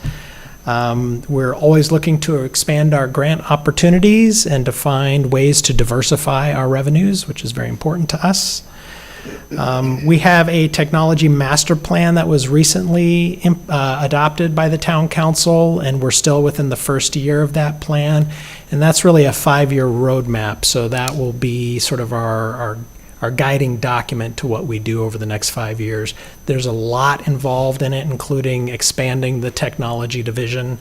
[SPEAKER 9] We're always looking to expand our grant opportunities and to find ways to diversify our revenues, which is very important to us. We have a technology master plan that was recently adopted by the town council, and we're still within the first year of that plan. And that's really a 5-year roadmap, so that will be sort of our guiding document to what we do over the next 5 years. There's a lot involved in it, including expanding the technology division.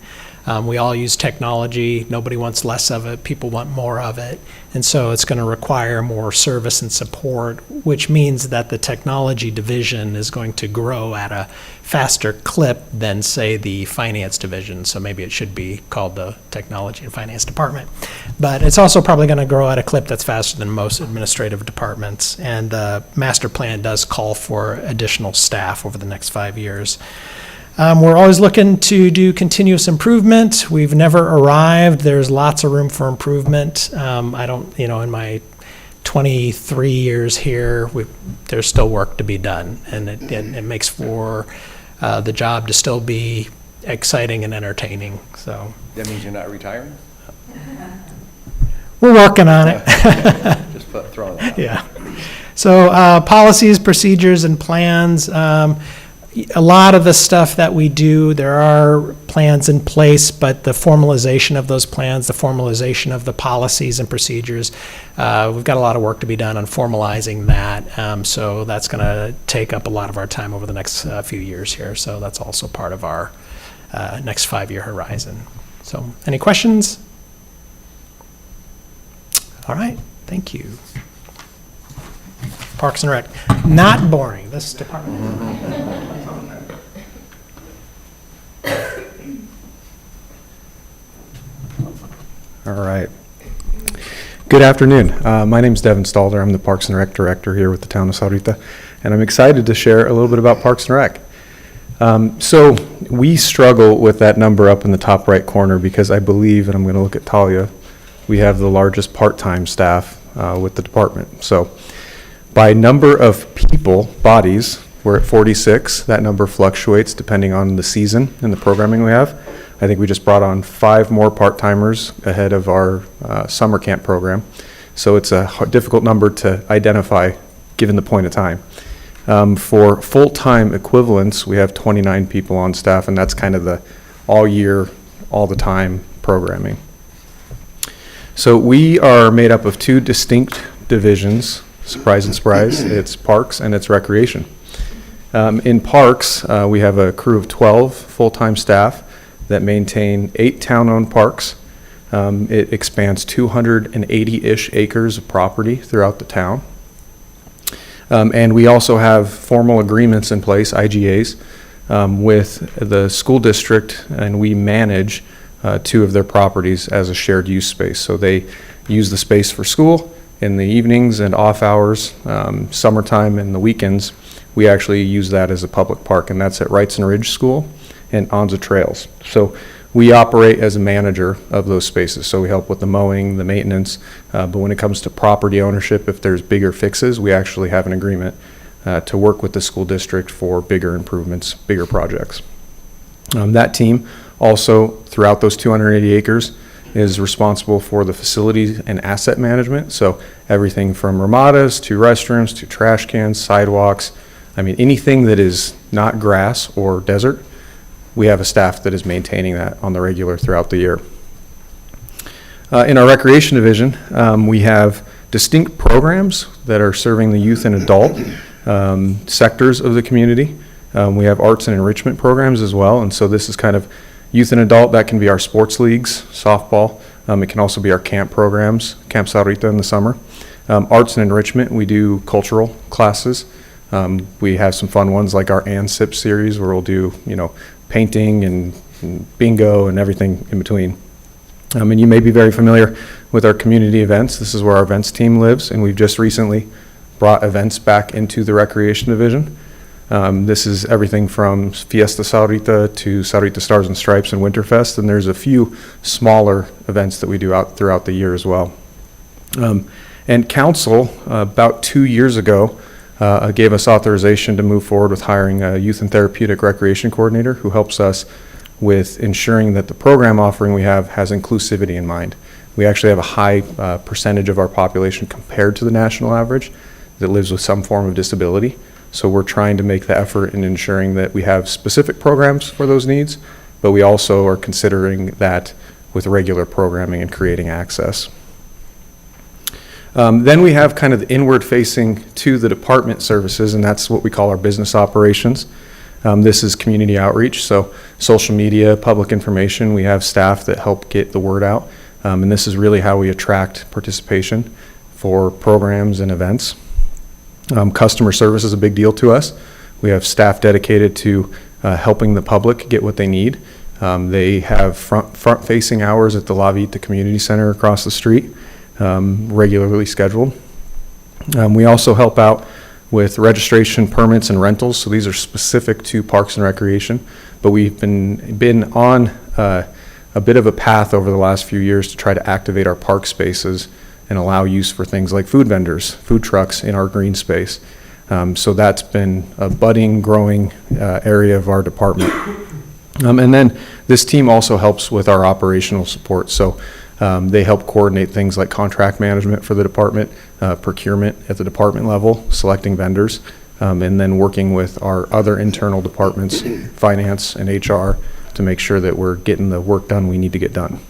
[SPEAKER 9] We all use technology. Nobody wants less of it. People want more of it. And so it's going to require more service and support, which means that the technology division is going to grow at a faster clip than, say, the finance division. So maybe it should be called the Technology and Finance Department. But it's also probably going to grow at a clip that's faster than most administrative departments. And the master plan does call for additional staff over the next 5 years. We're always looking to do continuous improvement. We've never arrived. There's lots of room for improvement. I don't, in my 23 years here, there's still work to be done. And it makes for the job to still be exciting and entertaining. So
[SPEAKER 2] That means you're not retiring?
[SPEAKER 9] we're working on it.
[SPEAKER 2] Just throwing it out.
[SPEAKER 9] Yeah. So policies, procedures, and plans. A lot of the stuff that we do, there are plans in place, but the formalization of those plans, the formalization of the policies and procedures, we've got a lot of work to be done on formalizing that. So that's going to take up a lot of our time over the next few years here. So that's also part of our next 5-year horizon. So any questions? All right, thank you. Parks and Rec, not boring, this department.
[SPEAKER 14] All right. Good afternoon. My name's Devin Stalder. I'm the Parks and Rec Director here with the town of Sahuarita, and I'm excited to share a little bit about Parks and Rec. So we struggle with that number up in the top right corner because I believe, and I'm going to look at Talia, we have the largest part-time staff with the department. So by number of people, bodies, we're at 46. That number fluctuates depending on the season and the programming we have. I think we just brought on 5 more part-timers ahead of our summer camp program. So it's a difficult number to identify given the point of time. For full-time equivalents, we have 29 people on staff, and that's kind of the all year, all the time programming. So we are made up of 2 distinct divisions, surprise and surprise. It's parks and it's recreation. In parks, we have a crew of 12 full-time staff that maintain 8 town-owned parks. It expands 280-ish acres of property throughout the town. And we also have formal agreements in place, IGAs, with the school district, and we manage 2 of their properties as a shared use space. So they use the space for school in the evenings and off hours, summertime and the weekends. We actually use that as a public park, and that's at Wrights and Ridge School and Onza Trails. So we operate as a manager of those spaces. So we help with the mowing, the maintenance, but when it comes to property ownership, if there's bigger fixes, we actually have an agreement to work with the school district for bigger improvements, bigger projects. That team also, throughout those 280 acres, is responsible for the facilities and asset management. So everything from ramadas to restrooms to trash cans, sidewalks. I mean, anything that is not grass or desert, we have a staff that is maintaining that on the regular throughout the year. In our recreation division, we have distinct programs that are serving the youth and adult sectors of the community. We have arts and enrichment programs as well, and so this is kind of youth and adult. That can be our sports leagues, softball. It can also be our camp programs, Camp Saurita in the summer. Arts and enrichment, we do cultural classes. We have some fun ones like our ANSIP series where we'll do, painting and bingo and everything in between. And you may be very familiar with our community events. This is where our events team lives, and we've just recently brought events back into the recreation division. This is everything from Fiesta Saurita to Saurita Stars and Stripes and Winterfest, and there's a few smaller events that we do out throughout the year as well. And council, about 2 years ago, gave us authorization to move forward with hiring a youth and therapeutic recreation coordinator who helps us with ensuring that the program offering we have has inclusivity in mind. We actually have a high percentage of our population compared to the national average that lives with some form of disability. So we're trying to make the effort in ensuring that we have specific programs for those needs, but we also are considering that with regular programming and creating access. Then we have kind of the inward facing to the department services, and that's what we call our business operations. This is community outreach, so social media, public information. We have staff that help get the word out, and this is really how we attract participation for programs and events. Customer service is a big deal to us. We have staff dedicated to helping the public get what they need. They have front-facing hours at the La Vita Community Center across the street, regularly scheduled. We also help out with registration, permits, and rentals. So these are specific to Parks and Recreation, but we've been on a bit of a path over the last few years to try to activate our park spaces and allow use for things like food vendors, food trucks in our green space. So that's been a budding, growing area of our department. And then this team also helps with our operational support. So they help coordinate things like contract management for the department, procurement at the department level, selecting vendors, and then working with our other internal departments, finance and HR, to make sure that we're getting the work done we need to get done.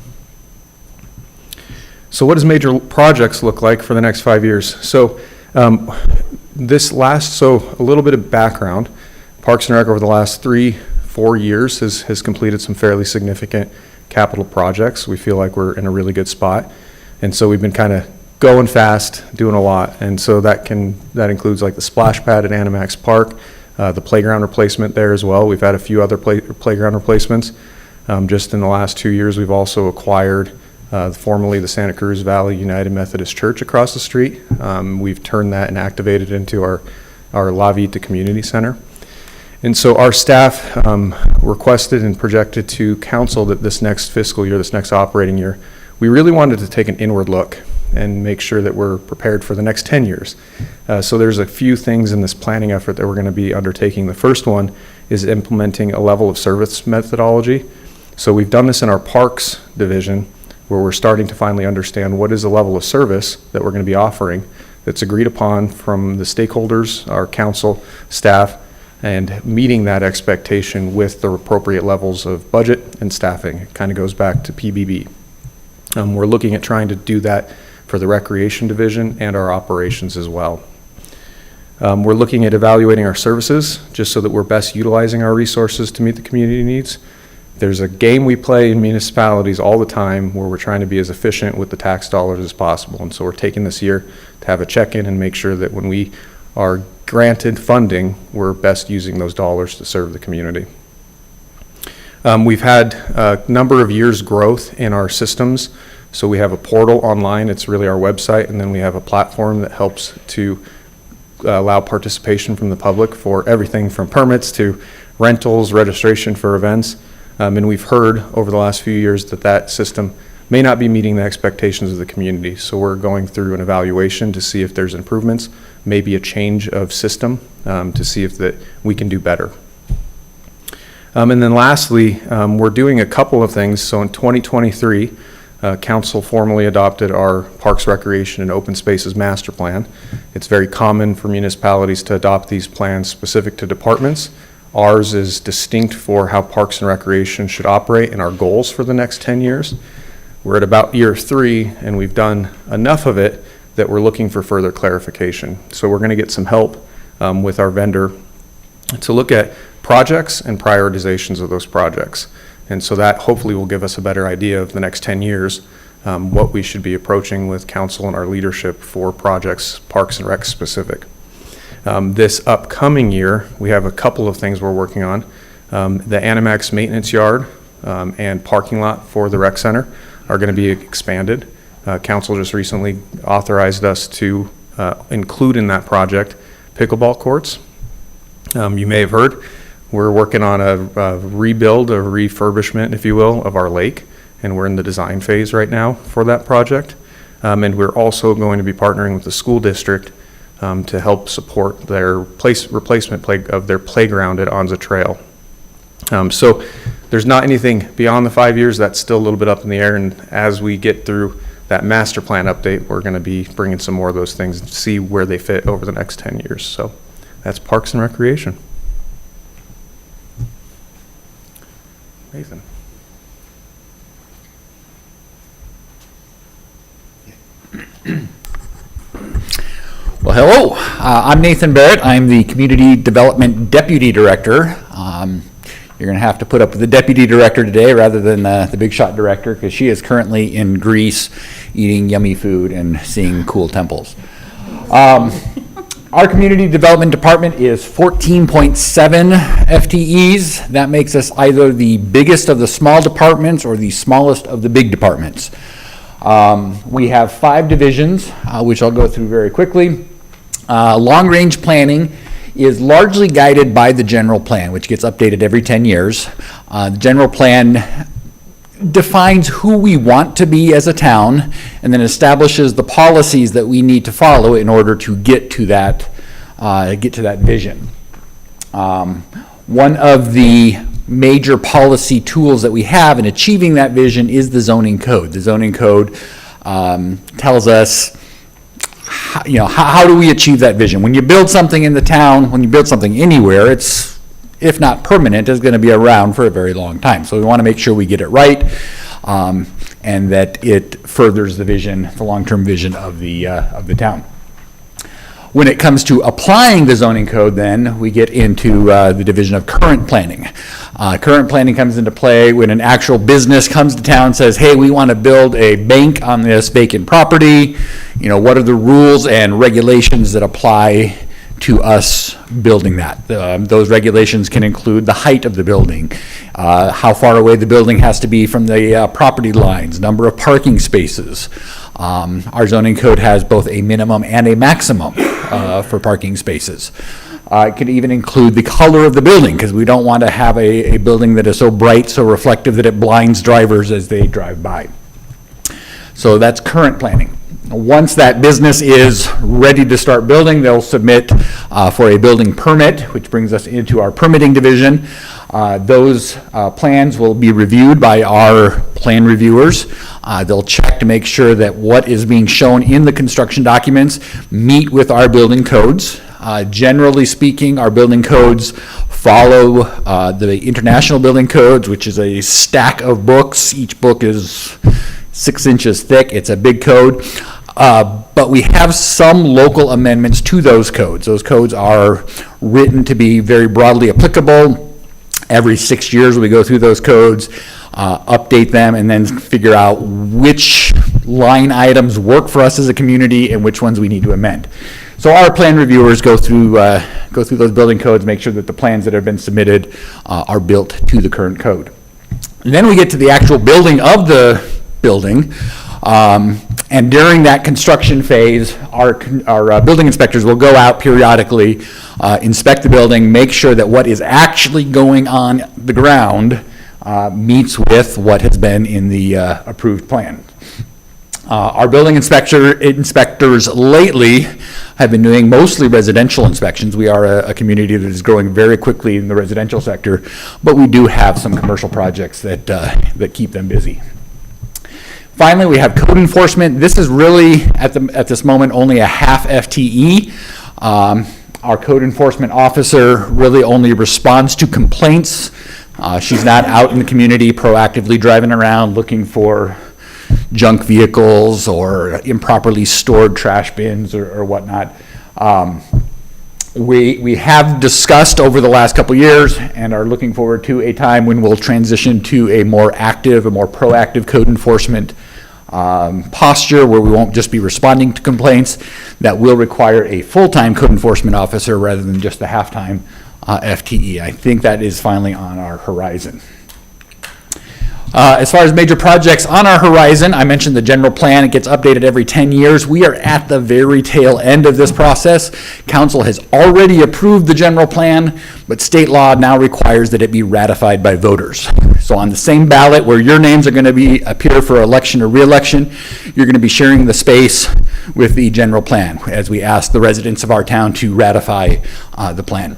[SPEAKER 14] So what does major projects look like for the next 5 years? So a little bit of background. Parks and Rec over the last 3-4 years has completed some fairly significant capital projects. We feel like we're in a really good spot. And so we've been kind of going fast, doing a lot. And so that includes like the splash pad at Animax Park, the playground replacement there as well. We've had a few other playground replacements. Just in the last 2 years, we've also acquired formerly the Santa Cruz Valley United Methodist Church across the street. We've turned that and activated into our La Vita Community Center. And so our staff requested and projected to council that this next fiscal year, this next operating year, we really wanted to take an inward look and make sure that we're prepared for the next 10 years. So there's a few things in this planning effort that we're going to be undertaking. The first one is implementing a level of service methodology. So we've done this in our parks division, where we're starting to finally understand what is the level of service that we're going to be offering that's agreed upon from the stakeholders, our council, staff, and meeting that expectation with the appropriate levels of budget and staffing. It kind of goes back to PBB. We're looking at trying to do that for the recreation division and our operations as well. We're looking at evaluating our services just so that we're best utilizing our resources to meet the community needs. There's a game we play in municipalities all the time where we're trying to be as efficient with the tax dollars as possible. And so we're taking this year to have a check-in and make sure that when we are granted funding, we're best using those dollars to serve the community. We've had a number of years growth in our systems. So we have a portal online, it's really our website, and then we have a platform that helps to allow participation from the public for everything from permits to rentals, registration for events. And we've heard over the last few years that that system may not be meeting the expectations of the community. So we're going through an evaluation to see if there's improvements, maybe a change of system to see if that we can do better. And then lastly, we're doing a couple of things. So in 2023, Council formally adopted our Parks, Recreation, and Open Spaces Master Plan. It's very common for municipalities to adopt these plans specific to departments. Ours is distinct for how Parks and Recreation should operate and our goals for the next 10 years. We're at about year 3, and we've done enough of it that we're looking for further clarification. So we're going to get some help with our vendor to look at projects and prioritizations of those projects. And so that hopefully will give us a better idea of the next 10 years, what we should be approaching with council and our leadership for projects, Parks and Rec specific. This upcoming year, we have a couple of things we're working on. The Animax maintenance yard and parking lot for the rec center are going to be expanded. Council just recently authorized us to include in that project pickleball courts. You may have heard, we're working on a rebuild, a refurbishment, if you will, of our lake, and we're in the design phase right now for that project. And we're also going to be partnering with the school district to help support their replacement of their playground at Onza Trail. So there's not anything beyond the 5 years. That's still a little bit up in the air, and as we get through that master plan update, we're going to be bringing some more of those things to see where they fit over the next 10 years. So that's Parks and Recreation. Nathan.
[SPEAKER 15] Well, hello. I'm Nathan Barrett. I'm the Community Development Deputy Director. You're going to have to put up with the Deputy Director today rather than the big shot director, because she is currently in Greece eating yummy food and seeing cool temples. Our Community Development Department is 14.7 FTEs. That makes us either the biggest of the small departments or the smallest of the big departments. We have 5 divisions, which I'll go through very quickly. Long-range planning is largely guided by the general plan, which gets updated every 10 years. The general plan defines who we want to be as a town and then establishes the policies that we need to follow in order to get to that vision. One of the major policy tools that we have in achieving that vision is the zoning code. The zoning code tells us how do we achieve that vision. When you build something in the town, when you build something anywhere, it's, if not permanent, is going to be around for a very long time. So we want to make sure we get it right and that it furthers the vision, the long-term vision of the town. When it comes to applying the zoning code, then we get into the division of current planning. Current planning comes into play when an actual business comes to town and says, hey, we want to build a bank on this vacant property. What are the rules and regulations that apply to us building that? Those regulations can include the height of the building, how far away the building has to be from the property lines, number of parking spaces. Our zoning code has both a minimum and a maximum for parking spaces. It can even include the color of the building, because we don't want to have a building that is so bright, so reflective that it blinds drivers as they drive by. So that's current planning. Once that business is ready to start building, they'll submit for a building permit, which brings us into our permitting division. Those plans will be reviewed by our plan reviewers. They'll check to make sure that what is being shown in the construction documents meet with our building codes. Generally speaking, our building codes follow the international building codes, which is a stack of books. Each book is 6 inches thick. It's a big code. But we have some local amendments to those codes. Those codes are written to be very broadly applicable. Every 6 years, we go through those codes, update them, and then figure out which line items work for us as a community and which ones we need to amend. So our plan reviewers go through those building codes, make sure that the plans that have been submitted are built to the current code. And then we get to the actual building of the building. And during that construction phase, our building inspectors will go out periodically, inspect the building, make sure that what is actually going on the ground meets with what has been in the approved plan. Our building inspectors lately have been doing mostly residential inspections. We are a community that is growing very quickly in the residential sector, but we do have some commercial projects that keep them busy. Finally, we have code enforcement. This is really, at this moment, only a half FTE. Our code enforcement officer really only responds to complaints. She's not out in the community proactively driving around looking for junk vehicles or improperly stored trash bins or whatnot. We have discussed over the last couple years and are looking forward to a time when we'll transition to a more active, a more proactive code enforcement posture where we won't just be responding to complaints. That will require a full-time code enforcement officer rather than just a half-time FTE. I think that is finally on our horizon. As far as major projects on our horizon, I mentioned the general plan. It gets updated every 10 years. We are at the very tail end of this process. Council has already approved the general plan, but state law now requires that it be ratified by voters. So on the same ballot where your names are going to appear for election or re-election, you're going to be sharing the space with the general plan as we ask the residents of our town to ratify the plan.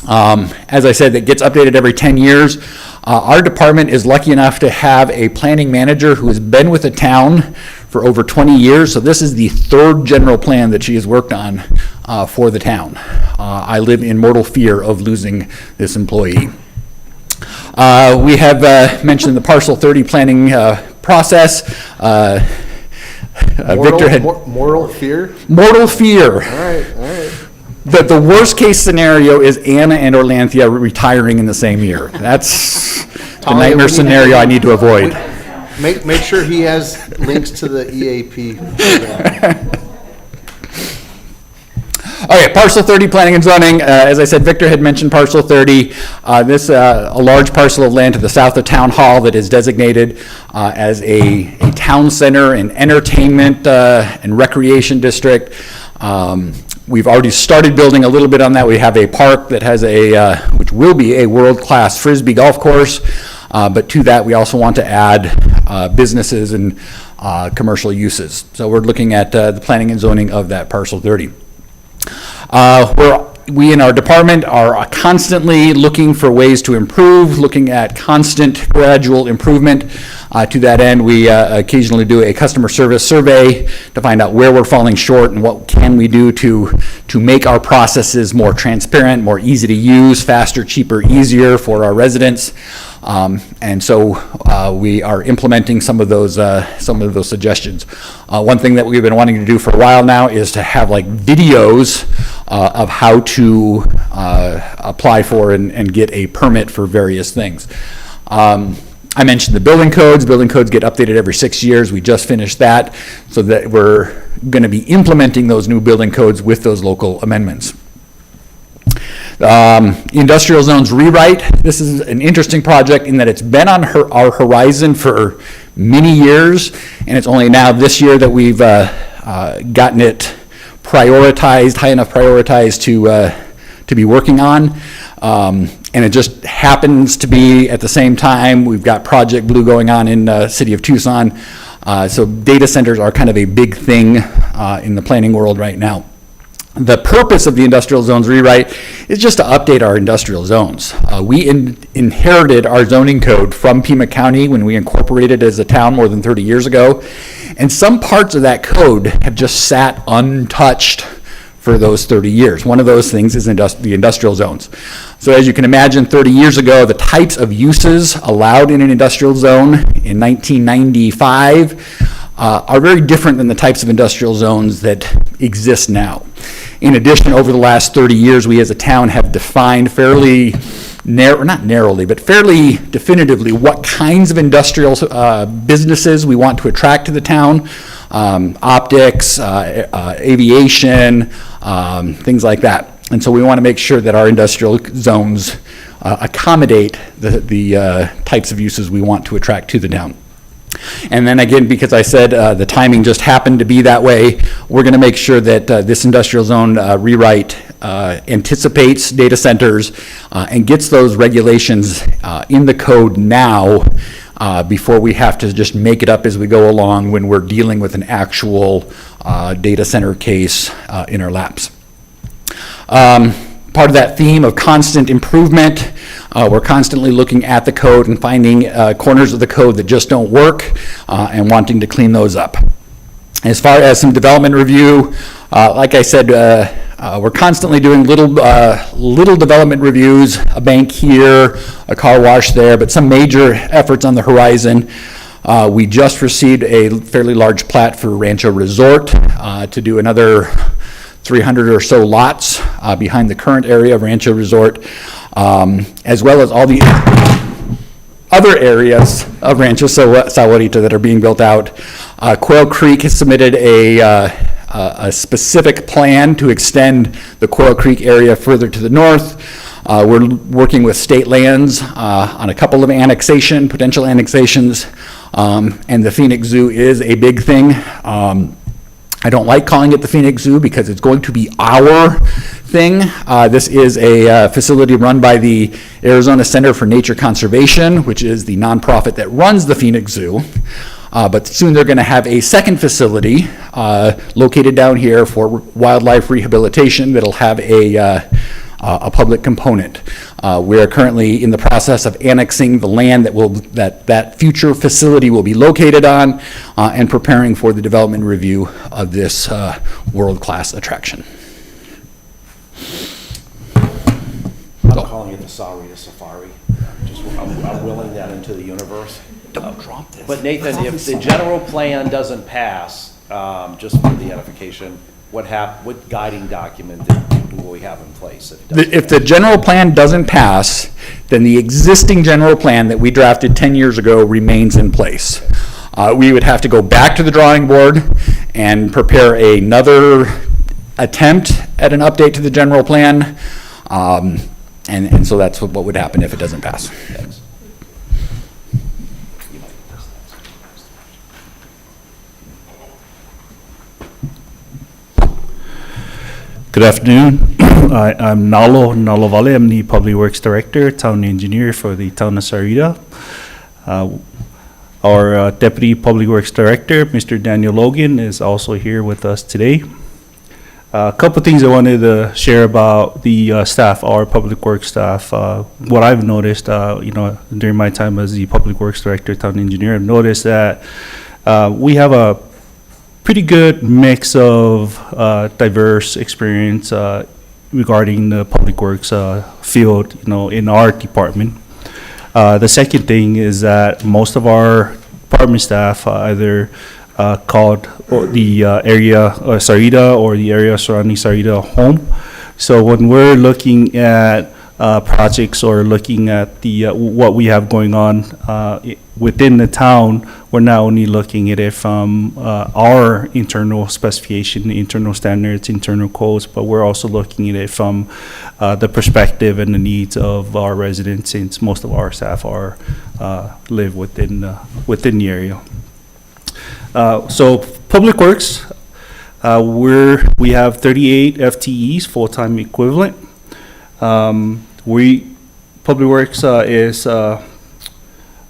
[SPEAKER 15] As I said, that gets updated every 10 years. Our department is lucky enough to have a planning manager who has been with the town for over 20 years. So this is the third general plan that she has worked on for the town. I live in mortal fear of losing this employee. We have mentioned the Parcel 30 planning process. Victor had
[SPEAKER 1] Moral fear?
[SPEAKER 15] mortal fear.
[SPEAKER 1] All right.
[SPEAKER 15] The worst case scenario is Anna and Orlanthia retiring in the same year. That's the nightmare scenario I need to avoid.
[SPEAKER 1] Make sure he has links to the EAP program.
[SPEAKER 15] Okay, Parcel 30 planning and zoning. As I said, Victor had mentioned Parcel 30. This a large parcel of land to the south of Town Hall that is designated as a town center, an entertainment and recreation district. We've already started building a little bit on that. We have a park that has which will be a world-class Frisbee golf course. But to that, we also want to add businesses and commercial uses. So we're looking at the planning and zoning of that Parcel 30. We in our department are constantly looking for ways to improve, looking at constant gradual improvement. To that end, we occasionally do a customer service survey to find out where we're falling short and what can we do to make our processes more transparent, more easy to use, faster, cheaper, easier for our residents. And so we are implementing some of those suggestions. One thing that we've been wanting to do for a while now is to have like videos of how to apply for and get a permit for various things. I mentioned the building codes. Building codes get updated every 6 years. We just finished that, so that we're going to be implementing those new building codes with those local amendments. Industrial zones rewrite. This is an interesting project in that it's been on our horizon for many years, and it's only now this year that we've gotten it prioritized, high enough prioritized to be working on. And it just happens to be at the same time we've got Project Blue going on in the city of Tucson. So data centers are kind of a big thing in the planning world right now. The purpose of the industrial zones rewrite is just to update our industrial zones. We inherited our zoning code from Pima County when we incorporated as a town more than 30 years ago. And some parts of that code have just sat untouched for those 30 years. One of those things is the industrial zones. So as you can imagine, 30 years ago, the types of uses allowed in an industrial zone in 1995 are very different than the types of industrial zones that exist now. In addition, over the last 30 years, we as a town have defined fairly not narrowly, but fairly definitively what kinds of industrial businesses we want to attract to the town. Optics, aviation, things like that. And so we want to make sure that our industrial zones accommodate the types of uses we want to attract to the town. And then again, because I said the timing just happened to be that way, we're going to make sure that this industrial zone rewrite anticipates data centers and gets those regulations in the code now before we have to just make it up as we go along when we're dealing with an actual data center case in our laps. Part of that theme of constant improvement, we're constantly looking at the code and finding corners of the code that just don't work and wanting to clean those up. As far as some development review, like I said, we're constantly doing little development reviews, a bank here, a car wash there, but some major efforts on the horizon. We just received a fairly large plat for Rancho Resort to do another 300 or so lots behind the current area of Rancho Resort, as well as all the other areas of Rancho Sahuarita that are being built out. Quail Creek has submitted a specific plan to extend the Quail Creek area further to the north. We're working with state lands on a couple of potential annexations, and the Phoenix Zoo is a big thing. I don't like calling it the Phoenix Zoo because it's going to be our thing. This is a facility run by the Arizona Center for Nature Conservation, which is the nonprofit that runs the Phoenix Zoo. But soon they're going to have a second facility located down here for wildlife rehabilitation that'll have a public component. We are currently in the process of annexing the land that future facility will be located on and preparing for the development review of this world-class attraction.
[SPEAKER 2] I'm calling it the Sahuarita Safari. I'm willing that into the universe.
[SPEAKER 15] Don't drop this.
[SPEAKER 2] But Nathan, if the general plan doesn't pass, just for the edification, what guiding document will we have in place?
[SPEAKER 15] If the general plan doesn't pass, then the existing general plan that we drafted 10 years ago remains in place. We would have to go back to the drawing board and prepare another attempt at an update to the general plan. And so that's what would happen if it doesn't pass.
[SPEAKER 2] Thanks.
[SPEAKER 16] Good afternoon. I'm Nalo Vale. I'm the Public Works Director, Town Engineer for the Town of Sahuarita. Our Deputy Public Works Director, Mr. Daniel Logan, is also here with us today. A couple things I wanted to share about the staff, our Public Works staff. What I've noticed, during my time as the Public Works Director, Town Engineer, I've noticed that we have a pretty good mix of diverse experience regarding the public works field, in our department. The second thing is that most of our department staff either called the area Sahuarita or the area surrounding Sahuarita home. So when we're looking at projects or looking at the what we have going on within the town, we're not only looking at it from our internal specification, internal standards, internal codes, but we're also looking at it from the perspective and the needs of our residents, since most of our staff are live within the area. So Public Works, we have 38 FTEs, full-time equivalent. Public Works is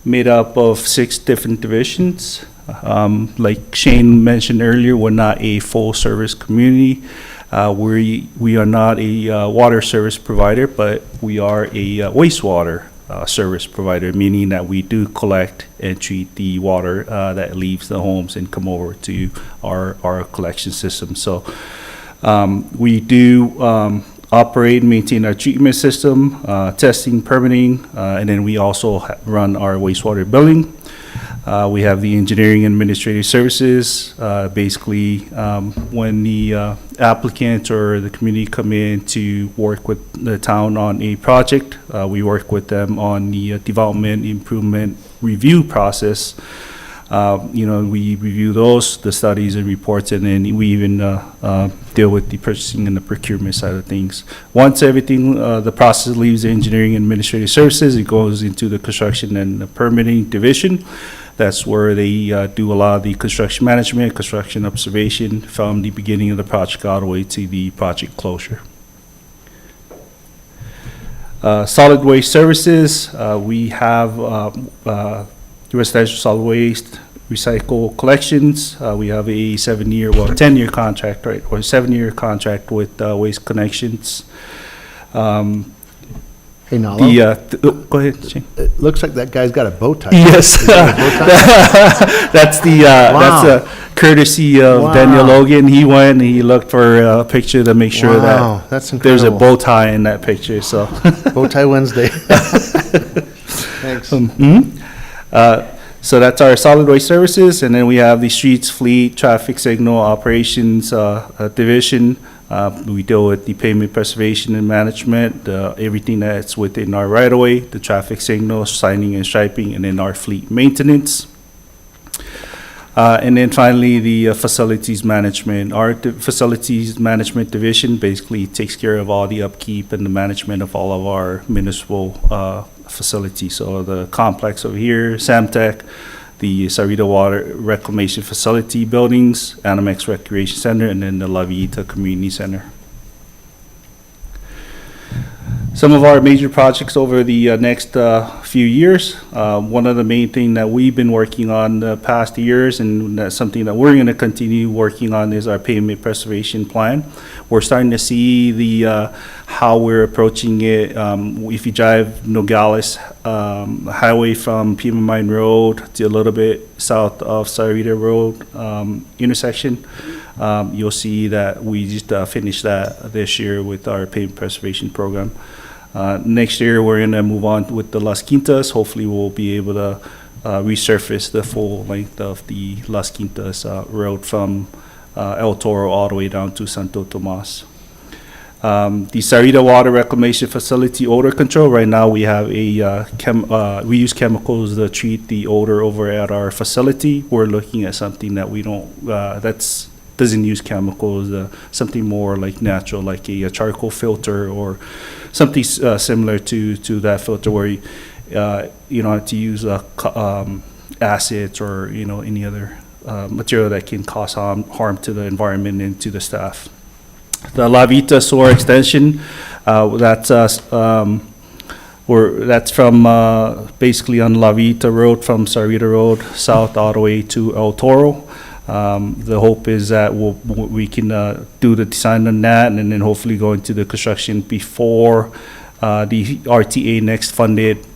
[SPEAKER 16] made up of 6 different divisions. Like Shane mentioned earlier, we're not a full-service community. We are not a water service provider, but we are a wastewater service provider, meaning that we do collect and treat the water that leaves the homes and come over to our collection system. So we do operate and maintain our treatment system, testing, permitting, and then we also run our wastewater billing. We have the engineering and administrative services. Basically, when the applicant or the community come in to work with the town on a project, we work with them on the development improvement review process. We review the studies and reports, and then we even deal with the purchasing and the procurement side of things. Once everything, the process leaves the engineering and administrative services, it goes into the construction and the permitting division. That's where they do a lot of the construction management, construction observation from the beginning of the project all the way to the project closure. Solid waste services, we have residential solid waste, recycle collections. We have a 7-year, well, 10-year contract, right, or 7-year contract with Waste Connections.
[SPEAKER 1] Hey, Nalo,
[SPEAKER 16] Go ahead, Shane.
[SPEAKER 1] it looks like that guy's got a bow tie.
[SPEAKER 16] Yes.
[SPEAKER 1] Is that a bow tie?
[SPEAKER 16] That's a courtesy of
[SPEAKER 1] Wow.
[SPEAKER 16] Daniel Logan. He went and he looked for a picture to make sure
[SPEAKER 1] Wow,
[SPEAKER 16] that
[SPEAKER 1] that's
[SPEAKER 16] there's a
[SPEAKER 1] incredible.
[SPEAKER 16] bow tie in that picture, so.
[SPEAKER 1] Bow tie Wednesday. Thanks.
[SPEAKER 16] So that's our solid waste services, and then we have the streets, fleet, traffic signal operations division. We deal with the pavement preservation and management, everything that's within our right-of-way, the traffic signals, signing and striping, and then our fleet maintenance. And then finally, the facilities management. Our facilities management division basically takes care of all the upkeep and the management of all of our municipal facilities. So the complex over here, Samtec, the Sarita Water Reclamation Facility buildings, Animex Recreation Center, and then the La Vita Community Center. Some of our major projects over the next few years. One of the main thing that we've been working on the past years, and that's something that we're going to continue working on, is our pavement preservation plan. We're starting to see the how we're approaching it. If you drive Nogales Highway from Pima Mine Road to a little bit south of Sarita Road intersection, you'll see that we just finished that this year with our pavement preservation program. Next year, we're going to move on with the Las Quintas. Hopefully, we'll be able to resurface the full length of the Las Quintas road from El Toro all the way down to Santo Tomas. The Sarita Water Reclamation Facility odor control. Right now, we have we use chemicals to treat the odor over at our facility. We're looking at something that we don't, doesn't use chemicals, something more like natural, like a charcoal filter or something similar to that filter, where you don't have to use acids or any other material that can cause harm to the environment and to the staff. The La Vita Sewer Extension, that's from basically on La Vita Road, from Sarita Road south all the way to El Toro. The hope is that we can do the design on that, and then hopefully go into the construction before the RTA next funded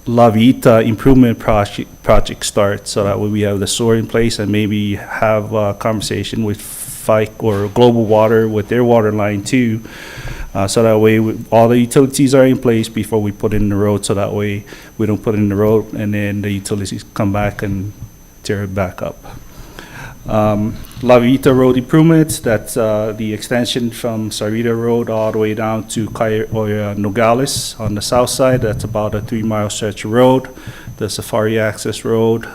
[SPEAKER 16] La Vita improvement project starts, so that way we have the sewer in place and maybe have a conversation with FIKE or Global Water with their water line too. So that way all the utilities are in place before we put in the road, so that way we don't put in the road and then the utilities come back and tear it back up. La Vita Road improvements, that's the extension from Sarita Road all the way down to Nogales on the south side. That's about a 3-mile stretch of road. The Safari Access Road,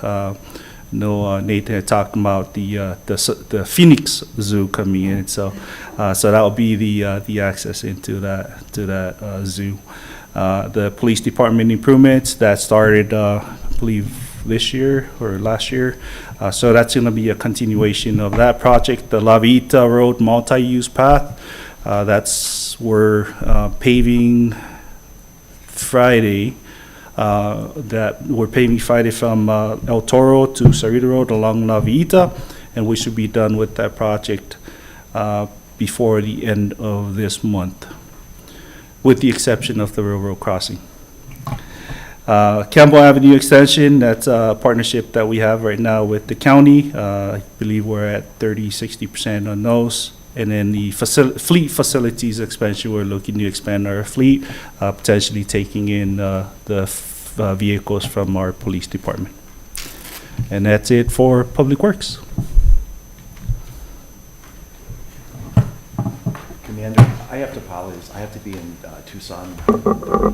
[SPEAKER 16] Nathan had talked about the Phoenix Zoo coming in, so that will be the access into that zoo. The police department improvements that started, I believe, this year or last year. So that's going to be a continuation of that project. The La Vita Road multi-use path, we're paving Friday. We're paving Friday from El Toro to Sarita Road along La Vita, and we should be done with that project before the end of this month, with the exception of the railroad crossing. Campbell Avenue Extension, that's a partnership that we have right now with the county. I believe we're at 30-60% on those. And then the fleet facilities expansion, we're looking to expand our fleet, potentially taking in the vehicles from our police department. And that's it for Public Works.
[SPEAKER 2] Commander, I have to apologize. I have to be in Tucson,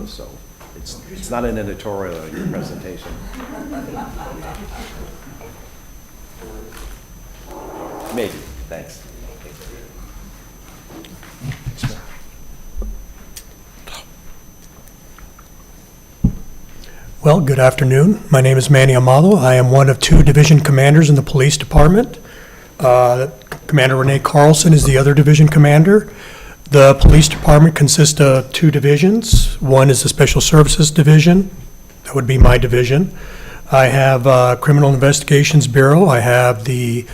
[SPEAKER 2] so it's not an editorial in your presentation. Maybe. Thanks.
[SPEAKER 17] Well, good afternoon. My name is Manny Amado. I am one of 2 division commanders in the police department. Commander Renee Carlson is the other division commander. The police department consists of two divisions. One is the Special Services Division. That would be my division. I have Criminal Investigations Bureau. I have the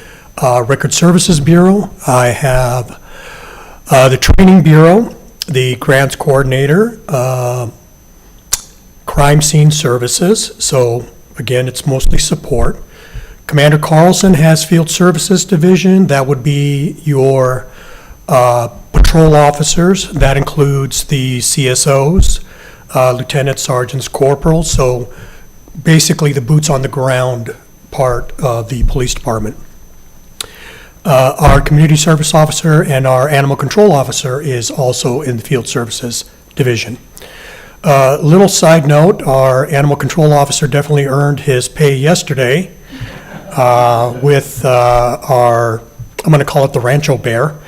[SPEAKER 17] Record Services Bureau. I have the Training Bureau, the Grants Coordinator, Crime Scene Services. So again, it's mostly support. Commander Carlson has Field Services Division. That would be your patrol officers. That includes the CSOs, lieutenants, sergeants, corporals. So basically the boots on the ground part of the police department. Our community service officer and our animal control officer is also in the Field Services Division. Little side note, our animal control officer definitely earned his pay yesterday with our, I'm going to call it the Rancho Bear,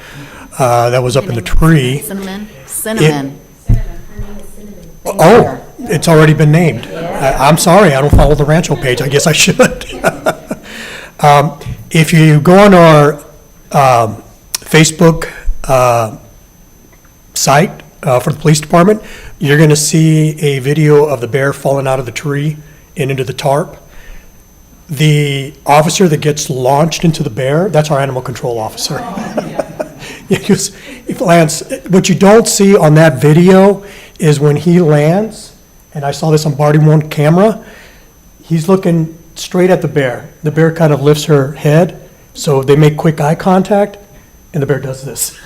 [SPEAKER 17] that was up in the tree.
[SPEAKER 4] Cinnamon.
[SPEAKER 17] Oh, it's already been named. I'm sorry, I don't follow the Rancho page. I guess I should. If you go on our Facebook site for the police department, you're going to see a video of the bear falling out of the tree and into the tarp. The officer that gets launched into the bear, that's our animal control officer. If Lance, what you don't see on that video is when he lands, and I saw this on Barty One camera, he's looking straight at the bear. The bear kind of lifts her head, so they make quick eye contact, and the bear does this.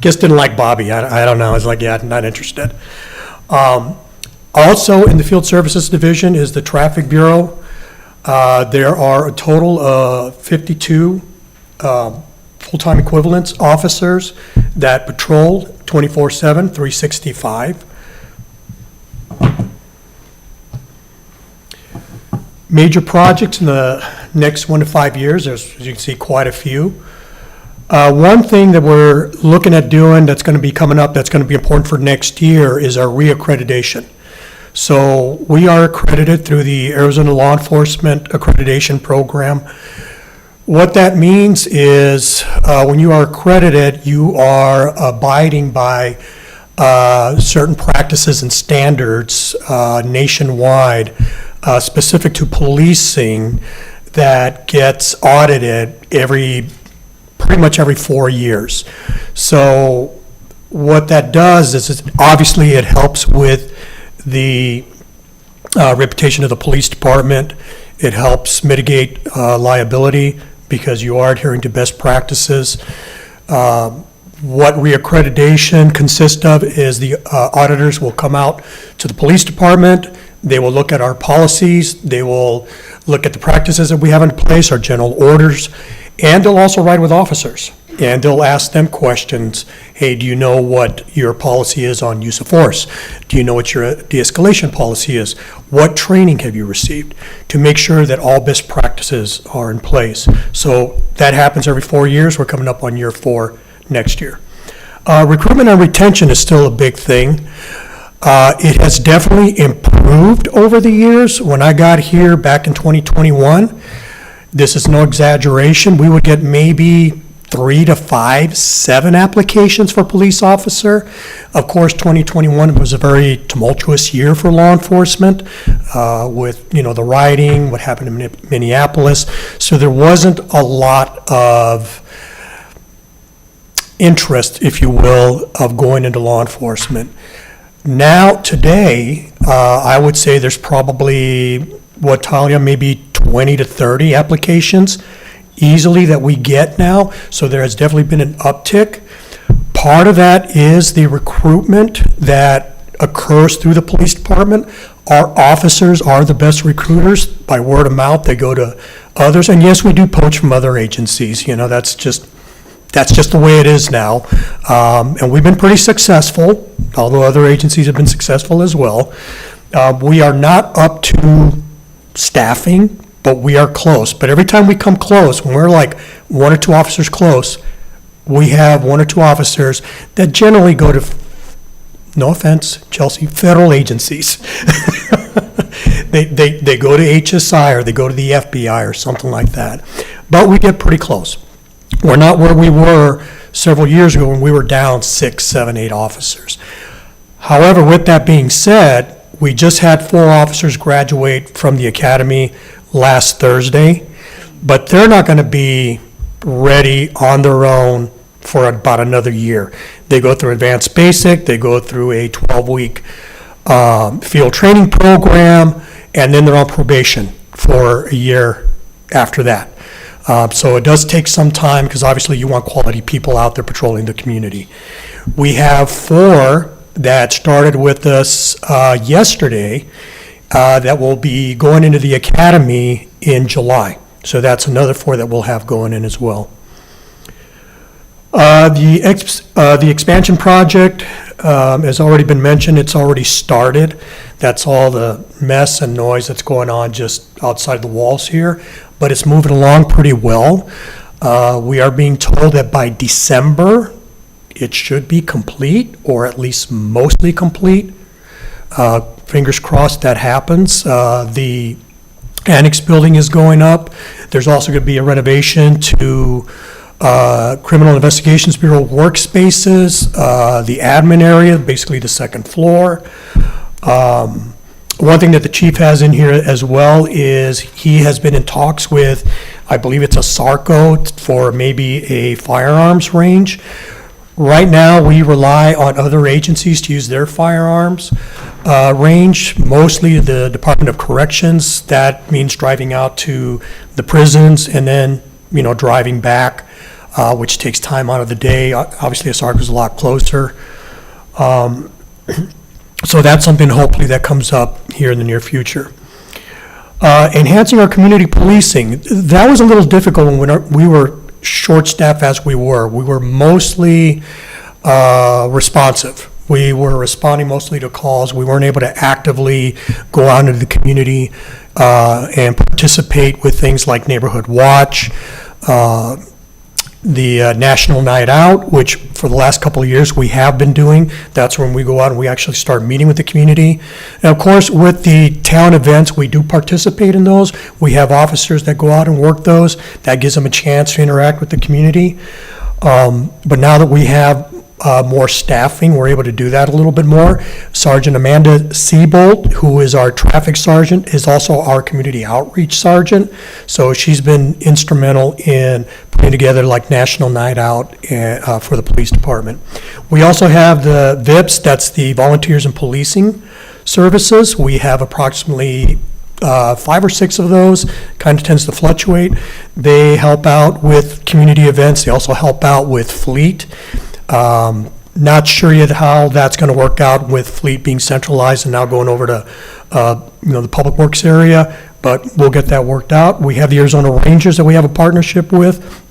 [SPEAKER 17] Guess didn't like Bobby. I don't know. I was like, yeah, not interested. Also in the Field Services Division is the Traffic Bureau. There are a total of 52 full-time equivalents officers that patrol 24/7, 365. Major projects in the next 1 to 5 years, there's, as you can see, quite a few. One thing that we're looking at doing that's going to be coming up, that's going to be important for next year, is our reaccreditation. So we are accredited through the Arizona Law Enforcement Accreditation Program. What that means is when you are accredited, you are abiding by certain practices and standards nationwide specific to policing that gets audited pretty much every 4 years. So what that does is obviously it helps with the reputation of the police department. It helps mitigate liability because you are adhering to best practices. What reaccreditation consists of is the auditors will come out to the police department. They will look at our policies. They will look at the practices that we have in place, our general orders, and they'll also ride with officers. And they'll ask them questions. Hey, do you know what your policy is on use of force? Do you know what your de-escalation policy is? What training have you received? To make sure that all best practices are in place. So that happens every 4 years. We're coming up on year 4 next year. Recruitment and retention is still a big thing. It has definitely improved over the years. When I got here back in 2021, this is no exaggeration, we would get maybe 3 to 5, 7 applications for police officer. Of course, 2021 was a very tumultuous year for law enforcement with, the rioting, what happened in Minneapolis. So there wasn't a lot of interest, if you will, of going into law enforcement. Now, today, I would say there's probably, Talia, maybe 20 to 30 applications easily that we get now, so there has definitely been an uptick. Part of that is the recruitment that occurs through the police department. Our officers are the best recruiters by word of mouth. They go to others, and yes, we do poach from other agencies. That's just the way it is now. And we've been pretty successful, although other agencies have been successful as well. We are not up to staffing, but we are close. But every time we come close, when we're like 1 or 2 officers close, we have 1 or 2 officers that generally go to, no offense, Chelsea, federal agencies. They go to HSI or they go to the FBI or something like that. But we get pretty close. We're not where we were several years ago when we were down 6, 7, 8 officers. However, with that being said, we just had 4 officers graduate from the academy last Thursday, but they're not going to be ready on their own for about another year. They go through advanced basic, they go through a 12-week field training program, and then they're on probation for a year after that. So it does take some time, because obviously you want quality people out there patrolling the community. We have 4 that started with us yesterday that will be going into the academy in July. So that's another 4 that we'll have going in as well. The expansion project has already been mentioned. It's already started. That's all the mess and noise that's going on just outside the walls here, but it's moving along pretty well. We are being told that by December, it should be complete, or at least mostly complete. Fingers crossed that happens. The annex building is going up. There's also going to be a renovation to Criminal Investigations Bureau workspaces, the admin area, basically the second floor. One thing that the chief has in here as well is he has been in talks with, I believe it's a SARCO, for maybe a firearms range. Right now, we rely on other agencies to use their firearms range, mostly the Department of Corrections. That means driving out to the prisons and then, driving back, which takes time out of the day. Obviously, a SARCO is a lot closer. So that's something hopefully that comes up here in the near future. Enhancing our community policing. That was a little difficult when we were short-staffed as we were. We were mostly responsive. We were responding mostly to calls. We weren't able to actively go out into the community and participate with things like Neighborhood Watch, the National Night Out, which for the last couple of years we have been doing. That's when we go out and we actually start meeting with the community. And of course, with the town events, we do participate in those. We have officers that go out and work those. That gives them a chance to interact with the community. But now that we have more staffing, we're able to do that a little bit more. Sergeant Amanda Seabolt, who is our traffic sergeant, is also our community outreach sergeant. So she's been instrumental in putting together like National Night Out for the police department. We also have the VIPS, that's the Volunteers in Policing Services. We have approximately 5 or 6 of those, kind of tends to fluctuate. They help out with community events. They also help out with fleet. Not sure yet how that's going to work out with fleet being centralized and now going over to, the Public Works area, but we'll get that worked out. We have the Arizona Rangers that we have a partnership with.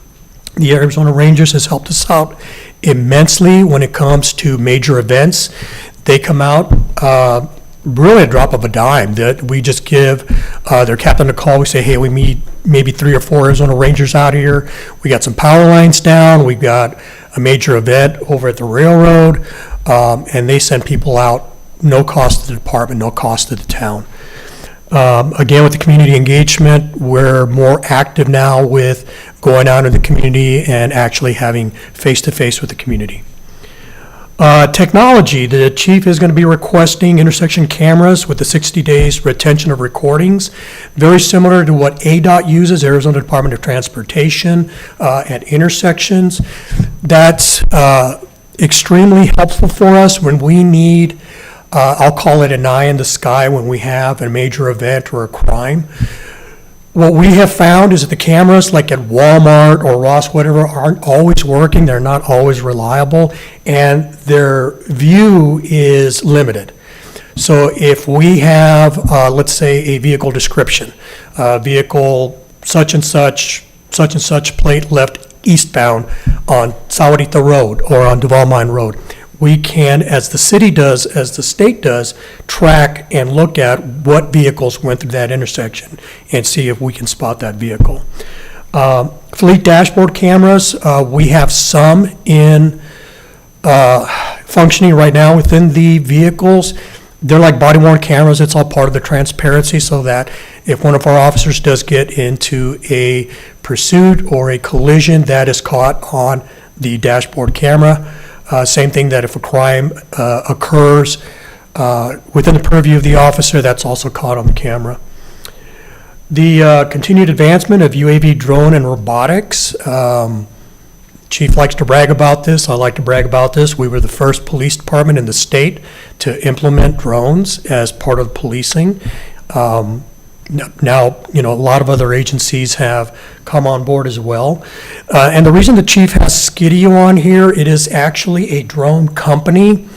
[SPEAKER 17] The Arizona Rangers has helped us out immensely when it comes to major events. They come out, really a drop of a dime. That we just give their captain a call. We say, hey, we need maybe 3 or 4 Arizona Rangers out here. We got some power lines down. We've got a major event over at the railroad, and they send people out, no cost to the department, no cost to the town. Again, with the community engagement, we're more active now with going out in the community and actually having face-to-face with the community. Technology, the chief is going to be requesting intersection cameras with the 60 days retention of recordings, very similar to what ADOT uses, Arizona Department of Transportation, at intersections. That's extremely helpful for us when we need, I'll call it an eye in the sky when we have a major event or a crime. What we have found is that the cameras, like at Walmart or Ross, whatever, aren't always working. They're not always reliable, and their view is limited. So if we have, let's say, a vehicle description, vehicle such and such plate left eastbound on Sahuarita Road or on Duval Mine Road, we can, as the city does, as the state does, track and look at what vehicles went through that intersection and see if we can spot that vehicle. Fleet dashboard cameras, we have some in functioning right now within the vehicles. They're like body-worn cameras. It's all part of the transparency so that if one of our officers does get into a pursuit or a collision, that is caught on the dashboard camera. Same thing that if a crime occurs within the purview of the officer, that's also caught on the camera. The continued advancement of UAV drone and robotics. Chief likes to brag about this. I like to brag about this. We were the first police department in the state to implement drones as part of policing. Now, a lot of other agencies have come on board as well. And the reason the chief has Skidio on here, it is actually a drone company.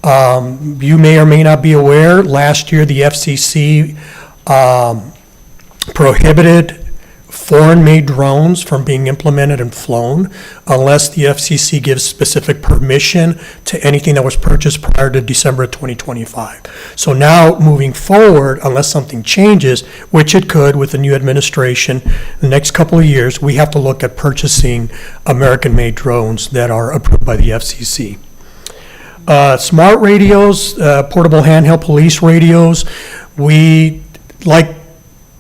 [SPEAKER 17] You may or may not be aware, last year the FCC prohibited foreign-made drones from being implemented and flown unless the FCC gives specific permission to anything that was purchased prior to December of 2025. So now, moving forward, unless something changes, which it could with the new administration, the next couple of years, we have to look at purchasing American-made drones that are approved by the FCC. Smart radios, portable handheld police radios, we, like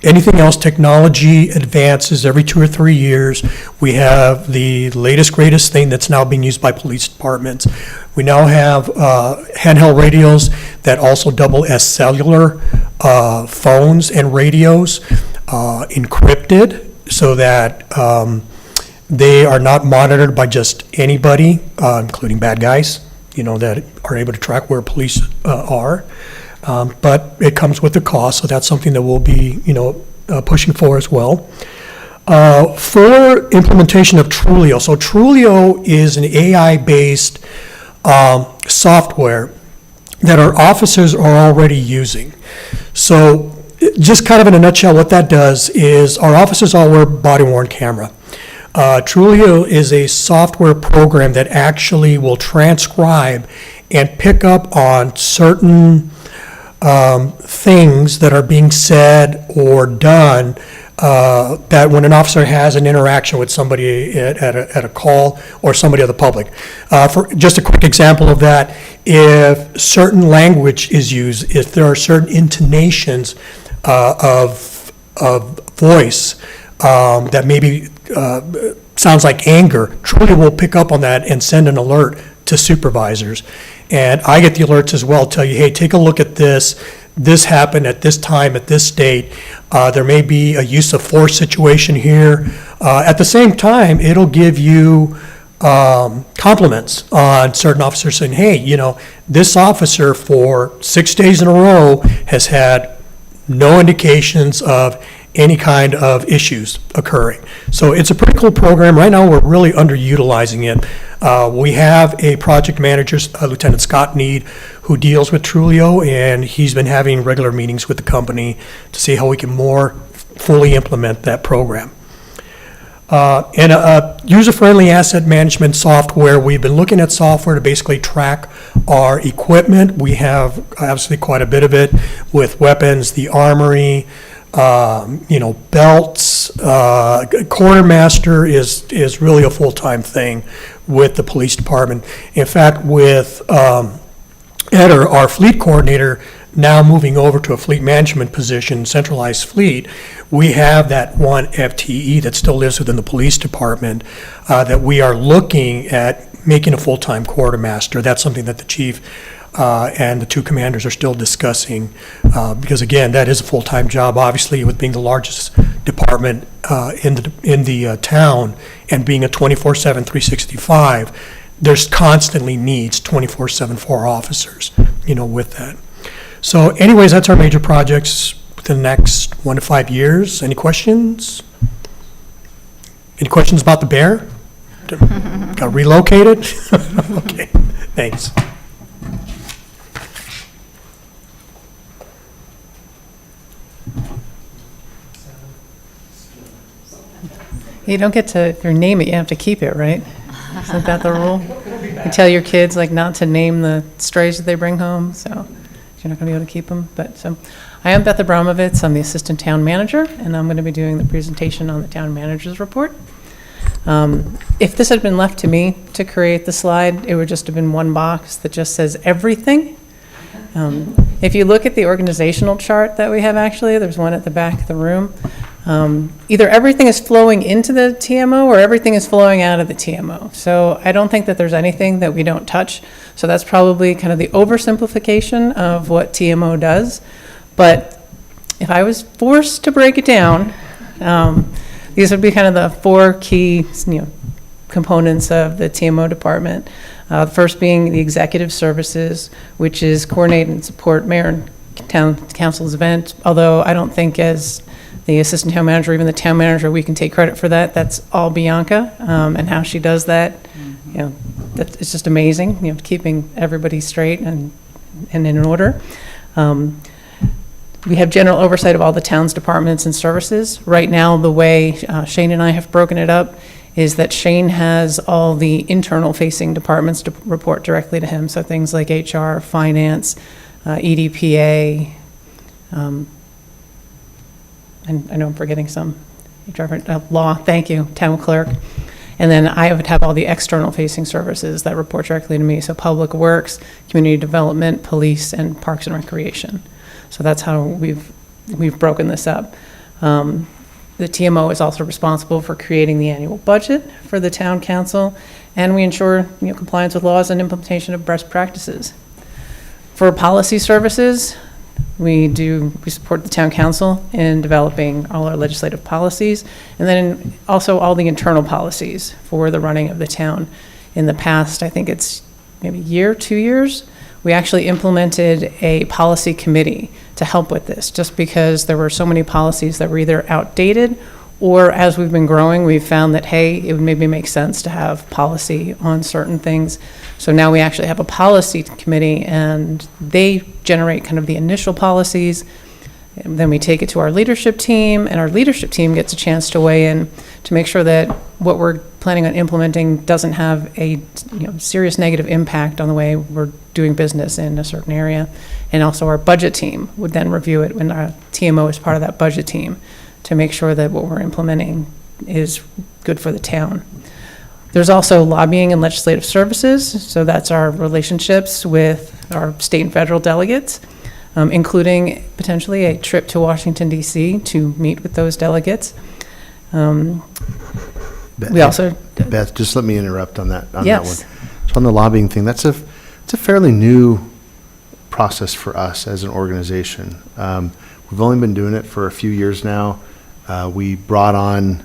[SPEAKER 17] anything else, technology advances every 2 or 3 years. We have the latest, greatest thing that's now being used by police departments. We now have handheld radios that also double as cellular phones and radios, encrypted, so that they are not monitored by just anybody, including bad guys, that are able to track where police are. But it comes with a cost, so that's something that we'll be, pushing for as well. For implementation of Trulio, so Trulio is an AI-based software that our officers are already using. So just kind of in a nutshell, what that does is our officers all wear body-worn camera. Trulio is a software program that actually will transcribe and pick up on certain things that are being said or done that when an officer has an interaction with somebody at a call or somebody of the public. For just a quick example of that, if certain language is used, if there are certain intonations of voice that maybe sounds like anger, Trulio will pick up on that and send an alert to supervisors. And I get the alerts as well, tell you, hey, take a look at this. This happened at this time, at this date. There may be a use of force situation here. At the same time, it'll give you compliments on certain officers saying, hey, this officer for 6 days in a row has had no indications of any kind of issues occurring. So it's a pretty cool program. Right now, we're really underutilizing it. We have a project manager, Lieutenant Scott Need, who deals with Trulio, and he's been having regular meetings with the company to see how we can more fully implement that program. And a user-friendly asset management software, we've been looking at software to basically track our equipment. We have obviously quite a bit of it with weapons, the armory, belts. Quartermaster is really a full-time thing with the police department. In fact, with Eder, our fleet coordinator, now moving over to a fleet management position, centralized fleet, we have that one FTE that still lives within the police department that we are looking at making a full-time quartermaster. That's something that the chief and the two commanders are still discussing, because again, that is a full-time job. Obviously, with being the largest department in the town and being a 24/7, 365, there's constantly needs 24/7 for our officers, with that. So anyways, that's our major projects within the next 1 to 5 years. Any questions? Any questions about the bear? Got relocated? Okay, thanks.
[SPEAKER 18] You don't get to, if you name it, you have to keep it, right? Isn't that the rule? You tell your kids not to name the strays that they bring home, so you're not going to be able to keep them. But I am Beth Abramovitz. I'm the assistant town manager, and I'm going to be doing the presentation on the town manager's report. If this had been left to me to create the slide, it would just have been one box that just says everything. If you look at the organizational chart that we have, actually, there's one at the back of the room. Either everything is flowing into the TMO or everything is flowing out of the TMO. So I don't think that there's anything that we don't touch. So that's probably kind of the oversimplification of what TMO does. But if I was forced to break it down, these would be kind of the four key, components of the TMO department. The first being the executive services, which is coordinate and support mayor and town council's event. Although I don't think as the assistant town manager, even the town manager, we can take credit for that. That's all Bianca, and how she does that. It's just amazing, keeping everybody straight and in order. We have general oversight of all the town's departments and services. Right now, the way Shane and I have broken it up is that Shane has all the internal facing departments to report directly to him. So things like HR, finance, EDPA, and I know I'm forgetting some, law, thank you, town clerk. And then I would have all the external facing services that report directly to me. So public works, community development, police, and parks and recreation. So that's how we've broken this up. The TMO is also responsible for creating the annual budget for the town council, and we ensure compliance with laws and implementation of best practices. For policy services, we support the town council in developing all our legislative policies, and then also all the internal policies for the running of the town. In the past, I think it's maybe a year, 2 years, we actually implemented a policy committee to help with this, just because there were so many policies that were either outdated, or as we've been growing, we've found that, hey, it would maybe make sense to have policy on certain things. So now we actually have a policy committee, and they generate kind of the initial policies. And then we take it to our leadership team, and our leadership team gets a chance to weigh in to make sure that what we're planning on implementing doesn't have a serious negative impact on the way we're doing business in a certain area. And also our budget team would then review it when our TMO is part of that budget team to make sure that what we're implementing is good for the town. There's also lobbying and legislative services. So that's our relationships with our state and federal delegates, including potentially a trip to Washington, D.C. to meet with those delegates. We also...
[SPEAKER 1] Beth, just let me interrupt on that one.
[SPEAKER 18] Yes.
[SPEAKER 1] So on the lobbying thing, it's a fairly new process for us as an organization. We've only been doing it for a few years now. We brought on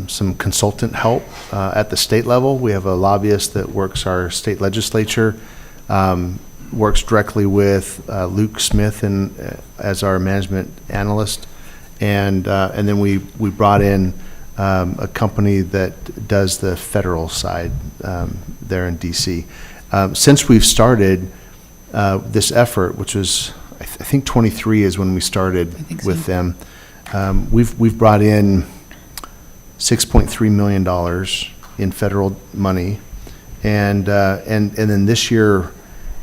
[SPEAKER 1] some consultant help at the state level. We have a lobbyist that works our state legislature, works directly with Luke Smith as our management analyst, and then we brought in a company that does the federal side there in DC. Since we've started this effort, which was I think 23 is when we started with them, we've brought in $6.3 million in federal money, and then this year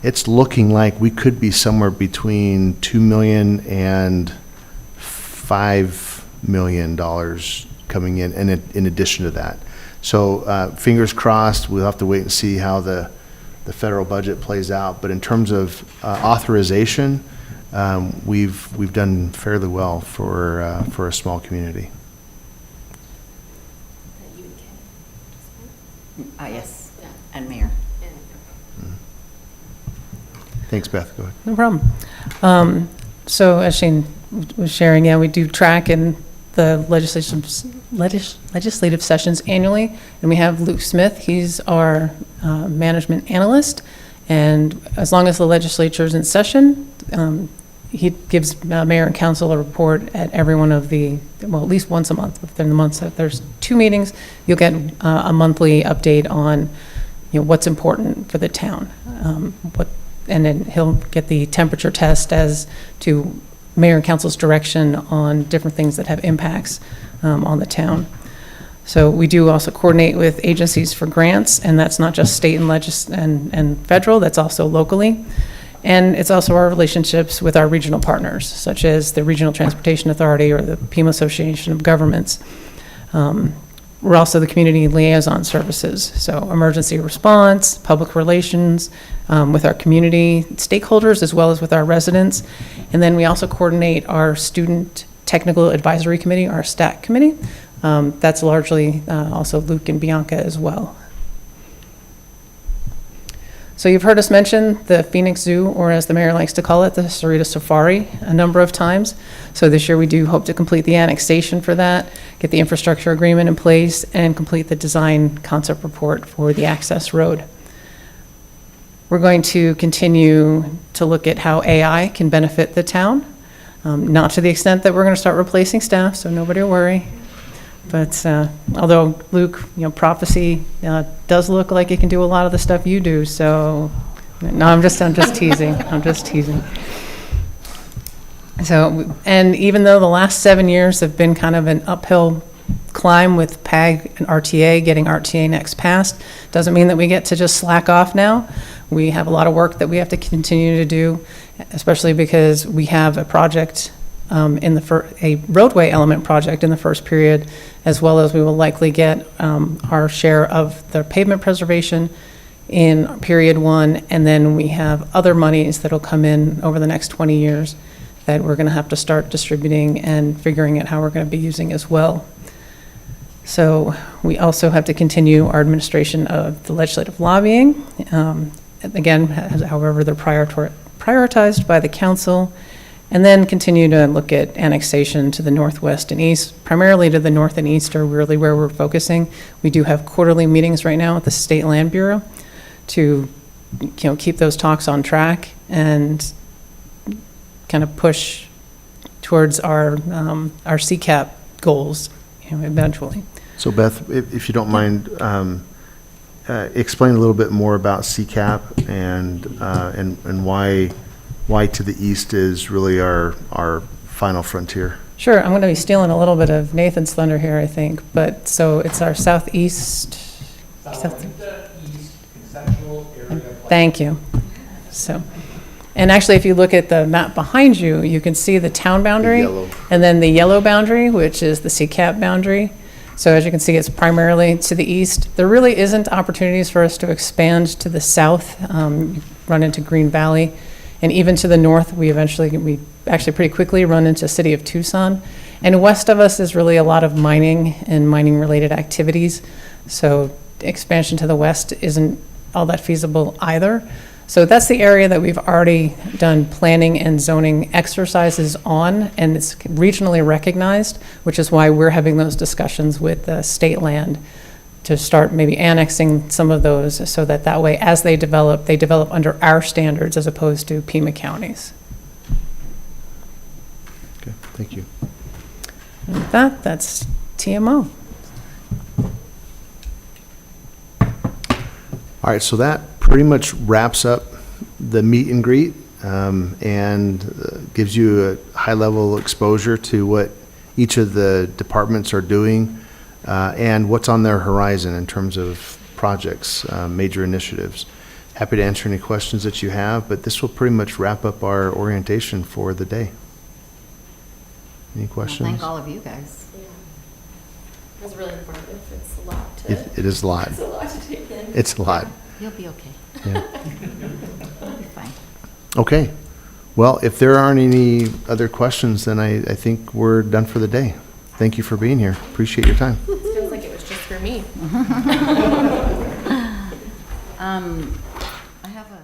[SPEAKER 1] it's looking like we could be somewhere between $2 million and $5 million coming in addition to that. So fingers crossed. We'll have to wait and see how the federal budget plays out. But in terms of authorization, we've done fairly well for a small community.
[SPEAKER 4] Yes, and Mayor.
[SPEAKER 1] Thanks, Beth. Go ahead.
[SPEAKER 18] No problem. So as Shane was sharing, we do track in the legislative sessions annually, and we have Luke Smith. He's our management analyst, and as long as the legislature is in session, he gives mayor and council a report at every one of the, at least once a month. Within the month, so if there's 2 meetings, you'll get a monthly update on what's important for the town. And then he'll get the temperature test as to mayor and council's direction on different things that have impacts on the town. So we do also coordinate with agencies for grants, and that's not just state and federal, that's also locally. And it's also our relationships with our regional partners, such as the Regional Transportation Authority or the Pima Association of Governments. We're also the community liaison services, so emergency response, public relations, with our community stakeholders as well as with our residents. And then we also coordinate our student Technical Advisory Committee, our STAC committee. That's largely also Luke and Bianca as well. So you've heard us mention the Phoenix Zoo, or as the mayor likes to call it, the Sarita Safari, a number of times. So this year we do hope to complete the annexation for that, get the infrastructure agreement in place, and complete the design concept report for the access road. We're going to continue to look at how AI can benefit the town, not to the extent that we're going to start replacing staff, so nobody will worry. But although Luke, prophecy does look like it can do a lot of the stuff you do. So no, I'm just teasing. I'm just teasing. So, and even though the last 7 years have been kind of an uphill climb with PAG and RTA, getting RTA next passed, doesn't mean that we get to just slack off now. We have a lot of work that we have to continue to do, especially because we have a project a roadway element project in the first period, as well as we will likely get our share of the pavement preservation in period 1, and then we have other monies that'll come in over the next 20 years that we're going to have to start distributing and figuring out how we're going to be using as well. So we also have to continue our administration of the legislative lobbying. Again, however, they're prioritized by the council. And then continue to look at annexation to the northwest and east, primarily to the north and east are really where we're focusing. We do have quarterly meetings right now with the State Land Bureau to keep those talks on track and kind of push towards our CCAP goals eventually.
[SPEAKER 1] So Beth, if you don't mind, explain a little bit more about CCAP and why to the east is really our final frontier.
[SPEAKER 18] Sure, I'm going to be stealing a little bit of Nathan's thunder here, I think, but so it's our southeast. Thank you. So, and actually, if you look at the map behind you, you can see the town boundary, and then the yellow boundary, which is the CCAP boundary. So as you can see, it's primarily to the east. There really isn't opportunities for us to expand to the south, run into Green Valley. And even to the north, we actually pretty quickly run into city of Tucson. And west of us is really a lot of mining and mining related activities. So expansion to the west isn't all that feasible either. So that's the area that we've already done planning and zoning exercises on, and it's regionally recognized, which is why we're having those discussions with the state land to start maybe annexing some of those so that way as they develop under our standards as opposed to Pima counties.
[SPEAKER 1] Okay, thank you.
[SPEAKER 18] And with that, that's TMO.
[SPEAKER 1] All right, so that pretty much wraps up the meet and greet and gives you a high-level exposure to what each of the departments are doing and what's on their horizon in terms of projects, major initiatives. Happy to answer any questions that you have, but this will pretty much wrap up our orientation for the day. Any questions?
[SPEAKER 4] Thank all of you guys.
[SPEAKER 10] Yeah. It was really informative. It's a lot to...
[SPEAKER 1] It is a lot.
[SPEAKER 10] It's a lot to take in.
[SPEAKER 1] It's a lot.
[SPEAKER 4] You'll be okay.
[SPEAKER 1] Yeah.
[SPEAKER 4] You'll be fine.
[SPEAKER 1] Okay. Well, if there aren't any other questions, then I think we're done for the day. Thank you for being here. Appreciate your time.
[SPEAKER 10] It feels like it was just for me.
[SPEAKER 4] I have a